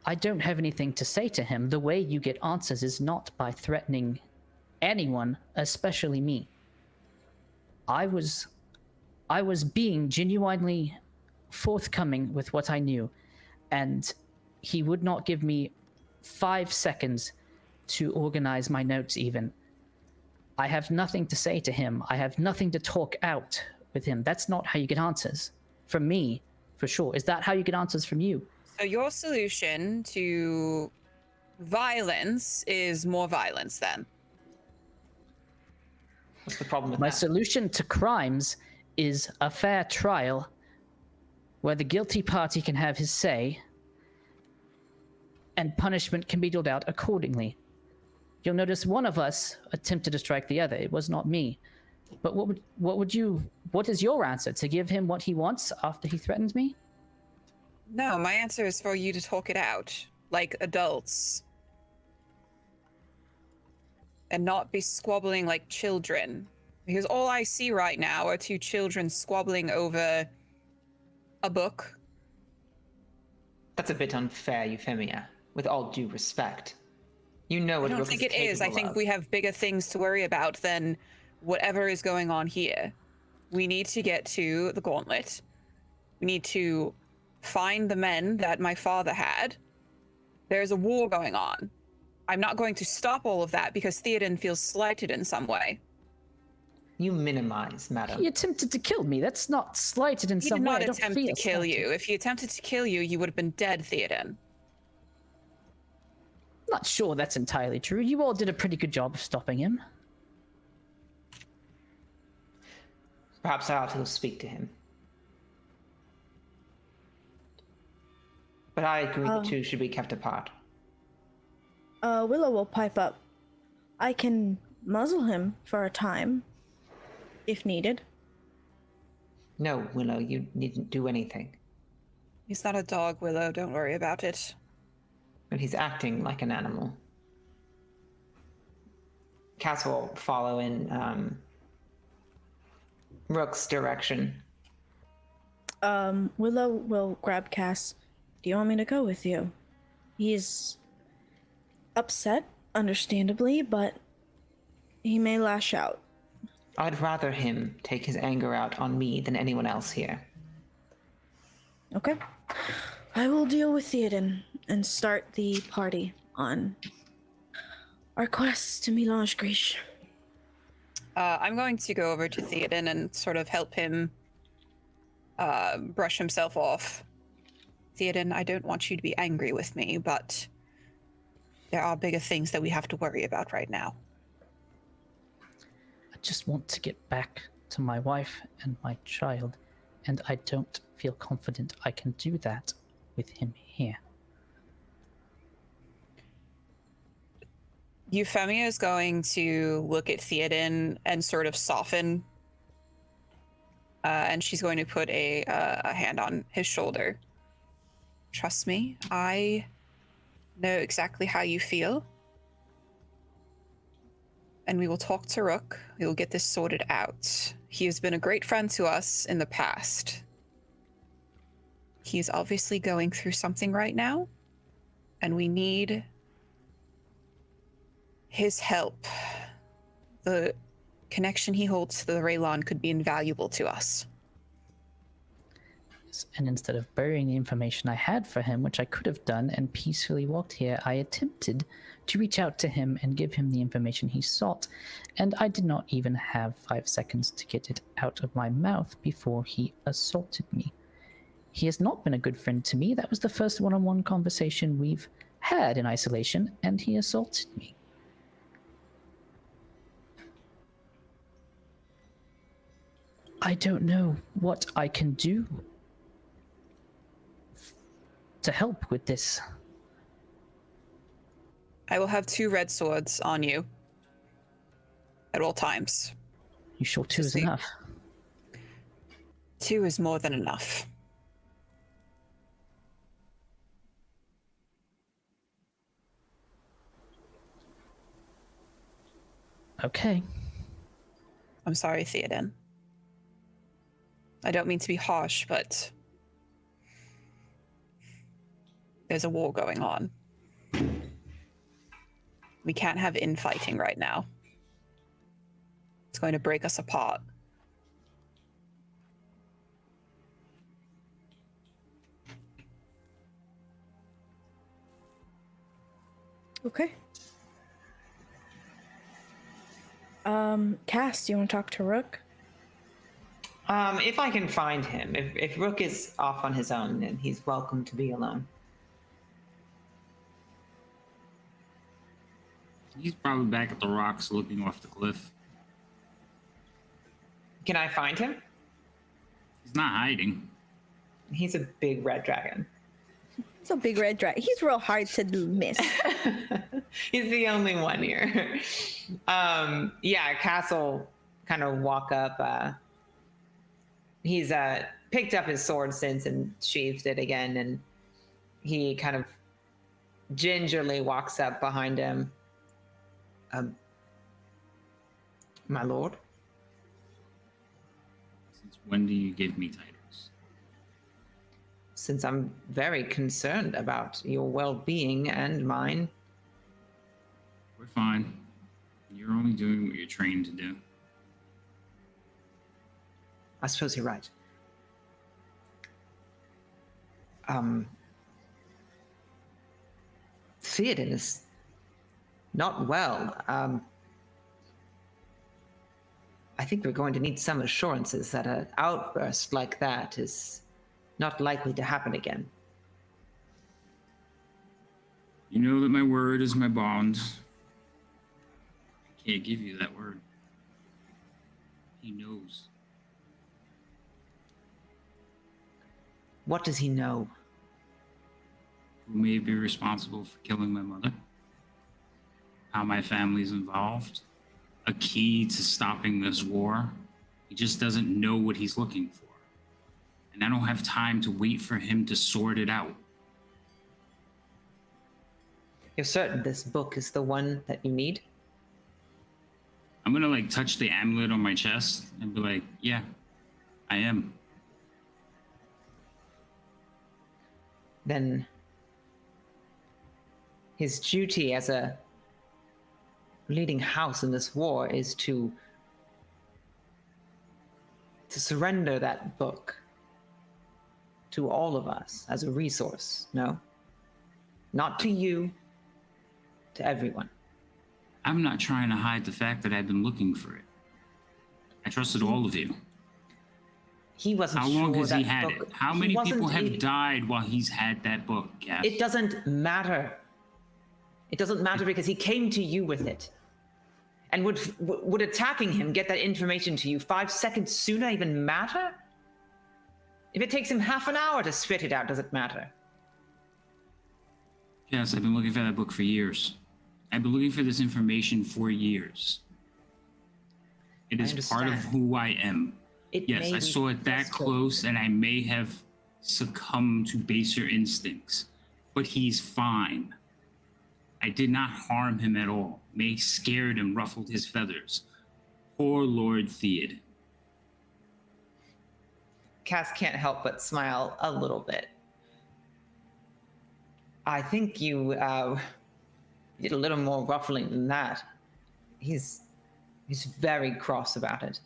I don't have anything to say to him. The way you get answers is not by threatening anyone, especially me. I was being genuinely forthcoming with what I knew, and he would not give me 5 seconds to organize my notes even. I have nothing to say to him. I have nothing to talk out with him. That's not how you get answers. From me, for sure. Is that how you get answers from you?
So your solution to violence is more violence then?
What's the problem with
My
that?
solution to crimes is a fair trial where the guilty party can have his say and punishment can be doled out accordingly. You'll notice one of us attempted to strike the other. It was not me. But what is your answer? To give him what he wants after he threatens me?
No, my answer is for you to talk it out, like adults. And not be squabbling like children. Because all I see right now are two children squabbling over a book.
That's a bit unfair, Euphemia, with all due respect. You know what
I don't
Rook
think
is
it is. I
capable
think
of.
we have bigger things to worry about than whatever is going on here. We need to get to the gauntlet. We need to find the men that my father had. There's a war going on. I'm not going to stop all of that because Theoden feels slighted in some way.
You minimize, madam.
He attempted to kill me. That's not slighted in
He
some
did
way.
not
I don't
attempt
feel
to kill
slighted.
you. If he attempted to kill you, you would have been dead, Theoden.
I'm not sure that's entirely true. You all did a pretty good job of stopping him.
Perhaps I ought to go speak to him. But I agree the two should be kept apart.
Willow will pipe up. I can muzzle him for a time, if needed.
No, Willow, you needn't do anything.
He's not a dog, Willow. Don't worry about it.
But he's acting like an animal. Cass will follow in Rook's direction.
Willow will grab Cass. Do you want me to go with you? He's upset, understandably, but he may lash out.
I'd rather him take his anger out on me than anyone else here.
Okay. I will deal with Theoden and start the party on our quest to Milange Grish.
I'm going to go over to Theoden and sort of help him brush himself off. Theoden, I don't want you to be angry with me, but there are bigger things that we have to worry about right now.
I just want to get back to my wife and my child, and I don't feel confident I can do that with him here.
Euphemia is going to look at Theoden and sort of soften, and she's going to put a hand on his shoulder. Trust me, I know exactly how you feel. And we will talk to Rook. We will get this sorted out. He has been a great friend to us in the past. He's obviously going through something right now, and we need his help. The connection he holds to the Raylon could be invaluable to us.
And instead of burying the information I had for him, which I could have done and peacefully walked here, I attempted to reach out to him and give him the information he sought, and I did not even have 5 seconds to get it out of my mouth before he assaulted me. He has not been a good friend to me. That was the first one-on-one conversation we've had in isolation, and he assaulted me. I don't know what I can do to help with this.
I will have 2 red swords on you at all times.
You sure 2 is
See.
enough?
2 is more than enough.
Okay.
I'm sorry, Theoden. I don't mean to be harsh, but there's a war going on. We can't have infighting right now. It's going to break us apart.
Okay. Cass, do you want to talk to Rook?
If I can find him. If Rook is off on his own, then he's welcome to be alone.
He's probably back at the rocks looking off the cliff.
Can I find him?
He's not hiding.
He's a big red dragon.
It's a big red dragon. He's real hard to miss.
He's the only one here. Yeah, Castle kind of walk up. He's picked up his sword since and sheathed it again, and he kind of gingerly walks up behind him. My lord?
Since when do you give me titles?
Since I'm very concerned about your well-being and mine.
We're fine. You're only doing what you're trained to do.
I suppose you're right. Theoden is not well. I think we're going to need some assurances that an outburst like that is not likely to happen again.
You know that my word is my bond. I can't give you that word. He knows.
What does he know?
Who may be responsible for killing my mother? How my family's involved? A key to stopping this war? He just doesn't know what he's looking for. And I don't have time to wait for him to sort it out.
You're certain this book is the one that you need?
I'm gonna touch the amulet on my chest and be like, yeah, I am.
Then his duty as a leading house in this war is to surrender that book to all of us as a resource, no? Not to you, to everyone.
I'm not trying to hide the fact that I've been looking for it. I trusted all of you.
He wasn't
How long
sure
has he
that
had
book-
it? How
he
many
wasn't
people have
even-
died while he's had that book, Cass?
It doesn't matter. It doesn't matter because he came to you with it. And would attacking him get that information to you 5 seconds sooner even matter? If it takes him half an hour to spit it out, does it matter?
Yes, I've been looking for that book for years. I've been looking for this information for years. It
I
is part of
understand.
who I am.
It
Yes,
may
I
be
saw it that
frustrating.
close and I may have succumbed to baser instincts, but he's fine. I did not harm him at all. May scared and ruffled his feathers. Poor Lord Theoden.
Cass can't help but smile a little bit. I think you did a little more ruffling than that. He's He's very cross about it.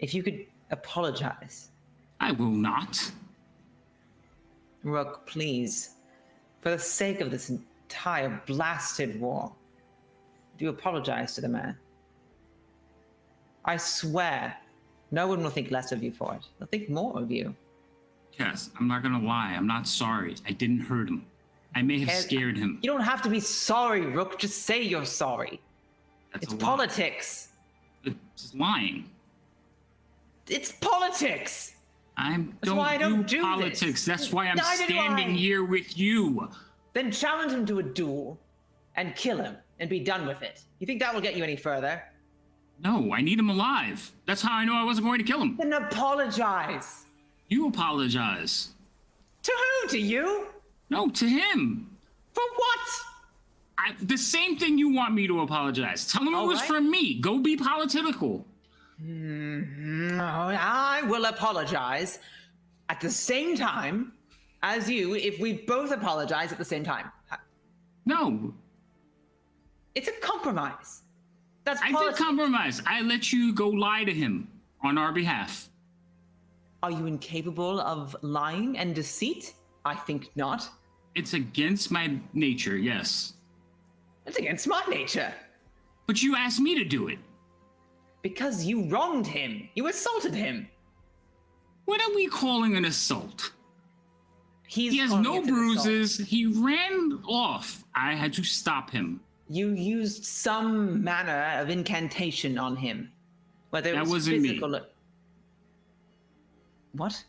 If you could apologize.
I will not.
Rook, please. For the sake of this entire blasted war, do apologize to the man. I swear, no one will think less of you for it. They'll think more of you.
Yes, I'm not gonna lie. I'm not sorry. I didn't hurt him. I may have scared him.
You don't have to be sorry, Rook. Just say you're sorry.
That's
It's
a lie.
politics.
It's lying.
It's politics.
I
That's why I don't do
politics.
this.
That's why I'm
Neither do
standing
I.
here with you.
Then challenge him to a duel and kill him and be done with it. You think that will get you any further?
No, I need him alive. That's how I know I wasn't going to kill him.
Then apologize.
You apologize.
To who? To you?
No, to him.
For what?
The same thing you want me to apologize. Tell him it
All
was
right.
from me. Go be political.
No, I will apologize at the same time as you if we both apologize at the same time.
No,
It's a compromise. That's
I did
politics.
compromise. I let you go lie to him on our behalf.
Are you incapable of lying and deceit? I think not.
It's against my nature, yes.
It's against my nature.
But you asked me to do it.
Because you wronged him. You assaulted him.
What are we calling an assault?
He
He has no bruises. He ran off. I had to stop him.
You used some manner of incantation on him. Whether it
That
was
wasn't me.
physical. What?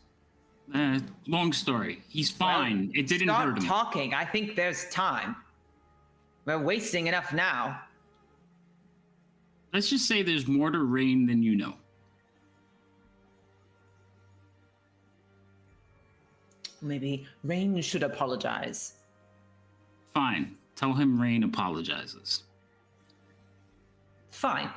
Long story. He's fine.
Well,
it didn't
start
hurt him.
talking. I think there's time. We're wasting enough now.
Let's just say there's more to Rain than you know.
Maybe Rain should apologize.
Fine. Tell him Rain apologizes.
Fine.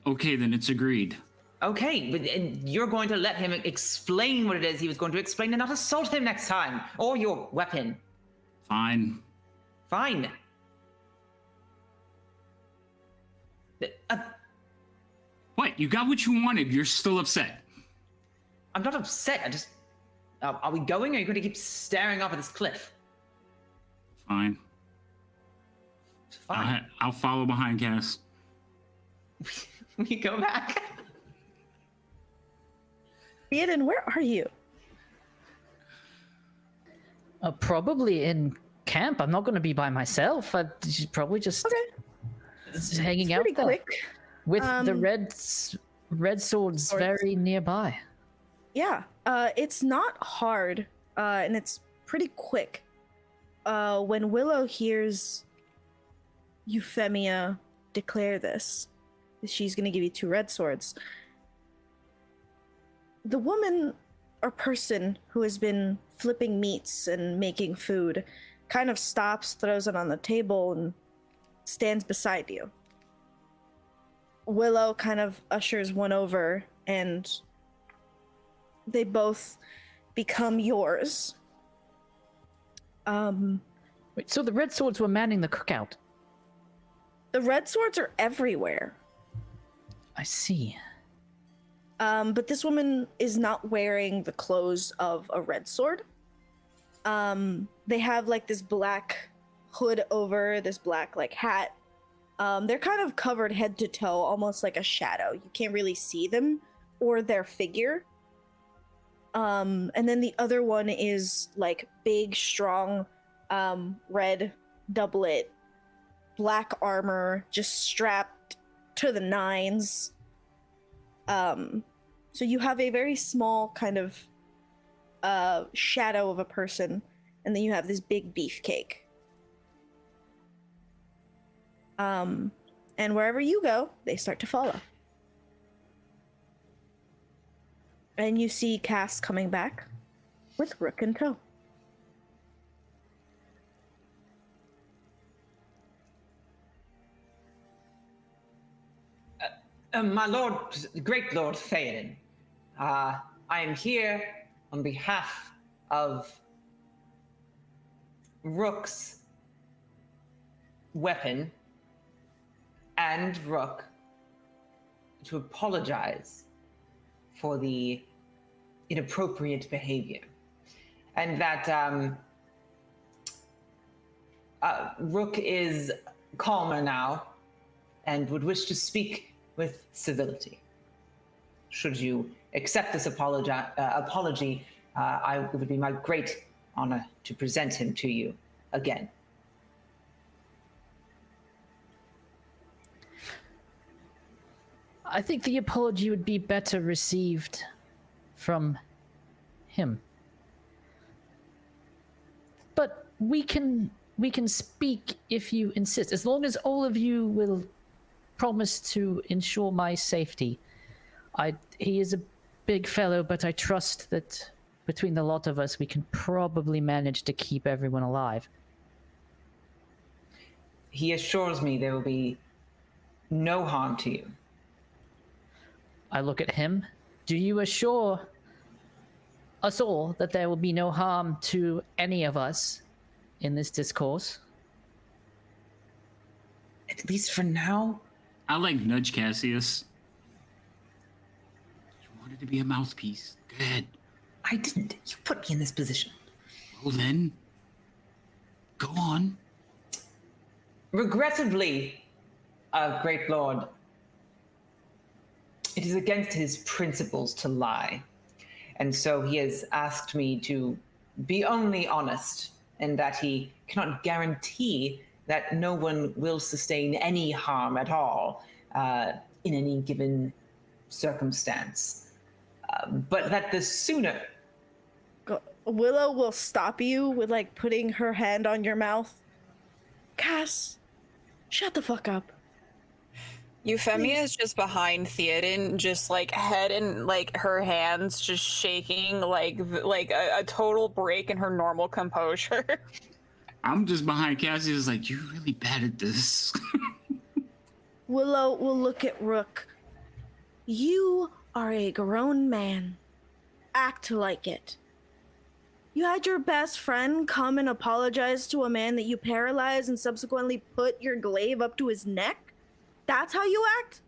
Okay, then it's agreed.
Okay, but you're going to let him explain what it is he was going to explain and not assault him next time. Or your weapon.
Fine.
Fine.
What? You got what you wanted. You're still upset.
I'm not upset. I just. Are we going, or are you going to keep staring off at this cliff?
Fine.
Fine.
I'll follow behind Cass.
We go back.
Theoden, where are you?
Probably in camp. I'm not going to be by myself. I should probably just hanging out
Pretty
there
quick.
with the
Um,
red swords very nearby.
Yeah, it's not hard, and it's pretty quick. When Willow hears Euphemia declare this, she's gonna give you 2 red swords. The woman or person who has been flipping meats and making food kind of stops, throws it on the table, and stands beside you. Willow kind of ushers one over, and they both become yours.
Wait, so the red swords were manning the cookout.
The red swords are everywhere.
I see.
But this woman is not wearing the clothes of a red sword. They have like this black hood over this black like hat. They're kind of covered head to toe, almost like a shadow. You can't really see them or their figure. And then the other one is like big, strong, red doublet, black armor, just strapped to the nines. So you have a very small kind of shadow of a person, and then you have this big beefcake. And wherever you go, they start to follow. And you see Cass coming back with Rook in tow.
My lord, great lord Theoden, I am here on behalf of Rook's weapon and Rook to apologize for the inappropriate behavior. And that Rook is calmer now and would wish to speak with civility. Should you accept this apology, it would be my great honor to present him to you again.
I think the apology would be better received from him. But we can speak if you insist, as long as all of you will promise to ensure my safety. He is a big fellow, but I trust that between the lot of us, we can probably manage to keep everyone alive.
He assures me there will be no harm to you.
I look at him. Do you assure us all that there will be no harm to any of us in this discourse?
At least for now.
I like nudge Cassius. You wanted to be a mouthpiece. Go ahead.
I didn't. You put me in this position.
Well then, go on.
Regrettably, great lord, it is against his principles to lie. And so he has asked me to be only honest, and that he cannot guarantee that no one will sustain any harm at all in any given circumstance. But that the sooner...
Willow will stop you with, like, putting her hand on your mouth. Cass, shut the fuck up.
Euphemia is just behind Theoden, just like head and like her hands just shaking, like a total break in her normal composure.
I'm just behind Cassius, like, you're really bad at this.
Willow will look at Rook. You are a grown man. Act like it. You had your best friend come and apologize to a man that you paralyzed and subsequently put your glaive up to his neck? That's how you act?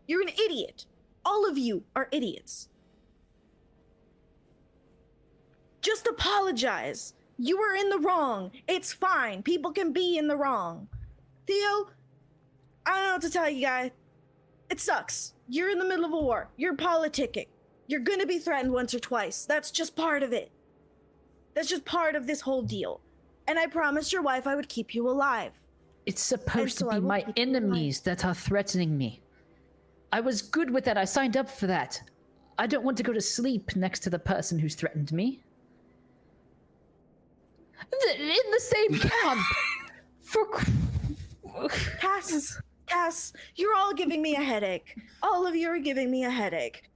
You're an idiot. All of you are idiots. Just apologize. You were in the wrong. It's fine. People can be in the wrong. Theo, I don't know what to tell you, guy. It sucks. You're in the middle of a war. You're politicking. You're gonna be threatened once or twice. That's just part of it. That's just part of this whole deal. And I promised your wife I would keep you alive.
It's supposed
so
to
I
be
will
my
keep you alive.
enemies that are threatening me. I was good with that. I signed up for that. I don't want to go to sleep next to the person who's threatened me. In the same camp.
Cass, you're all giving me a headache. All of you are giving me a headache.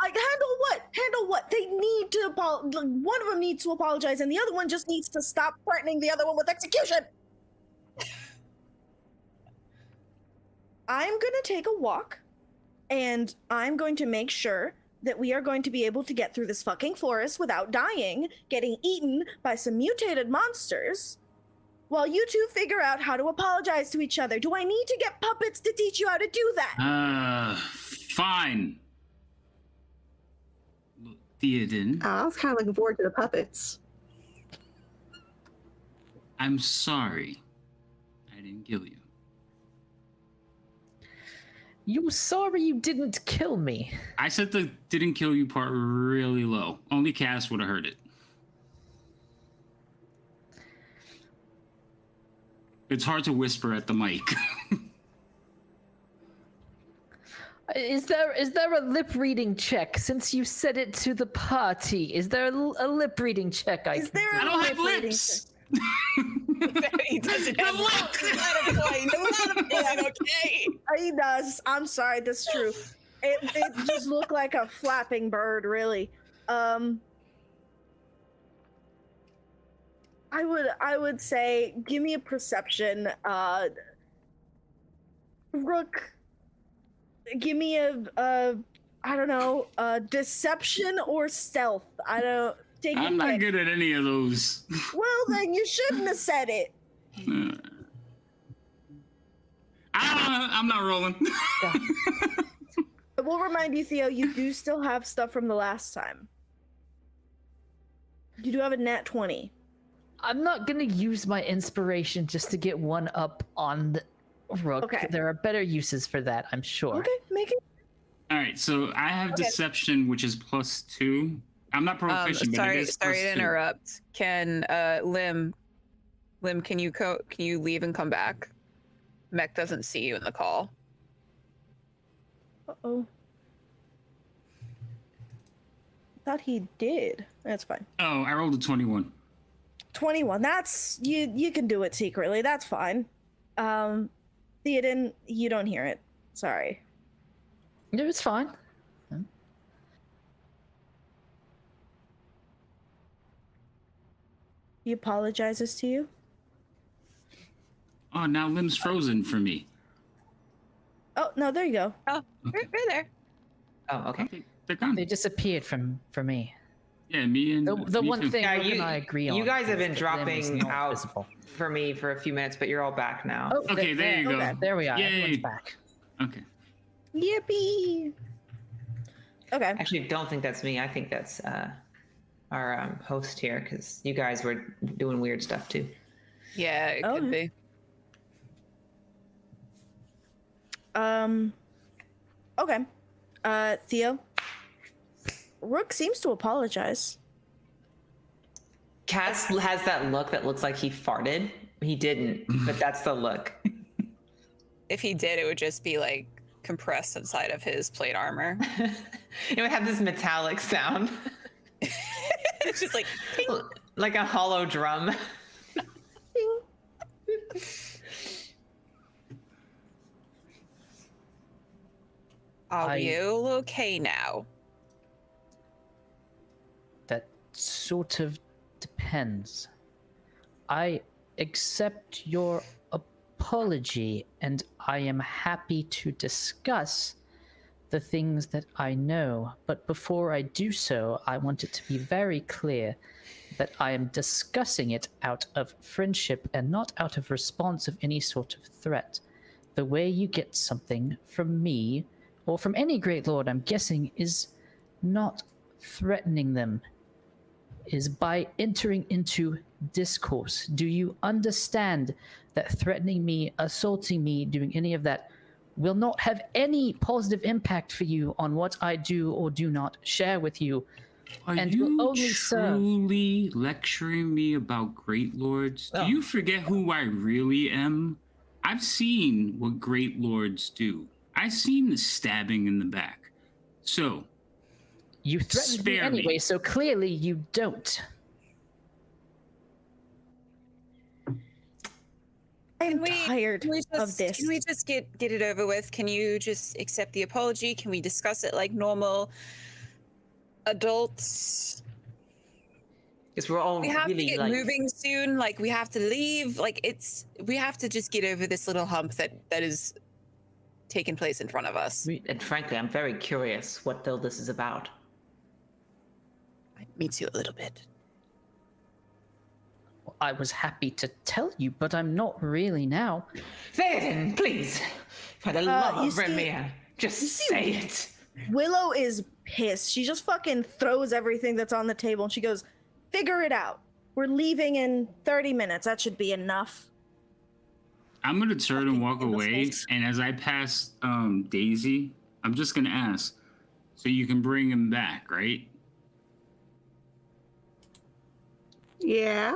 Handle what? They need to one of them needs to apologize, and the other one just needs to stop threatening the other one with execution. I'm gonna take a walk, and I'm going to make sure that we are going to be able to get through this fucking forest without dying, getting eaten by some mutated monsters, while you two figure out how to apologize to each other. Do I need to get puppets to teach you how to do that?
Fine. Theoden,
I was kind of looking forward to the puppets.
I'm sorry. I didn't kill you.
You're sorry you didn't kill me.
I said the didn't kill you part really low. Only Cass would have heard it. It's hard to whisper at the mic.
Is there a lip reading check? Since you said it to the party, is there a lip reading check? I
don't have lips.
He doesn't have lips. Not a point. Okay.
He does. I'm sorry, that's true. It just looked like a flapping bird, really. I would say, give me a perception. Rook, give me a I don't know, deception or stealth. I don't take.
I'm not good at any of those.
Well, then you shouldn't have said it.
I'm not rolling.
I will remind you, Theo, you do still have stuff from the last time. You do have a nat 20.
I'm not gonna use my inspiration just to get one up on the Rook.
Okay.
There are better uses for that, I'm sure.
Okay, make it.
All right, so I have
Okay.
deception, which is +2. I'm not proficient, but it is
sorry to
+2.
interrupt. Can Lim, can you leave and come back? Mech doesn't see you in the call.
Uh-oh. Thought he did. That's fine.
Oh, I rolled a 21.
21. That's you can do it secretly. That's fine. Theoden, you don't hear it. Sorry.
No, it's fine.
He apologizes to you.
Oh, now Lim's frozen for me.
Oh, no, there you go.
Oh, right there.
Oh, okay.
Okay, they're gone.
They disappeared for me.
Yeah, me and
The
me
one
too.
thing
Yeah,
Rook
you-
and I agree on.
You guys have
is
been
that Lim is
dropping
not
out
visible.
for me for a few minutes, but you're all back now.
Oh,
Okay, there you go.
okay.
There we are.
Yay.
Everyone's back.
Okay.
Yippee! Okay.
Actually, don't think that's me. I think that's our host here, because you guys were doing weird stuff too.
Yeah, it
Oh,
could
yeah.
be.
Okay. Theo. Rook seems to apologize.
Cass has that look that looks like he farted. He didn't, but that's the look.
If he did, it would just be like compressed inside of his plate armor.
It would have this metallic sound,
It's just like ping.
like a hollow drum.
Are
I-
you okay now?
That sort of depends. I accept your apology, and I am happy to discuss the things that I know. But before I do so, I want it to be very clear that I am discussing it out of friendship and not out of response of any sort of threat. The way you get something from me, or from any Great Lord, I'm guessing, is not threatening them, is by entering into discourse. Do you understand that threatening me, assaulting me, doing any of that will not have any positive impact for you on what I do or do not share with you?
Are
And
you
will only serve.
truly lecturing me about Great Lords?
Oh.
Do you forget who I really am? I've seen what Great Lords do. I've seen the stabbing in the back. So,
You threatened me
Spare me.
anyway, so clearly you don't.
I'm tired of this.
Can we just get it over with? Can you just accept the apology? Can we discuss it like normal adults?
Because we're all
We have
really
to get
like
moving soon. Like we have to leave. Like we have to just get over this little hump that is taking place in front of us.
And frankly, I'm very curious what all this is about.
Me too, a little bit.
I was happy to tell you, but I'm not really now.
Theoden, please, for the love
you
of
see-
Remir, just say it.
Willow is pissed. She just fucking throws everything that's on the table and she goes, "Figure it out. We're leaving in 30 minutes. That should be enough."
I'm gonna turn and walk
Fucking
away,
imbeciles.
and as I pass Daisy, I'm just gonna ask, so you can bring him back, right?
Yeah.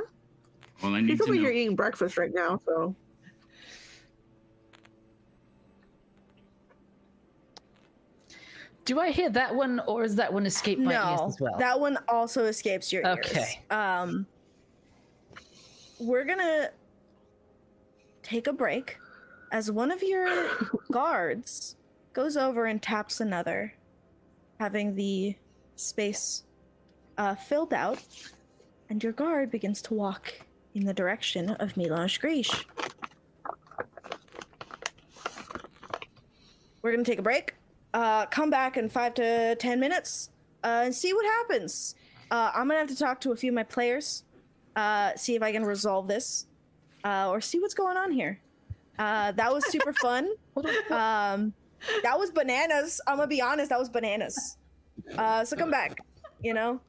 Well, I
He's
need to
over here
know.
eating breakfast right now, so.
Do I hear that one, or is that one escape my ears
No,
as well?
that one also escapes your ears.
Okay.
We're gonna take a break as one of your guards goes over and taps another, having the space filled out, and your guard begins to walk in the direction of Milosh Grish. We're gonna take a break. Come back in 5 to 10 minutes and see what happens. I'm gonna have to talk to a few of my players, see if I can resolve this. or see what's going on here. That was super fun. That was bananas. I'm gonna be honest, that was bananas. So come back, you know?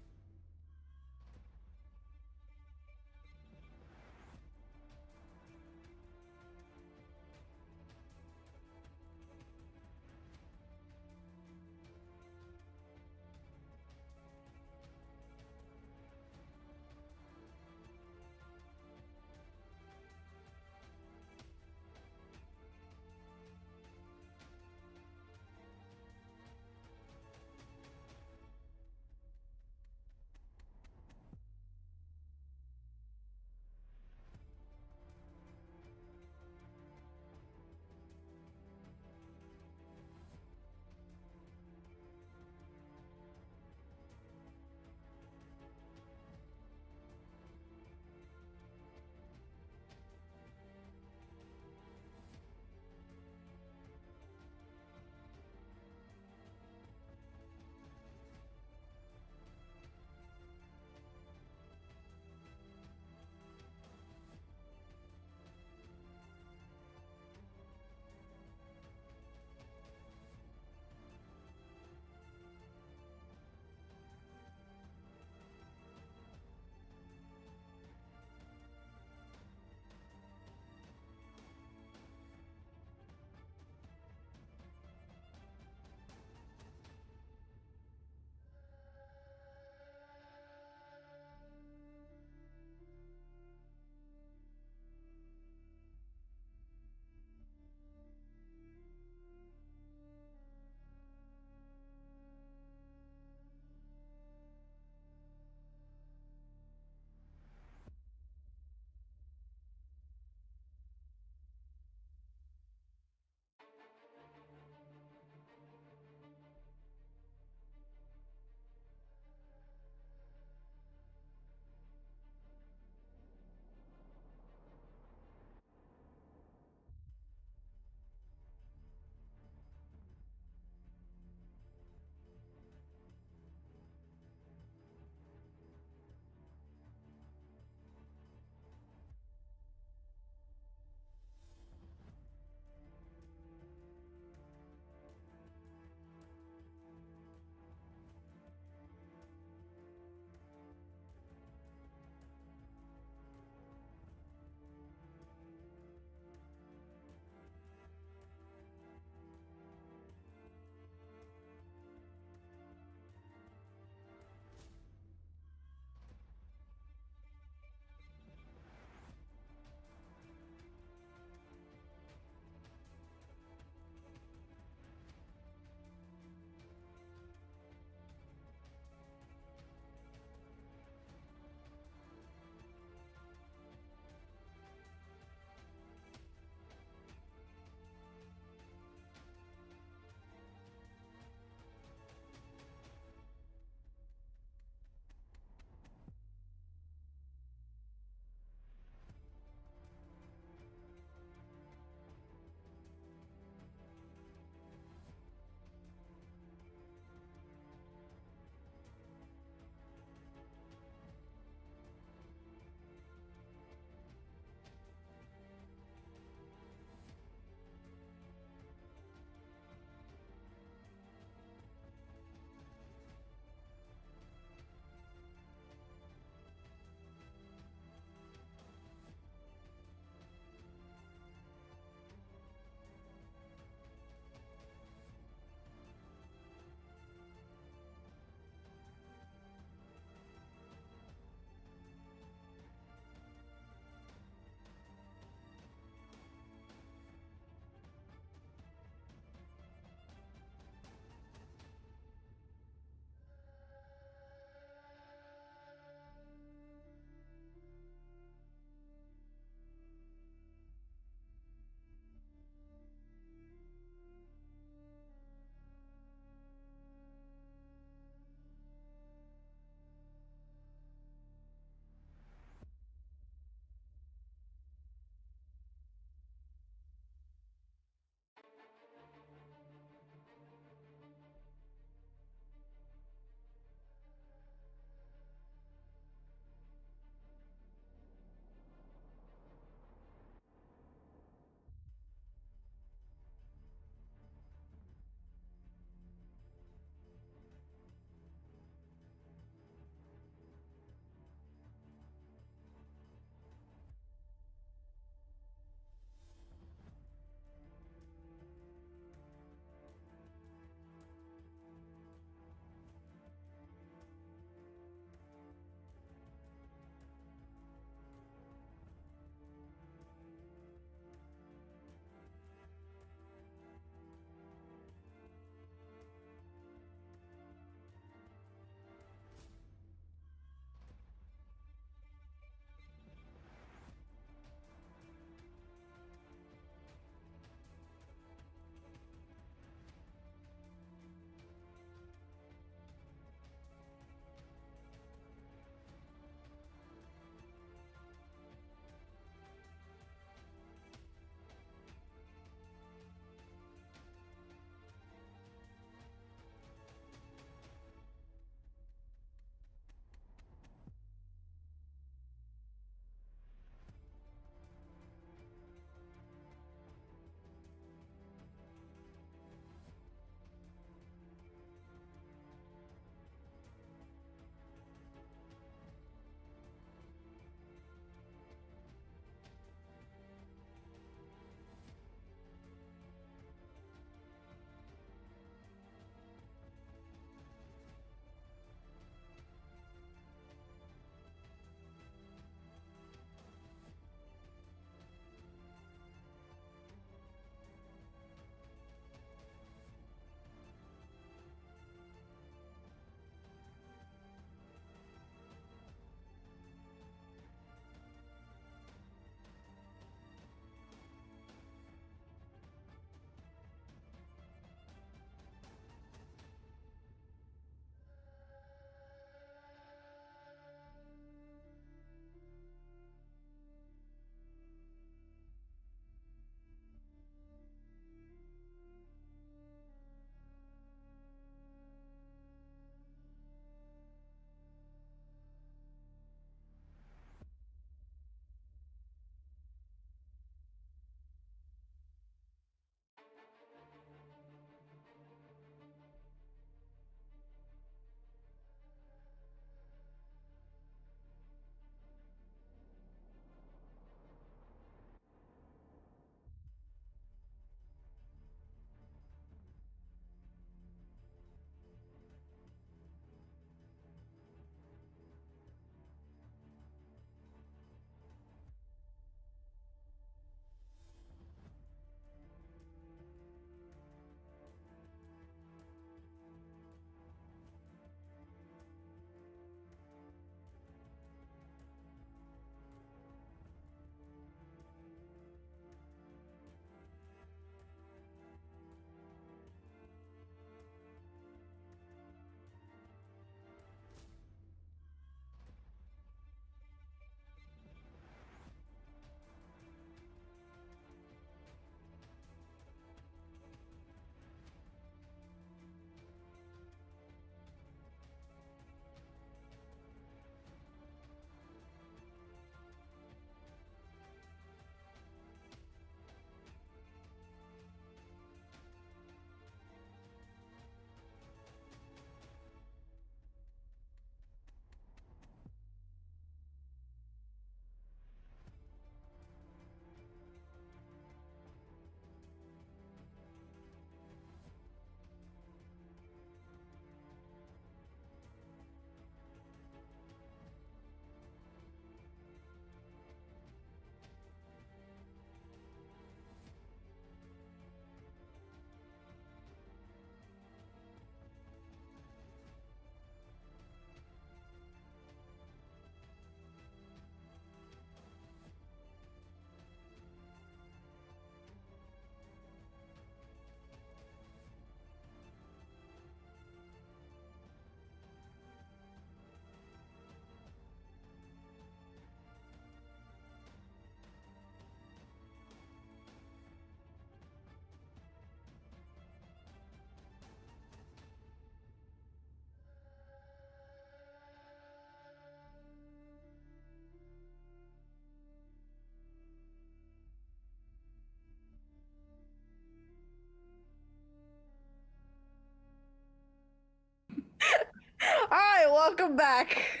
right, welcome back.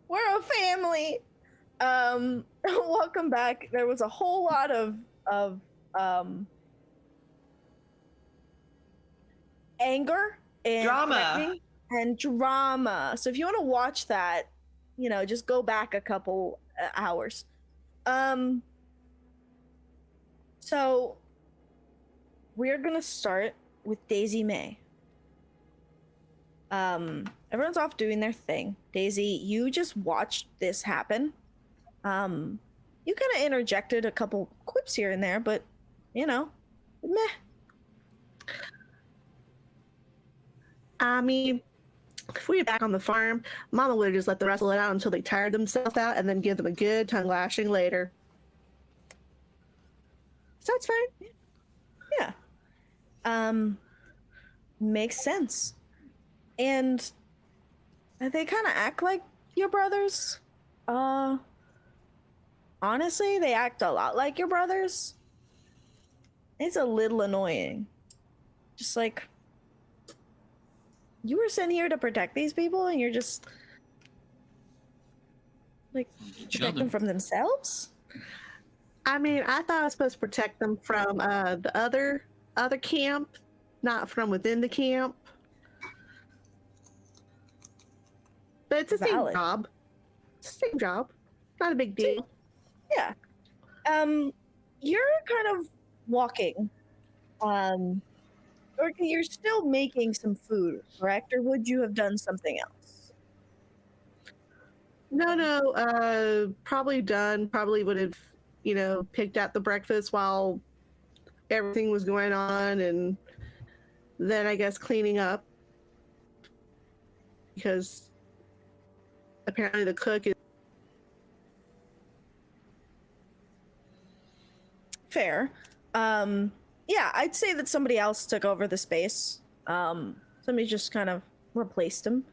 We're a family. Welcome back. There was a whole lot of um anger and
Drama.
threatening and drama. So if you want to watch that, just go back a couple hours. So we're gonna start with Daisy May. Everyone's off doing their thing. Daisy, you just watched this happen. You kind of interjected a couple quips here and there, but meh.
I mean, if we were back on the farm, Mama would have just let the rest of it out until they tired themselves out and then give them a good tongue lashing later. So it's fine.
Yeah. Makes sense. And they kind of act like your brothers. Honestly, they act a lot like your brothers. It's a little annoying. Just like, you were sent here to protect these people and you're just like protect them from themselves?
I mean, I thought I was supposed to protect them from the other camp, not from within the camp. But it's the same job. It's the same job. Not a big deal.
Yeah. You're kind of walking. Or you're still making some food, correct? Or would you have done something else?
No. Probably done. Probably would have, picked out the breakfast while everything was going on, and then I guess cleaning up, because apparently the cook is
fair. Yeah, I'd say that somebody else took over the space. Somebody just kind of replaced him.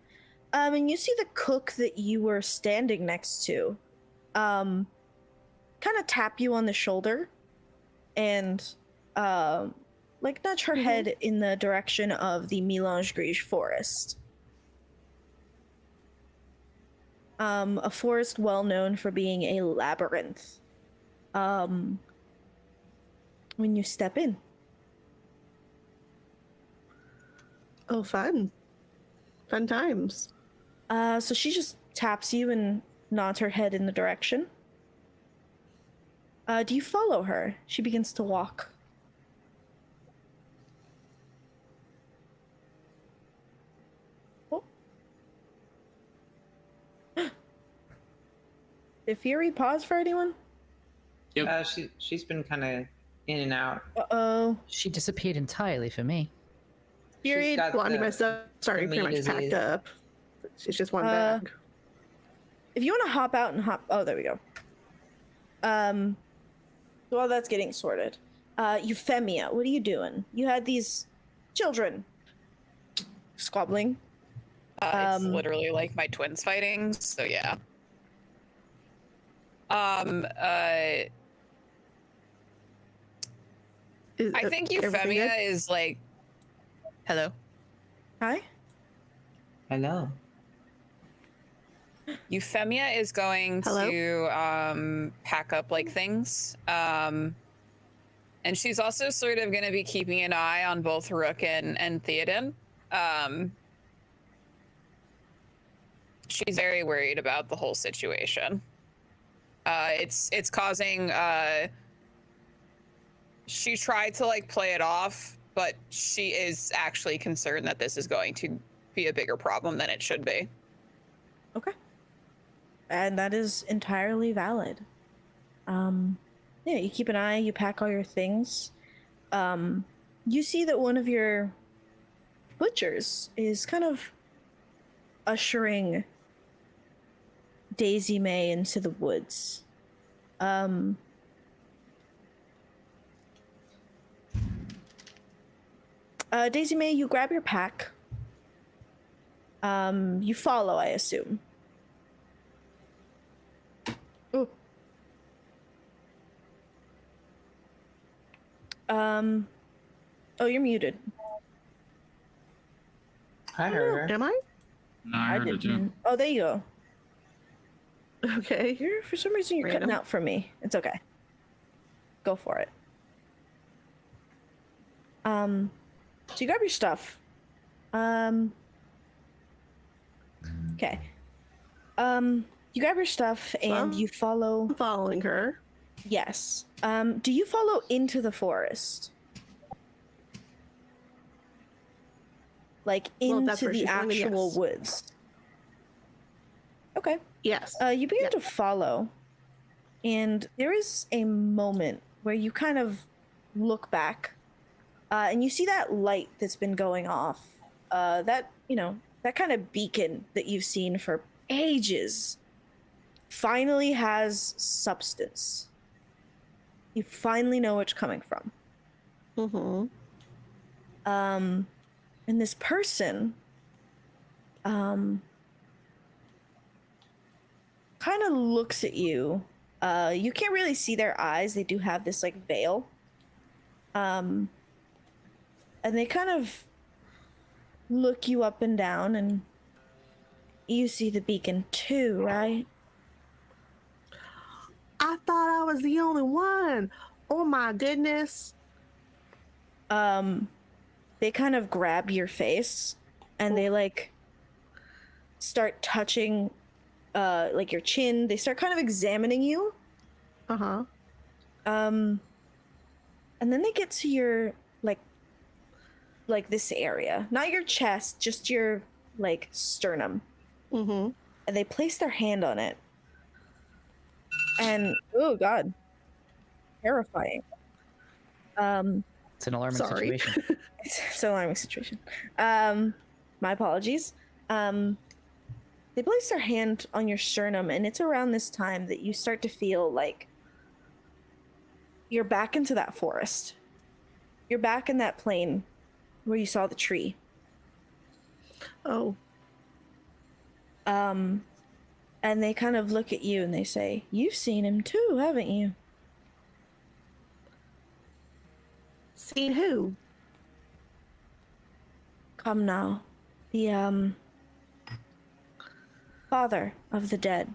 And you see the cook that you were standing next to, kind of tap you on the shoulder and, like nudge her head in the direction of the Mélange Gris forest. A forest well known for being a labyrinth. When you step in.
oh, fun times.
So she just taps you and nods her head in the direction. Do you follow her? She begins to walk. Oh. Did Fury pause for anyone?
Yep.
She's been kind of in and out.
Uh-oh.
She disappeared entirely for me.
Fury,
She's got
Well, I mean,
the-
my stuff sorry,
the
pretty much
meat
packed
disease.
up. It's just one bag.
if you want to hop out and hop... Oh, there we go. While that's getting sorted. Euphemia, what are you doing? You had these children squabbling.
It's literally like my twins fighting, so yeah. I think
everything
Euphemia
good?
is like... Hello?
Hi?
Hello.
Euphemia is going
Hello?
to pack up like things. And she's also sort of going to be keeping an eye on both Rook and Theoden. She's very worried about the whole situation. It's causing... she tried to like play it off, but she is actually concerned that this is going to be a bigger problem than it should be.
Okay. And that is entirely valid. Yeah, you keep an eye, you pack all your things. You see that one of your butchers is kind of ushering Daisy May into the woods. Daisy May, you grab your pack. You follow, I assume. Ooh. Oh, you're muted.
I heard her.
Am I?
No, I heard it too.
didn't. Oh, there you go.
Okay.
You're for some reason you're
Random.
cutting out for me. It's okay. Go for it. So you grab your stuff. Okay. You grab your stuff and you follow.
I'm following her.
Yes. Do you follow into the forest? Like
Well, if that's
into
where
the
she's going, then
actual
yes.
woods? Okay.
Yes.
You begin
Yeah.
to follow, and there is a moment where you kind of look back, and you see that light that's been going off. That kind of beacon that you've seen for ages finally has substance. You finally know where it's coming from.
Mm-hmm.
And this person, kind of looks at you. You can't really see their eyes. They do have this like veil. And they kind of look you up and down, and you see the beacon too, right?
I thought I was the only one. Oh my goodness.
They kind of grab your face and they like start touching like your chin. They start kind of examining you.
Uh-huh.
And then they get to your like this area. Not your chest, just your like sternum.
Mm-hmm.
And they place their hand on it. And oh god. Terrifying.
It's an alarming
Sorry.
situation.
It's an alarming situation. My apologies. They place their hand on your sternum, and it's around this time that you start to feel like you're back into that forest. You're back in that plain where you saw the tree.
Oh.
And they kind of look at you and they say, "You've seen him too, haven't you?"
Seen who?
Come now. The father of the dead.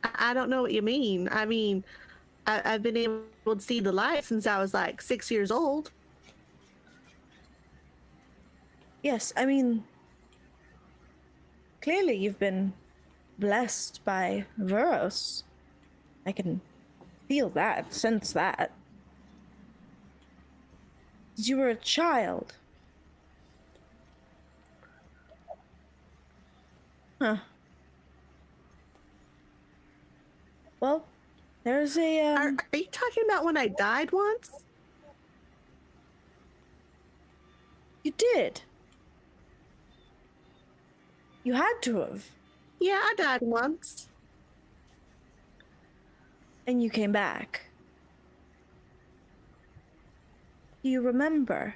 I don't know what you mean. I mean, I've been able to see the light since I was like 6 years old.
Yes, I mean, clearly you've been blessed by Veros. I can feel that, sense that. Since you were a child. Huh. Well, there's a,
Are you talking about when I died once?
You did. You had to have.
Yeah, I died once.
And you came back. Do you remember?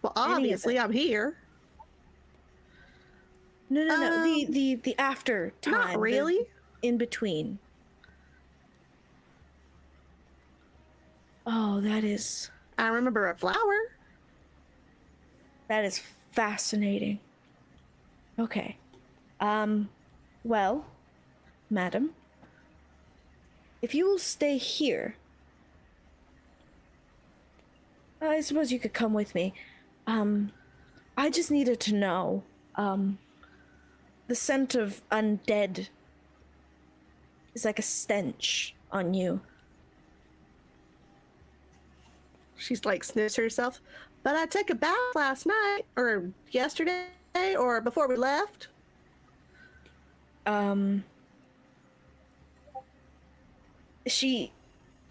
Well,
Any of
obviously
it?
I'm here.
No. The after time.
Not
the
really.
in between. Oh, that is
I remember a flower.
fascinating. Okay. Well, madam, if you will stay here, I suppose you could come with me. I just needed to know, the scent of undead is like a stench on you.
She's like sniffs herself. But I took a bath last night, or yesterday, or before we left.
She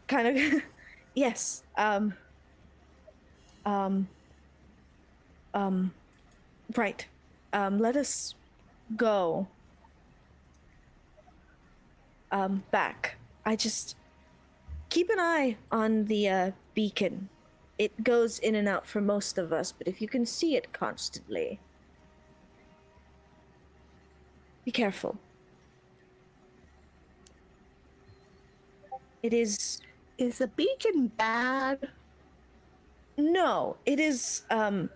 kind of yes. Right. Let us go back. I just keep an eye on the beacon. It goes in and out for most of us, but if you can see it constantly, be careful. It is
Is the beacon bad?
No, it is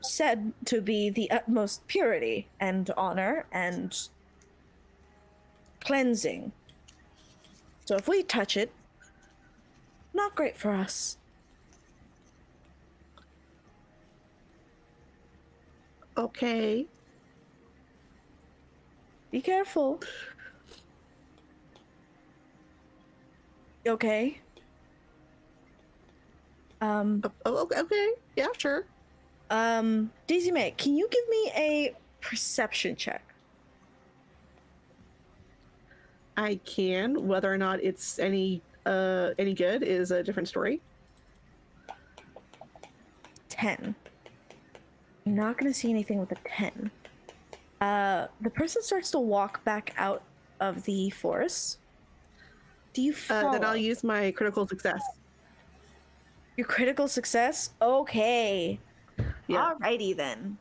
said to be the utmost purity and honor and cleansing. So if we touch it, not great for us.
Okay.
Be careful. Okay.
Okay. Yeah, sure.
Daisy May, can you give me a perception check?
I can. Whether or not it's any good is a different story.
10. You're not gonna see anything with a 10. The person starts to walk back out of the forest. Do you follow?
Then I'll use my critical success.
Your critical success? Okay.
Yeah.
Alrighty then.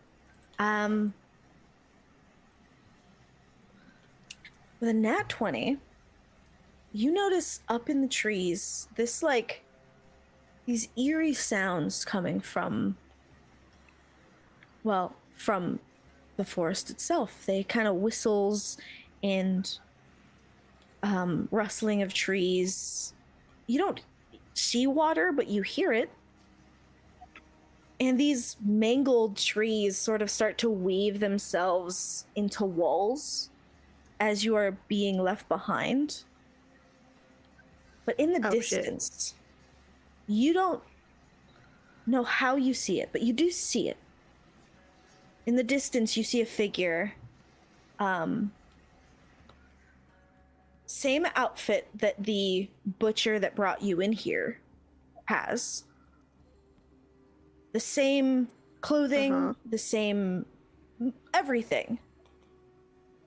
With a nat 20, you notice up in the trees this these eerie sounds coming from the forest itself. They kind of whistles and rustling of trees. You don't see water, but you hear it. And these mangled trees sort of start to weave themselves into walls as you are being left behind. But in the distance, you don't know how you see it, but you do see it. In the distance, you see a figure. Same outfit that the butcher that brought you in here has. The same clothing, the same everything.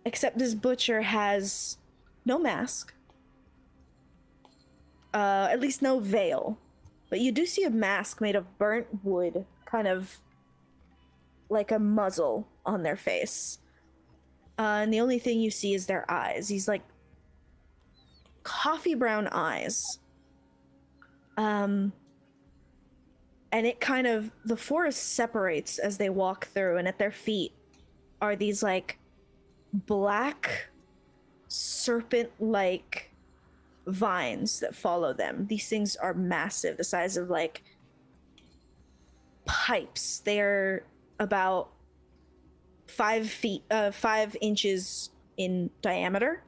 Except this butcher has no mask. At least no veil. But you do see a mask made of burnt wood, kind of like a muzzle on their face. And the only thing you see is their eyes. These like coffee brown eyes. And it kind of, the forest separates as they walk through, and at their feet are these like black serpent-like vines that follow them. These things are massive, the size of like pipes. They're about 5 inches in diameter,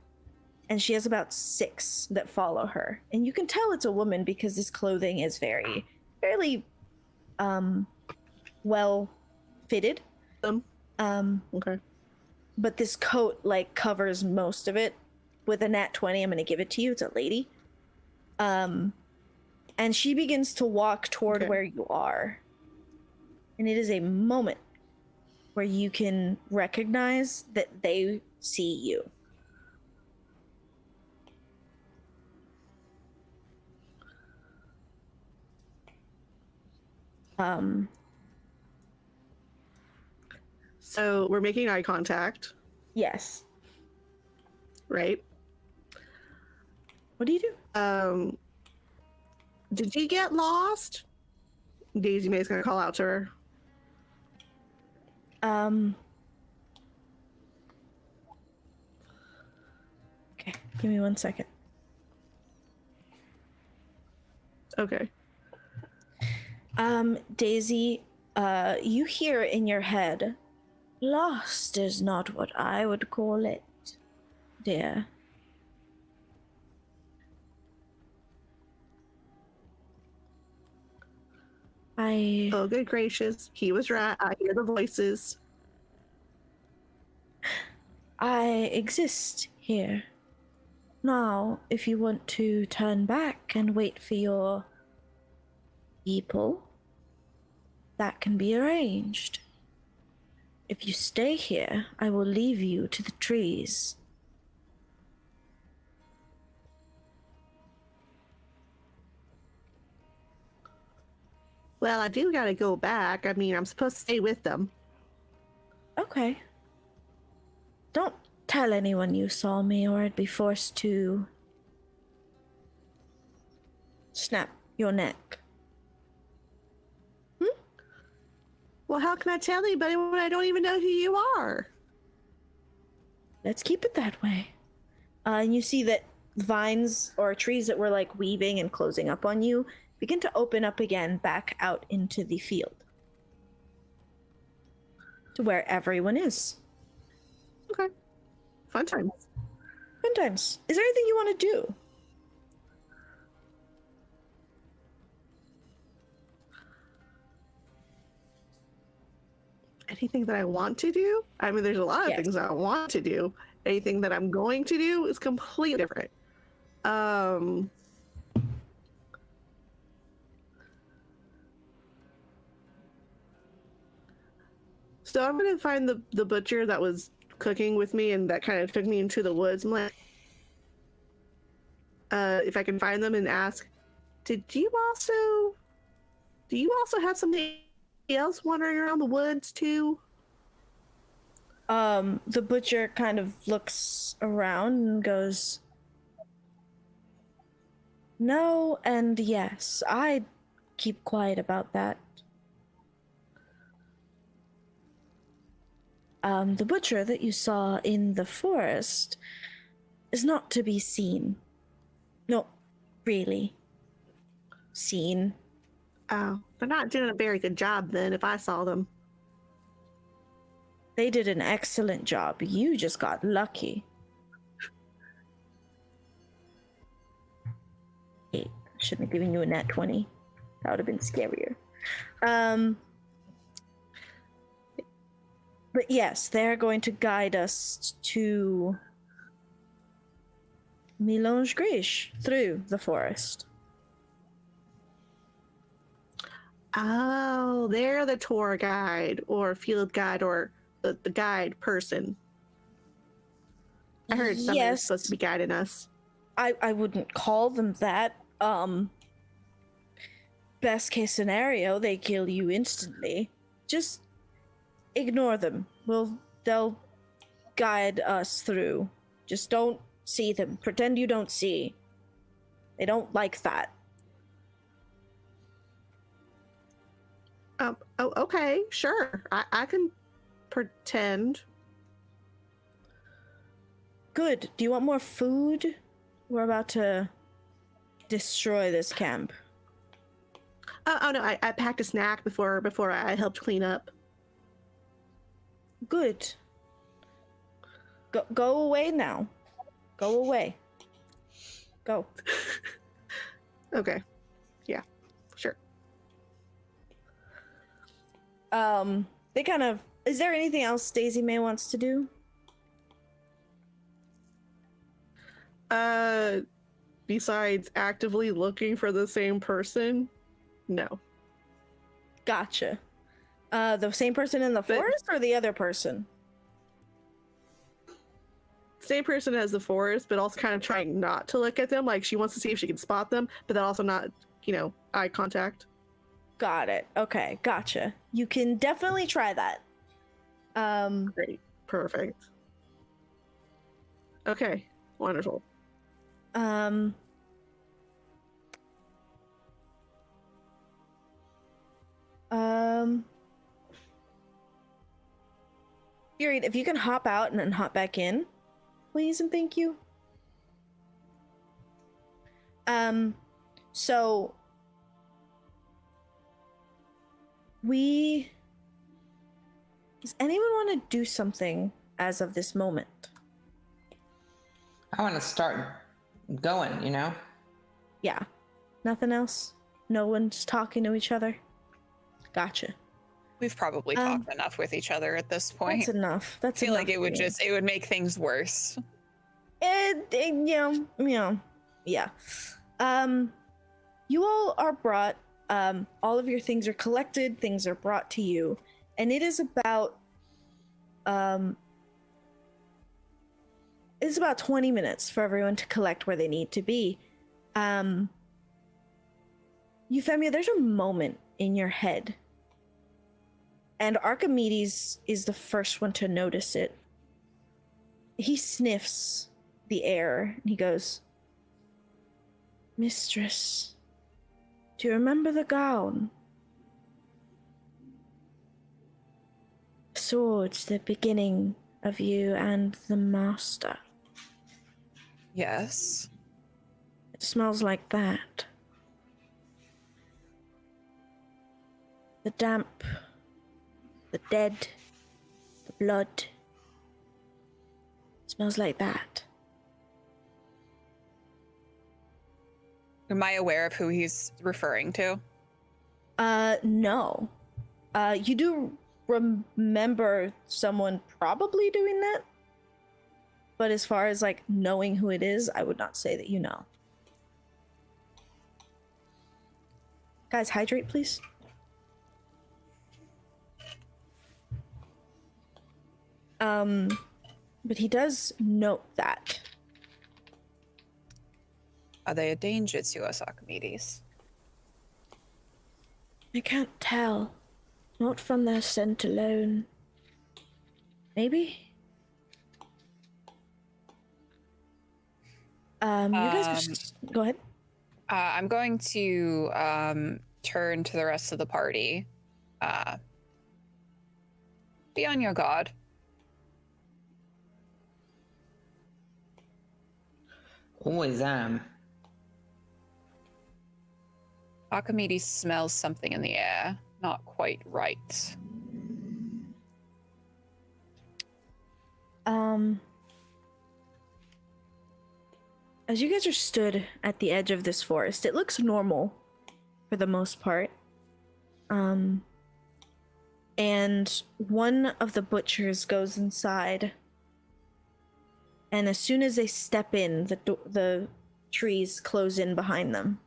and she has about 6 that follow her. And you can tell it's a woman because this clothing is fairly well fitted.
Okay.
But this coat like covers most of it. With a nat 20, I'm gonna give it to you. It's a lady. And she begins to walk toward where you are. And it is a moment where you can recognize that they see you.
So we're making eye contact,
Yes.
right?
What do you do?
Did you get lost? Daisy May's gonna call out to her.
Okay, give me 1 second.
Okay.
Daisy, you hear in your head, lost is not what I would call it, dear.
Oh, good gracious. He was right. I hear the voices.
I exist here. Now, if you want to turn back and wait for your people, that can be arranged. If you stay here, I will leave you to the trees.
Well, I do gotta go back. I mean, I'm supposed to stay with them.
Okay. Don't tell anyone you saw me or I'd be forced to snap your neck.
Well, how can I tell anybody when I don't even know who you are?
Let's keep it that way. And you see that vines or trees that were like weaving and closing up on you begin to open up again back out into the field. To where everyone is.
Okay. Fun times.
Fun times. Is there anything you want to do?
Anything that I want to do? I mean, there's a lot of
Yes.
things I want to do. Anything that I'm going to do is completely different. So I'm gonna find the butcher that was cooking with me and that kind of took me into the woods. I'm like, if I can find them and ask, do you also have something else wandering around the woods too?
The butcher kind of looks around and goes, no and yes. I'd keep quiet about that. The butcher that you saw in the forest is not to be seen. No, really. Seen.
Oh, they're not doing a very good job then if I saw them.
They did an excellent job. You just got lucky. Hey, shouldn't have given you a nat 20. That would have been scarier. But yes, they're going to guide us to Milange Grish through the forest.
Oh, they're the tour guide or field guide or the guide person. I heard someone was
Yes.
supposed to be guiding us.
I wouldn't call them that. Best case scenario, they kill you instantly. Just ignore them. They'll guide us through. Just don't see them. Pretend you don't see. They don't like that.
Oh, okay, sure. I can pretend.
Good. Do you want more food? We're about to destroy this camp.
Oh no, I packed a snack before I helped clean up.
Good. Go away now. Go away. Go.
Okay. Yeah, sure.
They kind of... Is there anything else Daisy May wants to do?
Besides actively looking for the same person? No.
Gotcha. The same person in the forest or the other person?
Same person as the forest, but also kind of trying not to look at them. Like she wants to see if she can spot them, but then also not, eye contact.
Got it. Okay, gotcha. You can definitely try that.
Great. Perfect. Okay. Wonderful. Fury, if you can hop out and then hop back in, please and thank you. So does anyone want to do something as of this moment?
I want to start going,
Yeah. Nothing else? No one's talking to each other? Gotcha.
We've probably talked enough with each other at this point.
That's enough.
I feel like it would make things worse.
Yeah. You all are brought, all of your things are collected, things are brought to you, and it is about, it's about 20 minutes for everyone to collect where they need to be. Euphemia, there's a moment in your head, and Archimedes is the first one to notice it. He sniffs the air and he goes, Mistress, Do you remember the gown? Swords, the beginning of you and the master.
Yes.
It smells like that. The damp, the dead, the blood. It smells like that.
Am I aware of who he's referring to?
No. You do remember someone probably doing that? But as far as, like, knowing who it is, I would not say that you know. Guys, hydrate, please. But he does note that.
Are they a danger to us, Archimedes?
I can't tell. Not from their scent alone. Maybe? You guys are go ahead.
I'm going to turn to the rest of the party. Be on your guard.
Always am.
Archimedes smells something in the air. Not quite right.
As you guys are stood at the edge of this forest, it looks normal for the most part. And one of the butchers goes inside. And as soon as they step in, the trees close in behind them.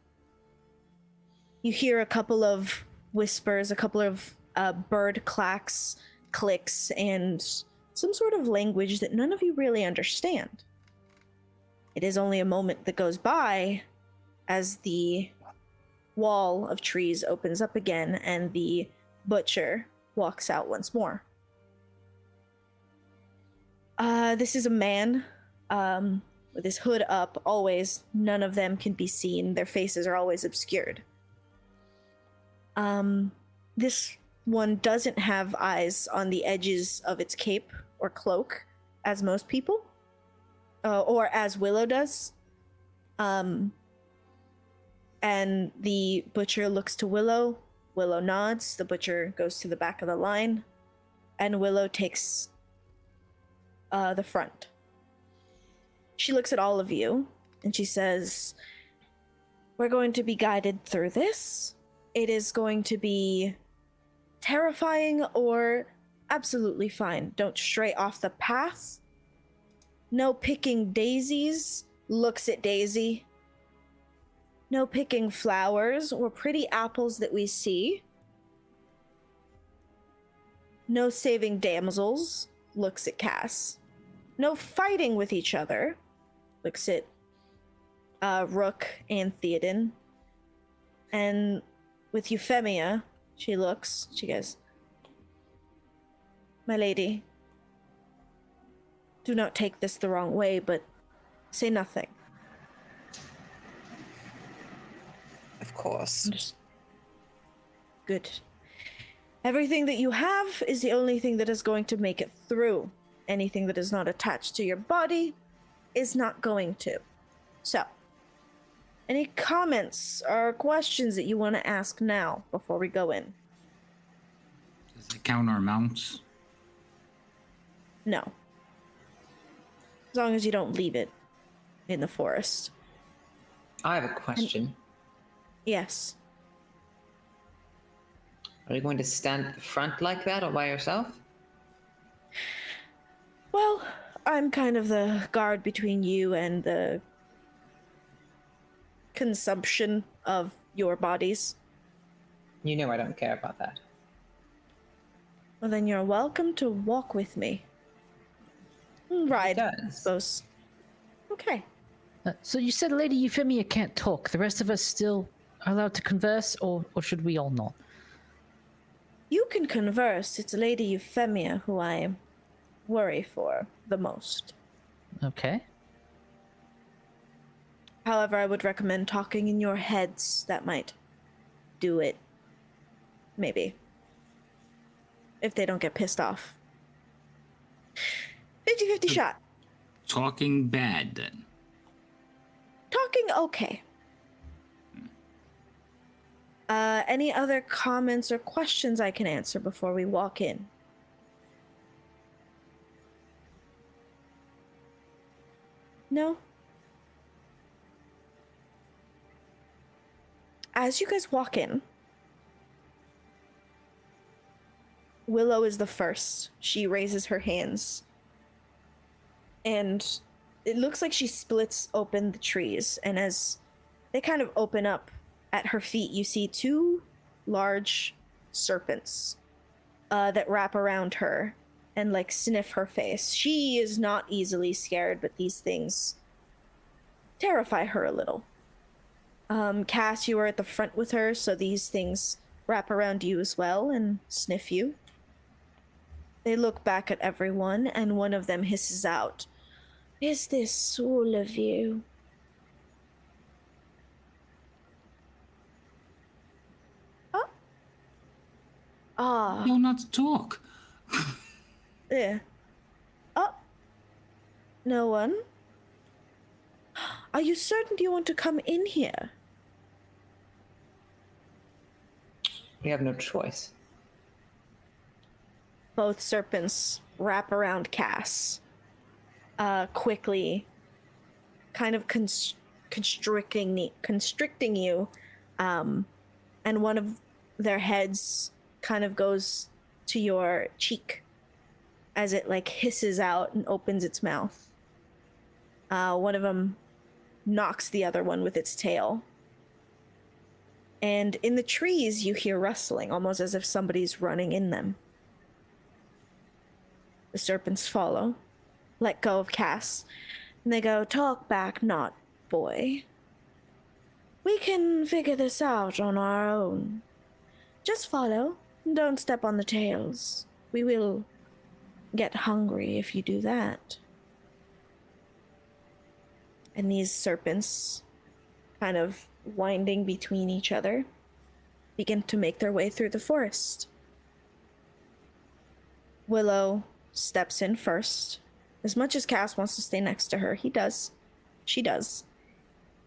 You hear a couple of whispers, a couple of bird clicks, and some sort of language that none of you really understand. It is only a moment that goes by as the wall of trees opens up again and the butcher walks out once more. This is a man with his hood up, always. None of them can be seen. Their faces are always obscured. This one doesn't have eyes on the edges of its cape or cloak, as most people, or as Willow does. And the butcher looks to Willow. Willow nods. The butcher goes to the back of the line, and Willow takes the front. She looks at all of you, and she says, "We're going to be guided through this. It is going to be terrifying or absolutely fine. Don't stray off the path. No picking daisies." Looks at Daisy. "No picking flowers or pretty apples that we see. No saving damsels." Looks at Cass. "No fighting with each other." Looks at Rook and Theoden. And with Euphemia, she goes, "My lady, do not take this the wrong way, but say nothing."
Of course.
Good. Everything that you have is the only thing that is going to make it through. Anything that is not attached to your body is not going to. So, any comments or questions that you want to ask now before we go in?
Does it count our mounts?
No. As long as you don't leave it in the forest.
I have a question.
Yes.
Are you going to stand at the front like that all by yourself?
Well, I'm kind of the guard between you and the consumption of your bodies.
You know I don't care about that.
Well, then you're welcome to walk with me. Ride, I
does.
suppose. Okay.
So you said Lady Euphemia can't talk. The rest of us still are allowed to converse, or should we all not?
You can converse. It's Lady Euphemia who I worry for the most.
Okay.
However, I would recommend talking in your heads. That might do it. Maybe. If they don't get pissed off. 50-50 shot.
Talking bad, then.
Talking okay. Any other comments or questions I can answer before we walk in? No? As you guys walk in, Willow is the first. She raises her hands. And it looks like she splits open the trees. And as they kind of open up at her feet, you see two large serpents that wrap around her and like sniff her face. She is not easily scared, but these things terrify her a little. Cass, you are at the front with her, so these things wrap around you as well and sniff you. They look back at everyone, and one of them hisses out, "Is this all of you?" Oh. Ah.
No, not to talk.
Yeah. Oh. No one? Are you certain you want to come in here?
We have no choice.
Both serpents wrap around Cass, quickly, kind of constricting you, and one of their heads kind of goes to your cheek as it like hisses out and opens its mouth. One of them knocks the other one with its tail. And in the trees, you hear rustling, almost as if somebody's running in them. The serpents follow, let go of Cass, and they go, "Talk back, not boy. We can figure this out on our own. Just follow, and don't step on the tails. We will get hungry if you do that." And these serpents, kind of winding between each other, begin to make their way through the forest. Willow steps in first. As much as Cass wants to stay next to her, he does. She does.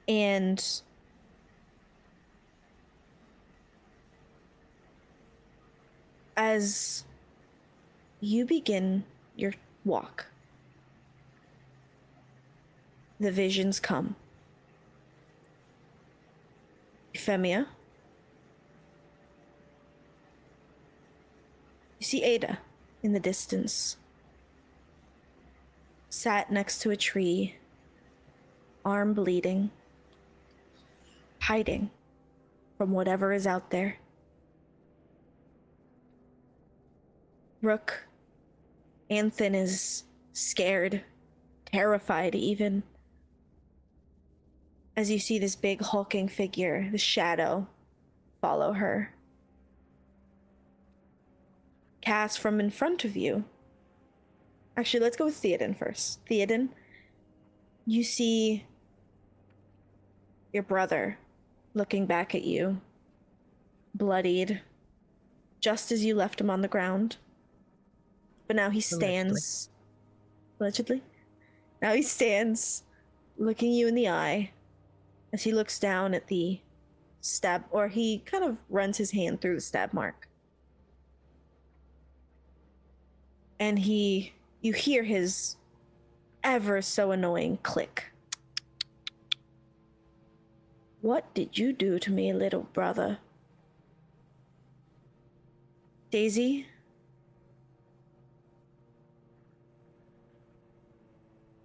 And as you begin your walk, the visions come. Euphemia, you see Ada in the distance, sat next to a tree, arm bleeding, hiding from whatever is out there. Rook, Anthin is scared, terrified even, as you see this big hulking figure, the shadow, follow her. Cass, from in front of you. Actually, let's go with Theoden first. Theoden, you see your brother looking back at you, bloodied, just as you left him on the ground. But now he stands. Allegedly. Now he stands, looking you in the eye, as he looks down at the stab, or he kind of runs his hand through the stab mark. And you hear his ever so annoying click. "What did you do to me, little brother?" Daisy?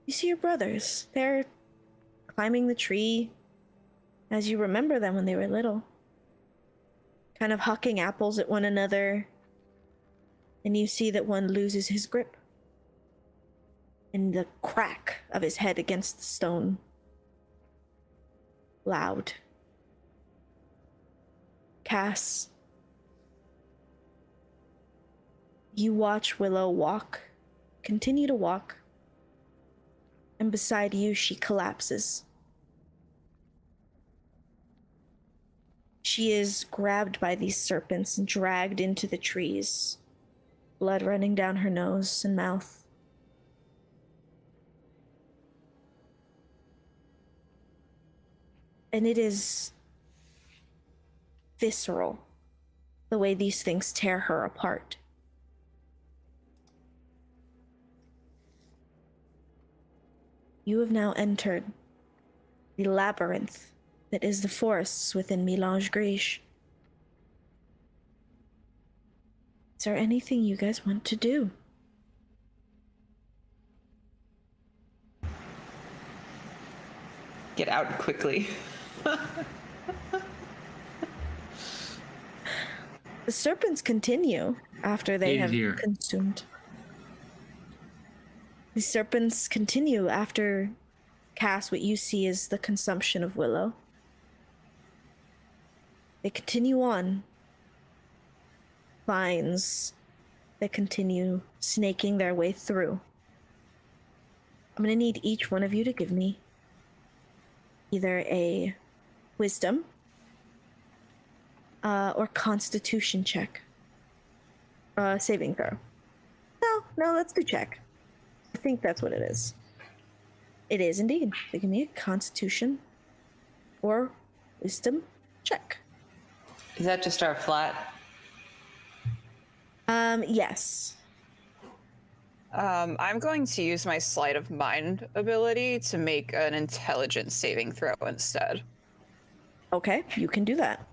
You see your brothers. They're climbing the tree as you remember them when they were little. Kind of hucking apples at one another. And you see that one loses his grip. And the crack of his head against the stone. Loud. Cass, you watch Willow walk, continue to walk, and beside you she collapses. she is grabbed by these serpents and dragged into the trees, blood running down her nose and mouth. And it is visceral, the way these things tear her apart. You have now entered the labyrinth that is the forests within Mélange Gris. Is there anything you guys want to do?
Get out quickly.
The serpents continue after they
In
have
here.
consumed. The serpents continue after Cass, what you see is the consumption of Willow. They continue on. Vines that continue snaking their way through. I'm going to need each one of you to give me either a wisdom or constitution check. Saving throw. No, let's do check. I think that's what it is. It is indeed. So give me a constitution or wisdom check.
Is that just our flat?
Yes.
I'm going to use my sleight of mind ability to make an intelligence saving throw instead.
Okay, you can do that.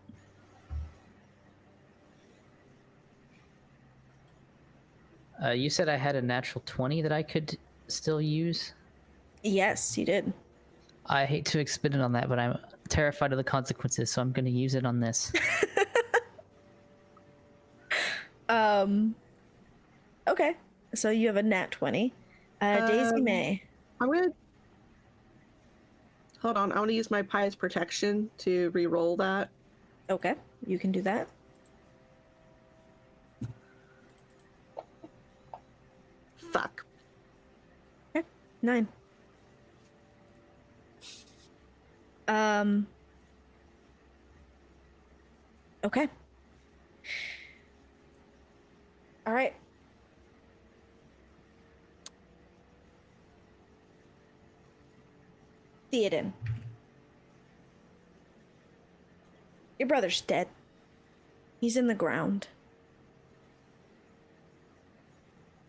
You said I had a natural 20 that I could still use.
Yes, you did.
I hate to expend it on that, but I'm terrified of the consequences, so I'm going to use it on this.
Okay, so you have a nat 20. Daisy May.
I'm gonna hold on. I want to use my Pie's protection to re-roll that.
Okay, you can do that.
Fuck.
Okay, 9. Okay. All right. Theoden. Your brother's dead. He's in the ground.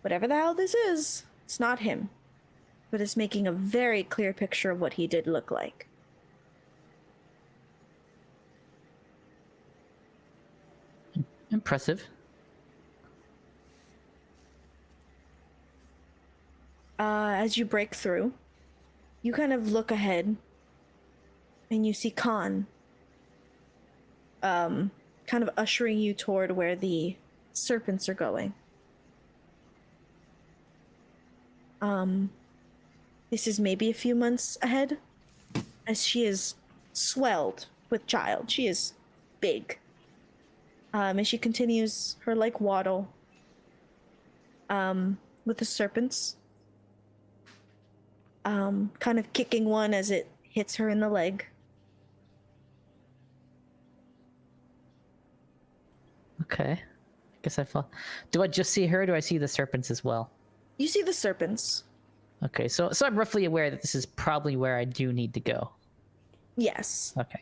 Whatever the hell this is, it's not him. But it's making a very clear picture of what he did look like.
Impressive.
As you break through, you kind of look ahead and you see Khan kind of ushering you toward where the serpents are going. This is maybe a few months ahead, as she is swelled with child. She is big. As she continues her waddle with the serpents, kind of kicking one as it hits her in the leg.
Okay. I guess I fall. Do I just see her, or do I see the serpents as well?
You see the serpents.
Okay, so I'm roughly aware that this is probably where I do need to go.
Yes.
Okay.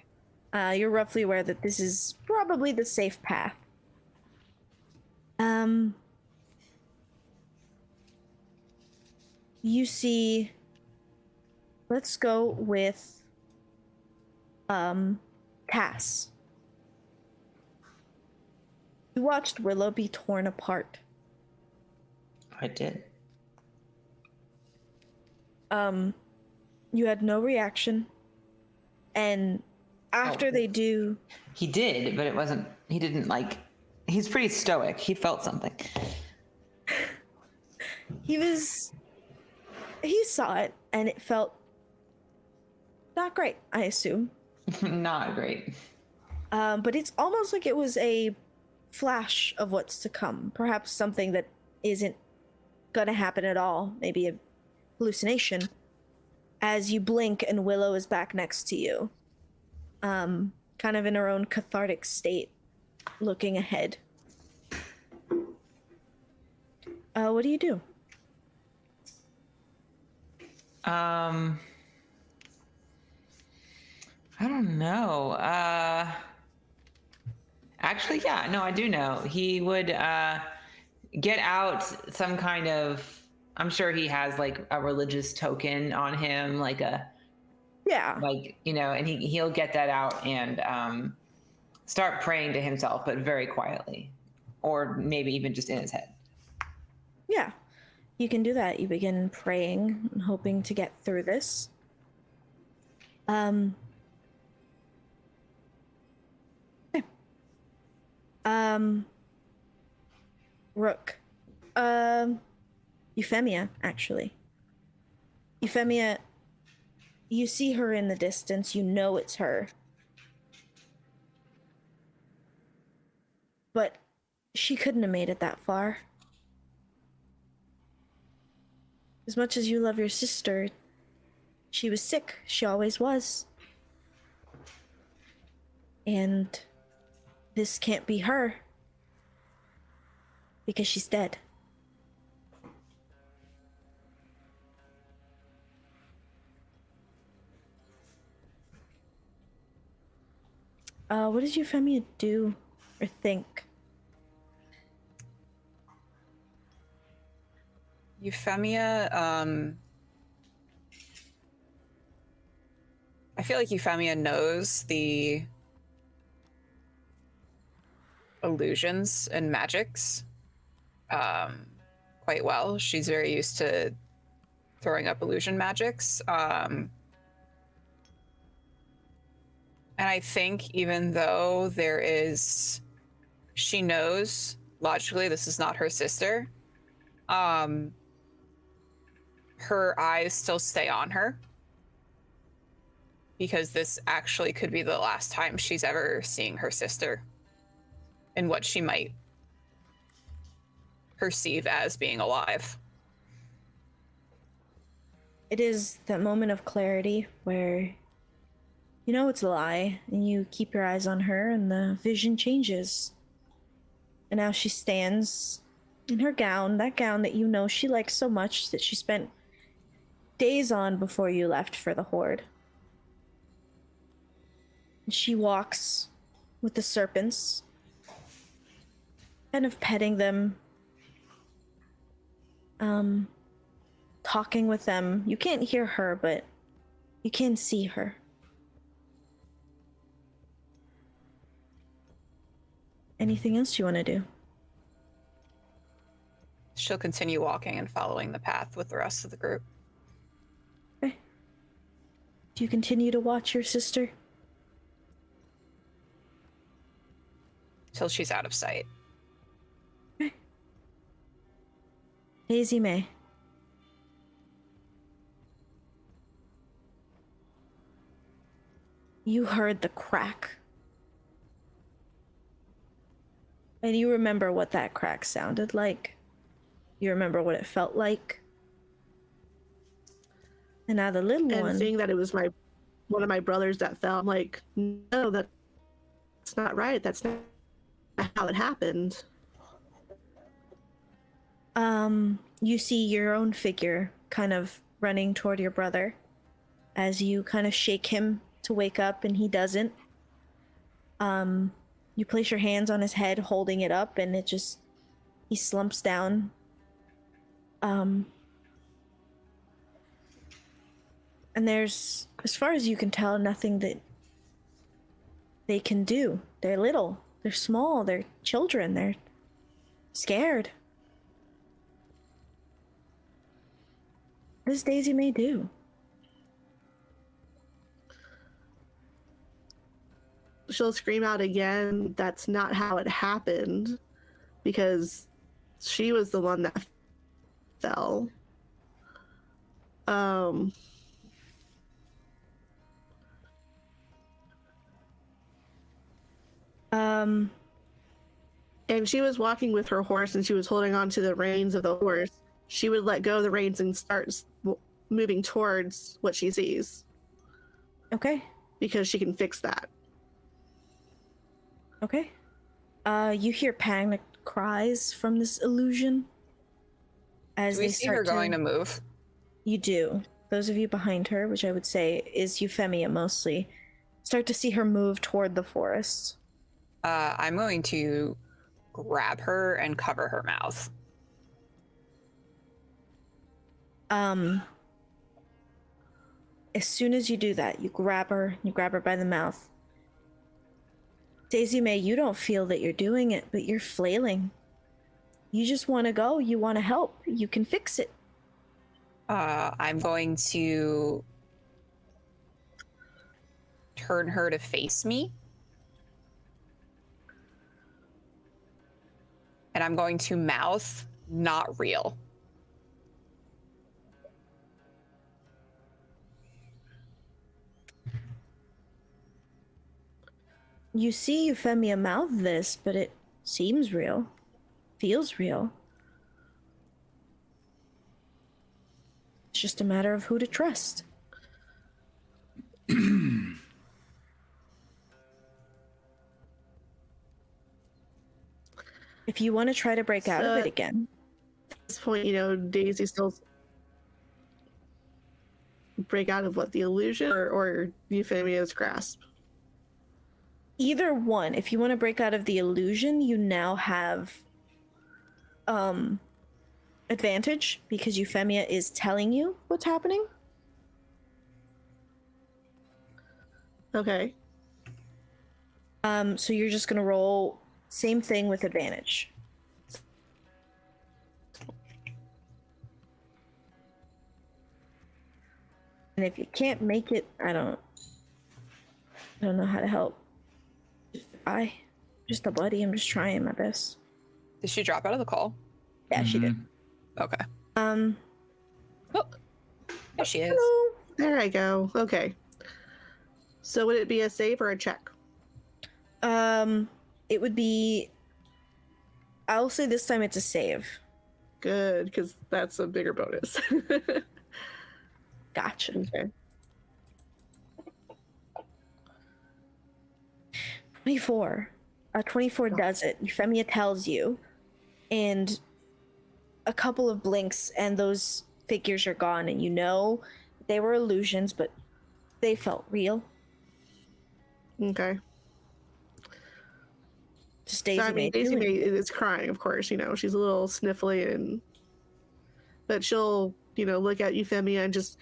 You're roughly aware that this is probably the safe path. You see, let's go with Cass. You watched Willow be torn apart.
I did.
You had no reaction, and after they do,
He did, but it wasn't. He didn't like. He's pretty stoic. He felt something.
he saw it, and it felt not great, I assume.
Not great.
But it's almost like it was a flash of what's to come. Perhaps something that isn't gonna happen at all. Maybe a hallucination. As you blink and Willow is back next to you. Kind kind of in her own cathartic state, looking ahead. What do you do?
I don't know. Actually, yeah, no, I do know. He would get out some kind of. I'm sure he has like a religious token on him, like a,
Yeah.
like, you know, and he'll get that out and start praying to himself, but very quietly, or maybe even just in his head.
Yeah. You can do that. You begin praying and hoping to get through this. Okay. Rook. Euphemia, actually. Euphemia, you see her in the distance. You know it's her. But she couldn't have made it that far. As much as you love your sister, she was sick. She always was. And this can't be her. Because she's dead. What did Euphemia do or think?
Euphemia, I feel like Euphemia knows the illusions and magics quite well. She's very used to throwing up illusion magics. And I think even though she knows logically this is not her sister, her eyes still stay on her because this actually could be the last time she's ever seeing her sister and what she might perceive as being alive.
It is that moment of clarity where you know it's a lie, and you keep your eyes on her, and the vision changes. And now she stands in her gown, that gown that you know she likes so much that she spent days on before you left for the Horde. And she walks with the serpents, kind of petting them, talking with them. You can't hear her, but you can see her. Anything else you want to do?
She'll continue walking and following the path with the rest of the group.
Okay. Do you continue to watch your sister?
Till she's out of sight.
Okay. Daisy May. You heard the crack. And you remember what that crack sounded like. You remember what it felt like. And now the little
And
one.
seeing that it was one of my brothers that fell, I'm like, no, that's not right. That's not how it happened.
You see your own figure kind of running toward your brother as you kind of shake him to wake up, and he doesn't. You place your hands on his head, holding it up, and he slumps down. And there's, as far as you can tell, nothing that they can do. They're little, they're small, they're children, they're scared. What does Daisy May do?
She'll scream out again, that's not how it happened, because she was the one that fell. And she was walking with her horse, and she was holding on to the reins of the horse. She would let go of the reins and start moving towards what she sees.
Okay.
Because she can fix that.
Okay. You hear panicked cries from this illusion as
Do we
they
see
start
her going to move?
You do. Those of you behind her, which I would say is Euphemia mostly, start to see her move toward the forest.
I'm going to grab her and cover her mouth.
As soon as you do that, you grab her by the mouth. Daisy May, you don't feel that you're doing it, but you're flailing. You just want to go. You want to help. You can fix it.
I'm going to turn her to face me. And I'm going to mouth, not real.
You see Euphemia mouth this, but it seems real. Feels real. It's just a matter of who to trust. If you want to try to break out of it again.
At this point, Daisy still break out of what, the illusion or Euphemia's grasp?
Either one. If you want to break out of the illusion, you now have advantage because Euphemia is telling you what's happening.
Okay.
So you're just gonna roll same thing with advantage. And if you can't make it, I don't know how to help. Just a buddy. I'm just trying my best.
Did she drop out of the call?
Yeah, she did.
Okay.
Oh,
there she is.
hello.
There I go. Okay. So would it be a save or a check?
It would be. I'll say this time it's a save.
Good, because that's a bigger bonus.
Gotcha.
Okay.
24. 24 does it. Euphemia tells you, and a couple of blinks, and those figures are gone, and you know they were illusions, but they felt real.
Okay.
Just Daisy
So,
May.
Daisy May is crying, of course. She's a little sniffly, but she'll, look at Euphemia and just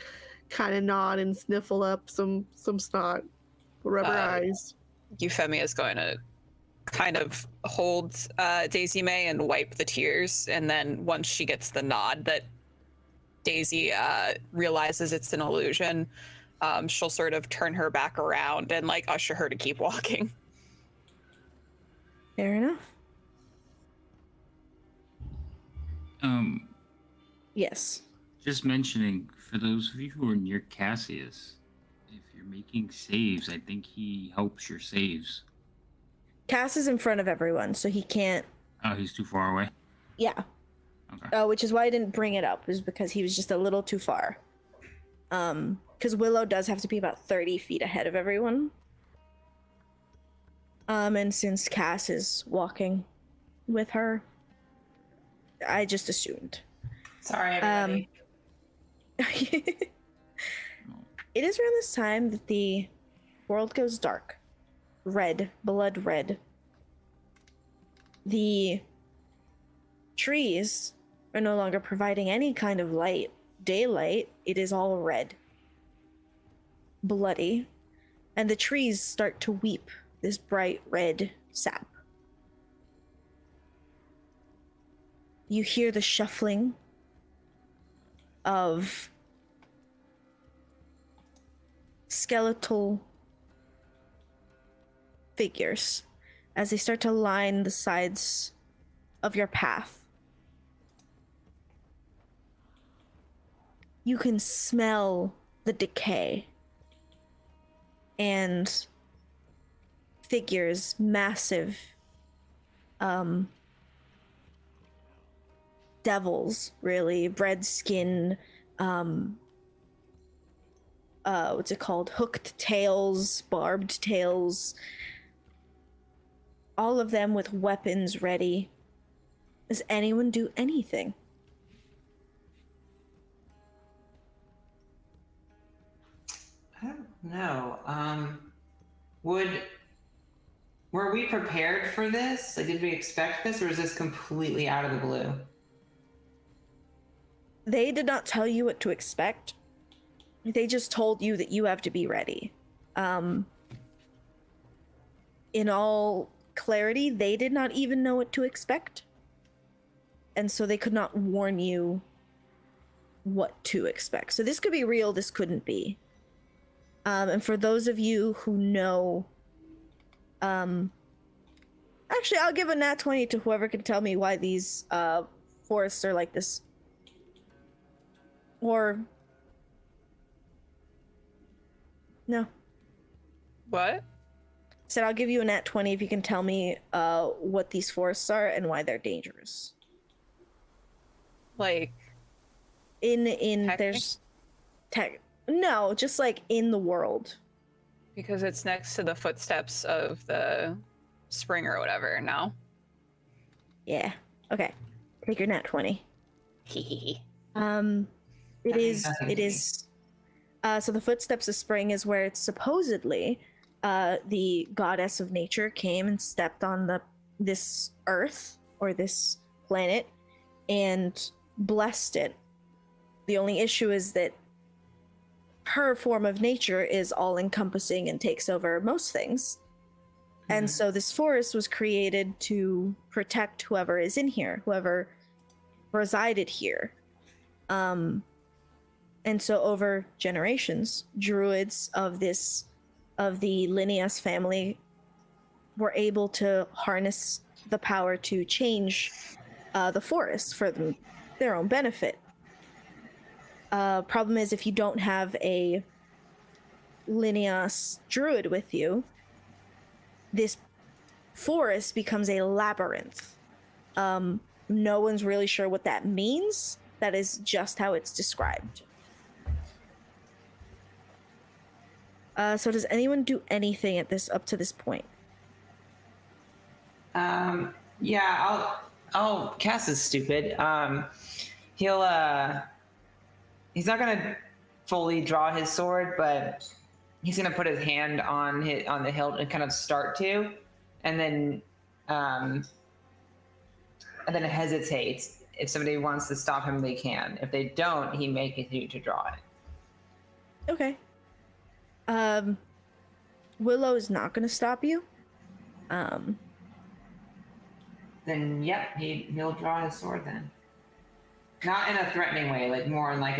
kind of nod and sniffle up some snot, rub her eyes.
Euphemia is going to kind of hold Daisy May and wipe the tears, and then once she gets the nod that Daisy realizes it's an illusion, she'll sort of turn her back around and usher her to keep walking.
Fair enough. Yes.
Just mentioning, for those of you who are near Cassius, if you're making saves, I think he helps your saves.
Cass is in front of everyone, so he can't.
Oh, he's too far away?
Yeah.
Okay.
Which is why I didn't bring it up, is because he was just a little too far. Because Willow does have to be about 30 feet ahead of everyone. And since Cass is walking with her, I just assumed.
Sorry, everybody.
It is around this time that the world goes dark. Red, blood red. The trees are no longer providing any kind of daylight. It is all red. Bloody. And the trees start to weep this bright red sap. You hear the shuffling of skeletal figures as they start to line the sides of your path. You can smell the decay and figures, massive devils, really, red skin, what's it called? Hooked tails, barbed tails. all of them with weapons ready. Does anyone do anything?
I don't know. Were we prepared for this? Like, did we expect this, or is this completely out of the blue?
They did not tell you what to expect. They just told you that you have to be ready. In all clarity, they did not even know what to expect. And so they could not warn you what to expect. So this could be real, this couldn't be. And for those of you who know, actually, I'll give a nat 20 to whoever can tell me why these forests are like this. Or no.
What?
Said I'll give you a nat 20 if you can tell me what these forests are and why they're dangerous.
Like,
In
Technic?
there's tech. No, just like in the world.
because it's next to the footsteps of the spring or whatever. No.
Yeah. Okay. Take your nat 20.
Hehehe.
It
That
is.
means nothing
It
to me.
is. So the footsteps of spring is where it's supposedly the goddess of nature came and stepped on this earth or this planet and blessed it. The only issue is that her form of nature is all encompassing and takes over most things. And so this forest was created to protect whoever is in here, whoever resided here. And so over generations, druids of the Linnaeus family were able to harness the power to change the forest for their own benefit. Problem is, if you don't have a Linnaeus druid with you, this forest becomes a labyrinth. No one's really sure what that means. That is just how it's described. So does anyone do anything up to this point?
Yeah, Cass is stupid. He's not gonna fully draw his sword, but he's gonna put his hand on the hilt and kind of start to, and then hesitate. If somebody wants to stop him, they can. If they don't, he may continue to draw it.
Okay. Willow is not going to stop you.
Then yep, he'll draw his sword then. Not in a threatening way, like more in like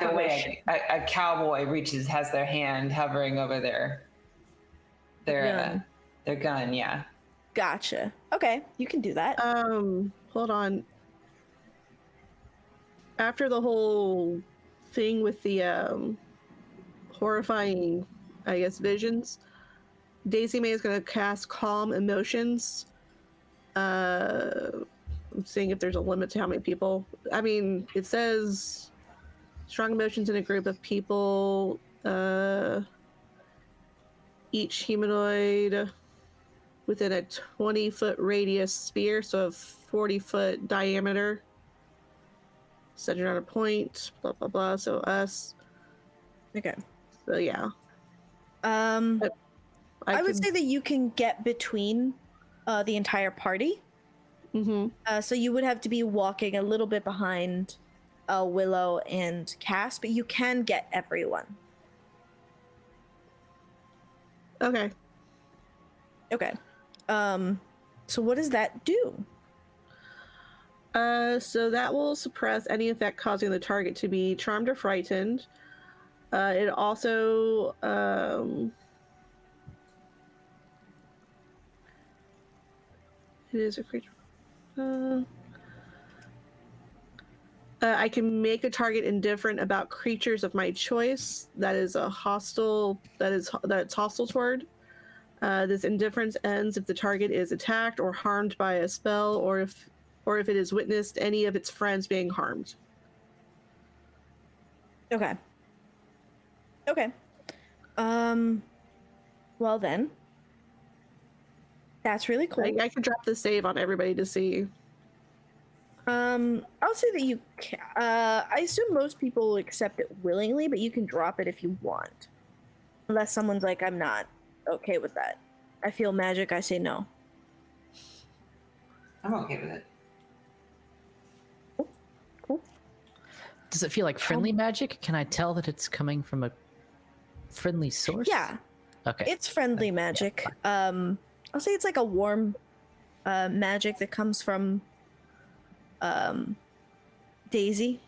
the way a cowboy has their hand hovering over their gun. Yeah.
Gotcha. Okay, you can do that.
Hold on. After the whole thing with the horrifying, I guess, visions, Daisy May is going to cast Calm Emotions. I'm seeing if there's a limit to how many people. I mean, it says strong emotions in a group of people, each humanoid within a 20-foot radius sphere, so a 40-foot diameter, centered on a point, blah, blah, blah. So us.
Okay.
So yeah.
I would say that you can get between the entire party.
Mm-hmm.
So you would have to be walking a little bit behind Willow and Cass, but you can get everyone.
Okay.
Okay. So what does that do?
So that will suppress any effect causing the target to be charmed or frightened. It also it is a creature. I can make a target indifferent about creatures of my choice that's hostile toward. This indifference ends if the target is attacked or harmed by a spell, or if it has witnessed any of its friends being harmed.
Okay. Well then, That's really cool.
I can drop the save on everybody to see.
I'll say that you can. I assume most people will accept it willingly, but you can drop it if you want. Unless someone's like, I'm not okay with that. I feel magic, I say no.
I'm okay with it.
Cool.
Does it feel like friendly magic? Can I tell that it's coming from a friendly source?
Yeah,
Okay.
it's friendly magic. I'll say it's like a warm magic that comes from Daisy.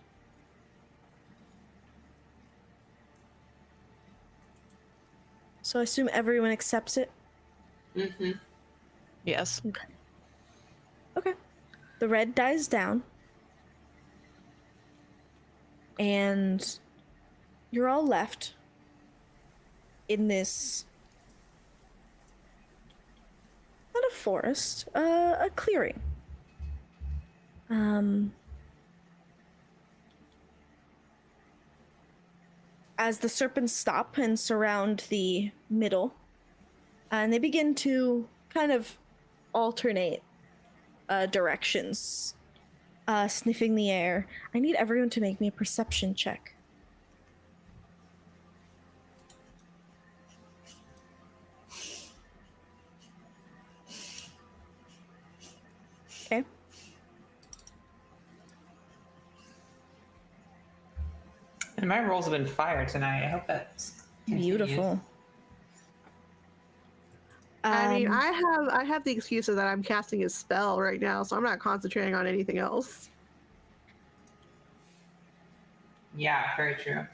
So I assume everyone accepts it.
Mm-hmm.
Yes.
Okay. The red dies down. And you're all left in this, not a forest, a clearing. As the serpents stop and surround the middle, and they begin to kind of alternate directions, sniffing the air. I need everyone to make me a perception check. Okay.
And my rolls have been fire tonight. I hope that's continues.
Beautiful.
I mean, I have the excuse that I'm casting a spell right now, so I'm not concentrating on anything else.
Yeah, very true.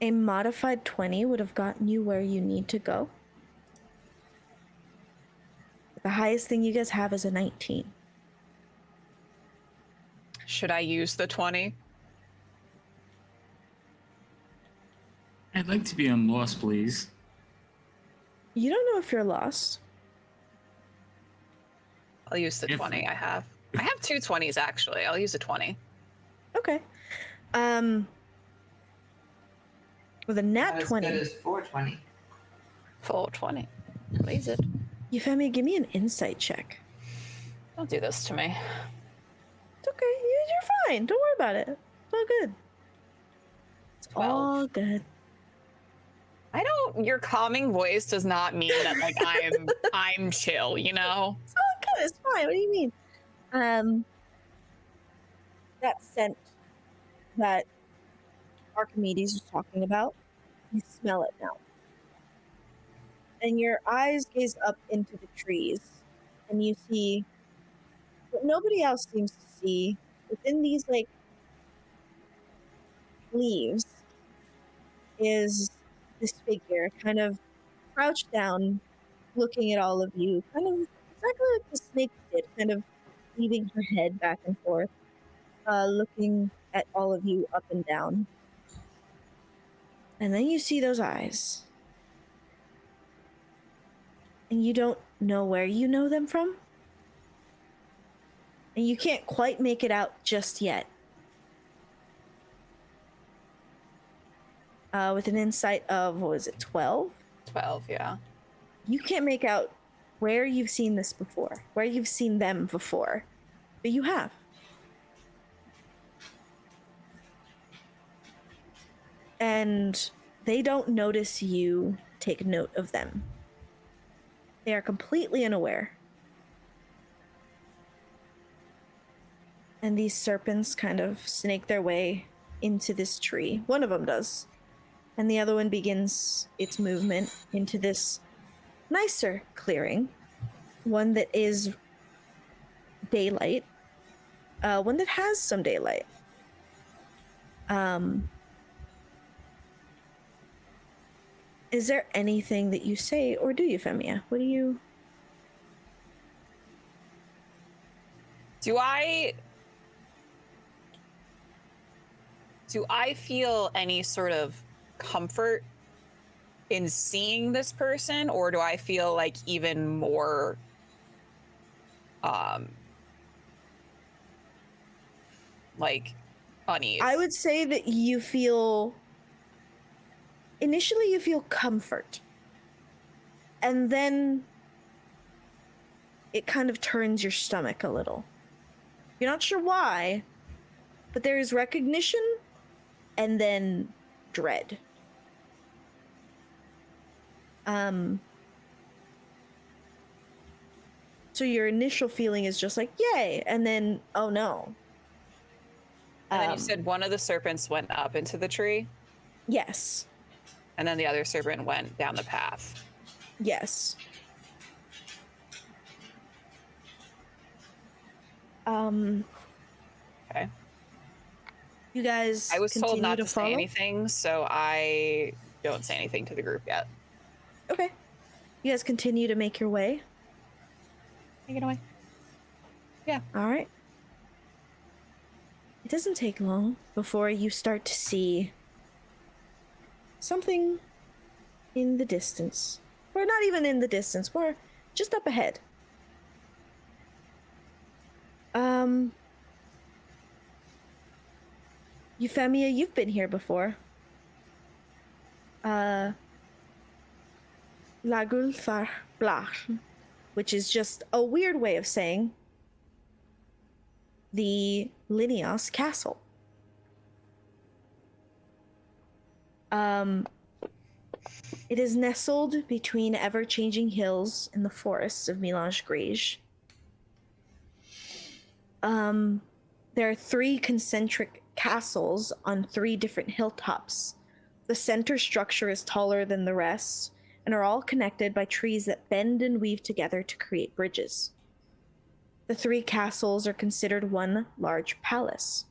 A modified 20 would have gotten you where you need to go. The highest thing you guys have is a 19.
Should I use the 20?
I'd like to be on Lost, please.
You don't know if you're lost.
I'll use the
If-
20 I have. I have two 20s actually. I'll use the 20.
Okay. With a nat
Not as
20,
good as 420.
Full 20. What is it?
Euphemia, give me an insight check.
Don't do this to me.
It's okay. You're fine. Don't worry about it. It's all good. It's
12.
all good.
I don't. Your calming voice does not mean that like I'm chill. You know.
It's all good. It's fine. What do you mean? That scent that Archimedes was talking about, you smell it now. And your eyes gaze up into the trees, and you see what nobody else seems to see. Within these like leaves is this figure kind of crouched down, looking at all of you, kind of exactly like the snake did, kind of weaving her head back and forth, looking at all of you up and down. And then you see those eyes. And you don't know where you know them from. And you can't quite make it out just yet. With an insight of, what was it, 12?
12. Yeah.
You can't make out where you've seen this before, where you've seen them before. But you have. And they don't notice you take note of them. They are completely unaware. And these serpents kind of snake their way into this tree. One of them does. And the other one begins its movement into this nicer clearing. One that is daylight. One that has some daylight. Is there anything that you say or do, Euphemia? What do you...
Do I feel any sort of comfort in seeing this person, or do I feel like even more like unease?
I would say that you feel... Initially, you feel comfort. And then it kind of turns your stomach a little. You're not sure why, but there is recognition and then dread. So your initial feeling is just like, yay, and then, oh no.
And then you said one of the serpents went up into the tree,
Yes.
and then the other serpent went down the path.
Yes.
Okay.
You guys
I was told
continue
not to
follow?
say anything, so I don't say anything to the group yet.
Okay. You guys continue to make your way.
Take it away. Yeah.
All right. It doesn't take long before you start to see something in the distance. Or not even in the distance, we're just up ahead. Euphemia, you've been here before. Lagul Far Blach, which is just a weird way of saying the Linios Castle. It is nestled between ever-changing hills in the forests of Milange Grige. There are 3 concentric castles on 3 different hilltops. The center structure is taller than the rest, and are all connected by trees that bend and weave together to create bridges. The 3 castles are considered one large palace.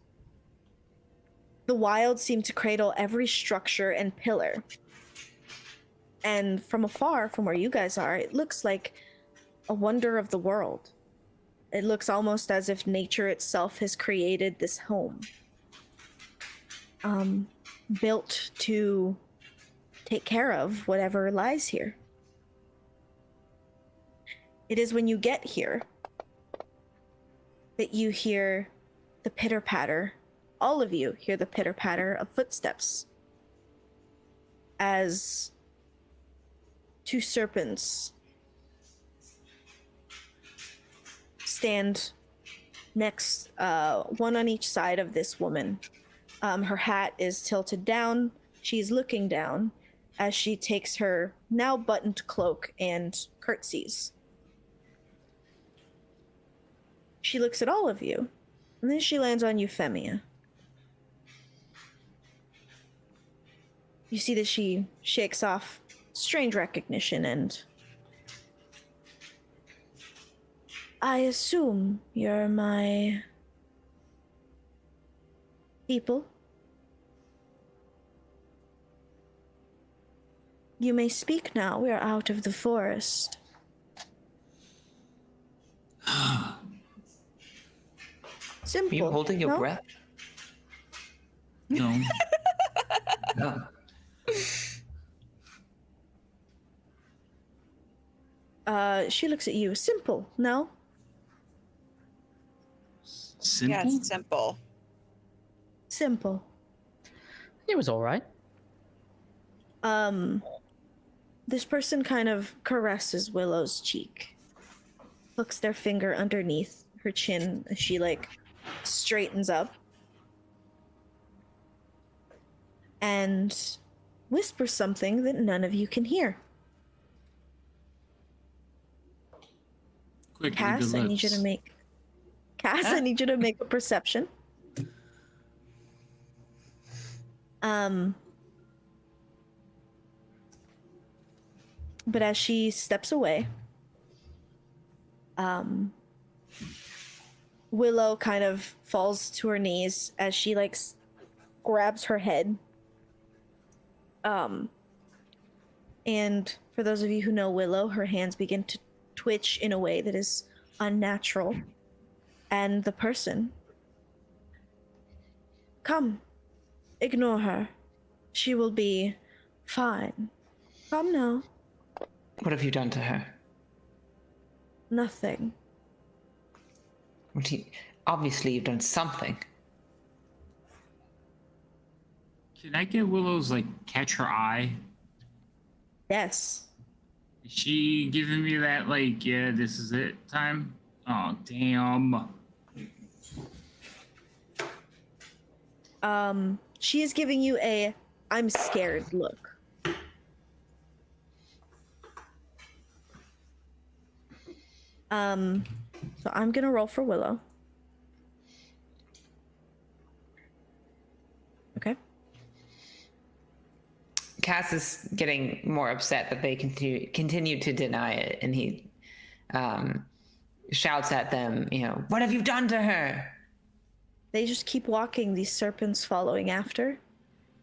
The wilds seem to cradle every structure and pillar. And from afar, from where you guys are, it looks like a wonder of the world. It looks almost as if nature itself has created this home. Built to take care of whatever lies here. It is when you get here that you hear the pitter-patter. All of you hear the pitter-patter of footsteps as 2 serpents stand next, one on each side of this woman. Her hat is tilted down. She's looking down as she takes her now buttoned cloak and curtsies. She looks at all of you, and then she lands on Euphemia. You see that she shakes off strange recognition and... I assume you're my... people? You may speak now. We are out of the forest. Simple.
Are you holding your
no?
breath?
No.
No.
She looks at you. Simple, no?
Simple?
Yes, simple.
Simple.
It was all right.
This person kind of caresses Willow's cheek. Hooks their finger underneath her chin as she, like, straightens up. And whispers something that none of you can hear.
Quick,
Cass, I need you to make... Cass, I need you to make a perception. But as she steps away, Willow kind of falls to her knees as she, like, grabs her head. And for those of you who know Willow, her hands begin to twitch in a way that is unnatural. And the person... Come. Ignore her. She will be fine. Come now.
What have you done to her?
Nothing.
Obviously, you've done something.
Can I get Willow's, like, catch her eye?
Yes.
Is she giving me that, like, yeah, this is it time? Oh, damn.
She is giving you a I'm scared look. So I'm gonna roll for Willow. Okay.
Cass is getting more upset that they continue to deny it, and he shouts at them, what have you done to her?
They just keep walking, these serpents following after.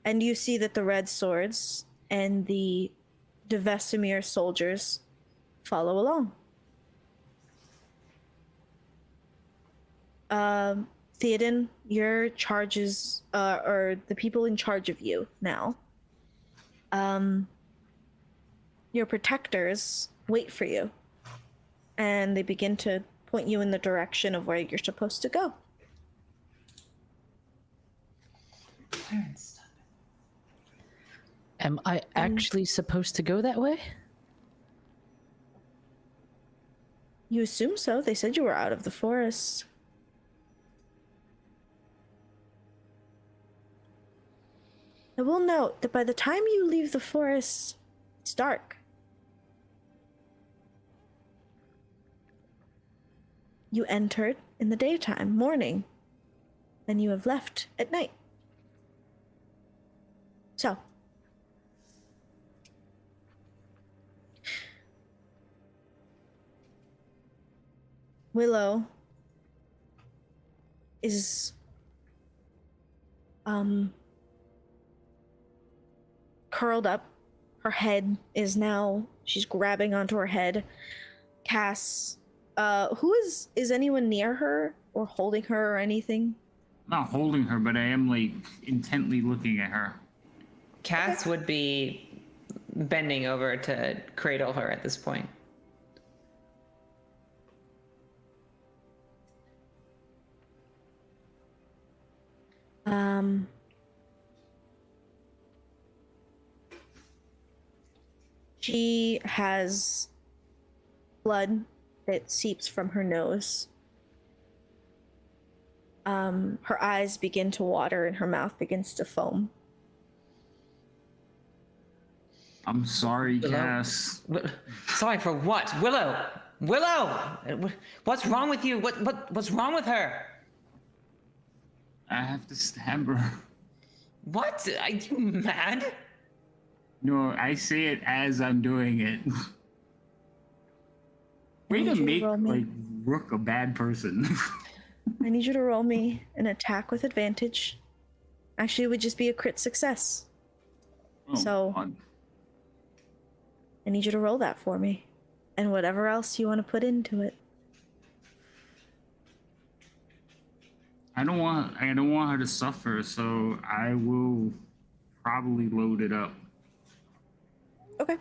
And you see that the red swords and the Vesemir soldiers follow along. Theoden, your charges, or the people in charge of you now, your protectors wait for you. And they begin to point you in the direction of where you're supposed to go.
Am I actually supposed to go that way?
You assume so. They said you were out of the forest. I will note that by the time you leave the forest, it's dark. You entered in the daytime, morning, and you have left at night. So, Willow is curled up. Her head is now, she's grabbing onto her head. Cass, who is anyone near her or holding her or anything?
I'm not holding her, but I am, like, intently looking at her.
Cass would be bending over to cradle her at this point.
She has blood that seeps from her nose. Her eyes begin to water and her mouth begins to foam.
I'm sorry,
Willow?
Cass.
Sorry for what? Willow! Willow! What's wrong with you? What's wrong with her?
I have to stab her.
What? Are you mad?
No, I say it as I'm doing it. Way to
need you to
make,
roll me.
like, Rook a bad person.
I need you to roll me an attack with advantage. Actually, it would just be a crit success.
Oh,
So-
God.
I need you to roll that for me. And whatever else you want to put into it.
I don't want her to suffer, so I will probably load it up.
Okay.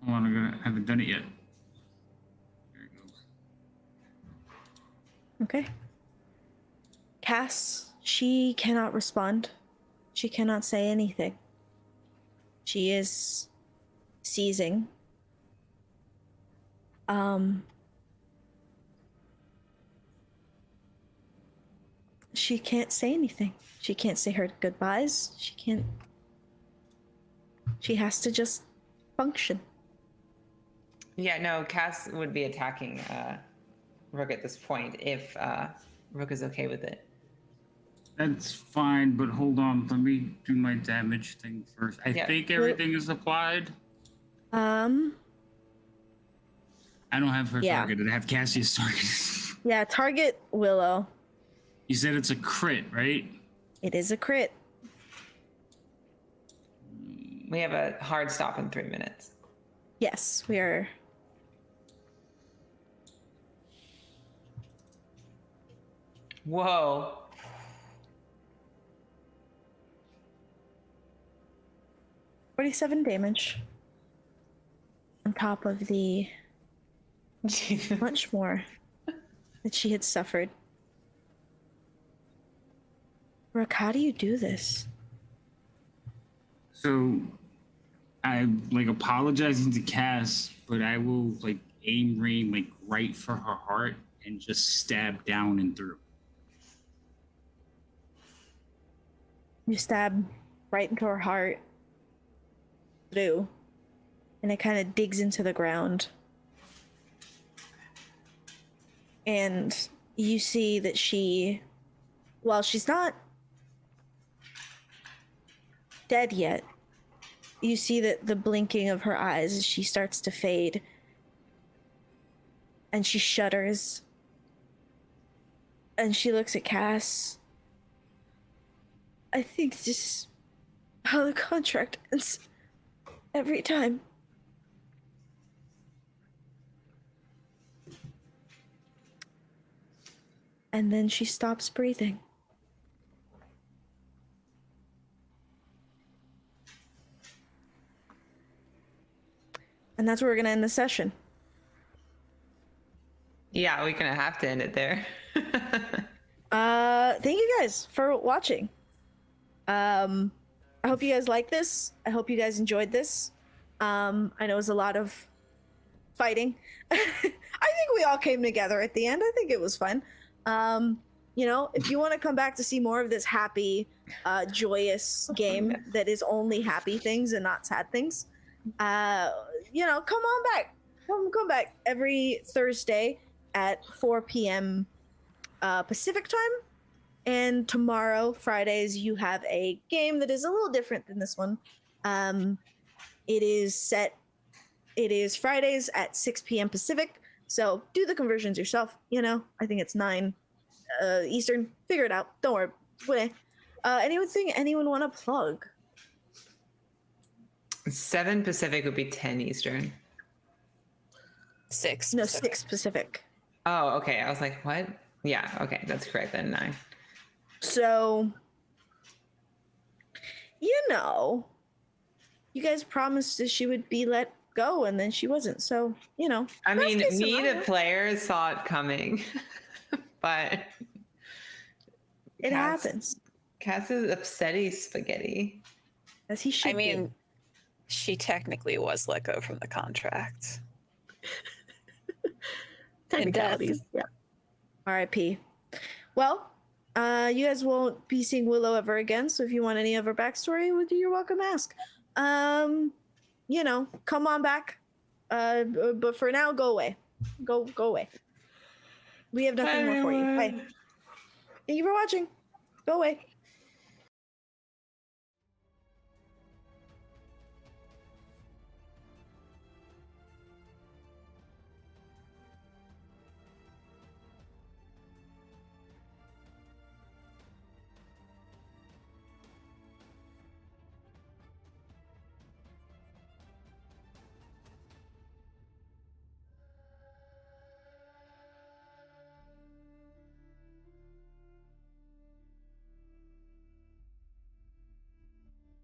Hold on, I haven't done it yet. There it goes.
Okay. Cass, she cannot respond. She cannot say anything. She is seizing. She can't say anything. She can't say her goodbyes. She has to just function.
Yeah, no, Cass would be attacking Rook at this point if Rook is okay with it.
That's fine, but hold on. Let me do my damage thing first. I
Yeah.
think everything is applied. I don't have her
Yeah.
targeted. I have Cassius targeted.
Yeah, target Willow.
You said it's a crit, right?
It is a crit.
We have a hard stop in 3 minutes.
Yes, we are.
Whoa.
47 damage. On top of the
Jesus.
much more that she had suffered. Rook, how do you do this?
So I'm like apologizing to Cass, but I will like aim rain like right for her heart and just stab down and through.
You stab right into her heart, through, and it kind of digs into the ground. And you see that while she's not dead yet, you see that the blinking of her eyes as she starts to fade. And she shudders. And she looks at Cass. I think this is how the contract ends every time. And then she stops breathing. And that's where we're going to end the session.
Yeah, we're gonna have to end it there.
Thank you guys for watching. I hope you guys like this. I hope you guys enjoyed this. I know it was a lot of fighting. I think we all came together at the end. I think it was fun. You know, if you want to come back to see more of this happy, joyous game that is only happy things and not sad things, you know, come on back. Come back every Thursday at 4 p.m. Pacific time. And tomorrow, Fridays, you have a game that is a little different than this one. It is Fridays at 6 p.m. Pacific. So do the conversions yourself. You know, I think it's 9 Eastern. Figure it out. Don't worry. Whatever. Anyone want to plug?
7 Pacific would be 10 Eastern.
6.
No, 6 Pacific.
Oh, okay. I was like, what? Yeah, okay. That's correct then. 9.
So, you know, you guys promised that she would be let go and then she wasn't. So, you know.
I mean,
best case
me, the
scenario.
player, saw it coming. But
It happens.
Cass is upsetty spaghetti.
As he should
I mean,
be.
she technically was let go from the contract.
Technicalities. Yeah.
R.I.P. Well, you guys won't be seeing Willow ever again, so if you want any of her backstory, you're welcome to ask. You know, come on back. But for now, go away. Go away. We have nothing more for you. Bye. Thank you for watching. Go away.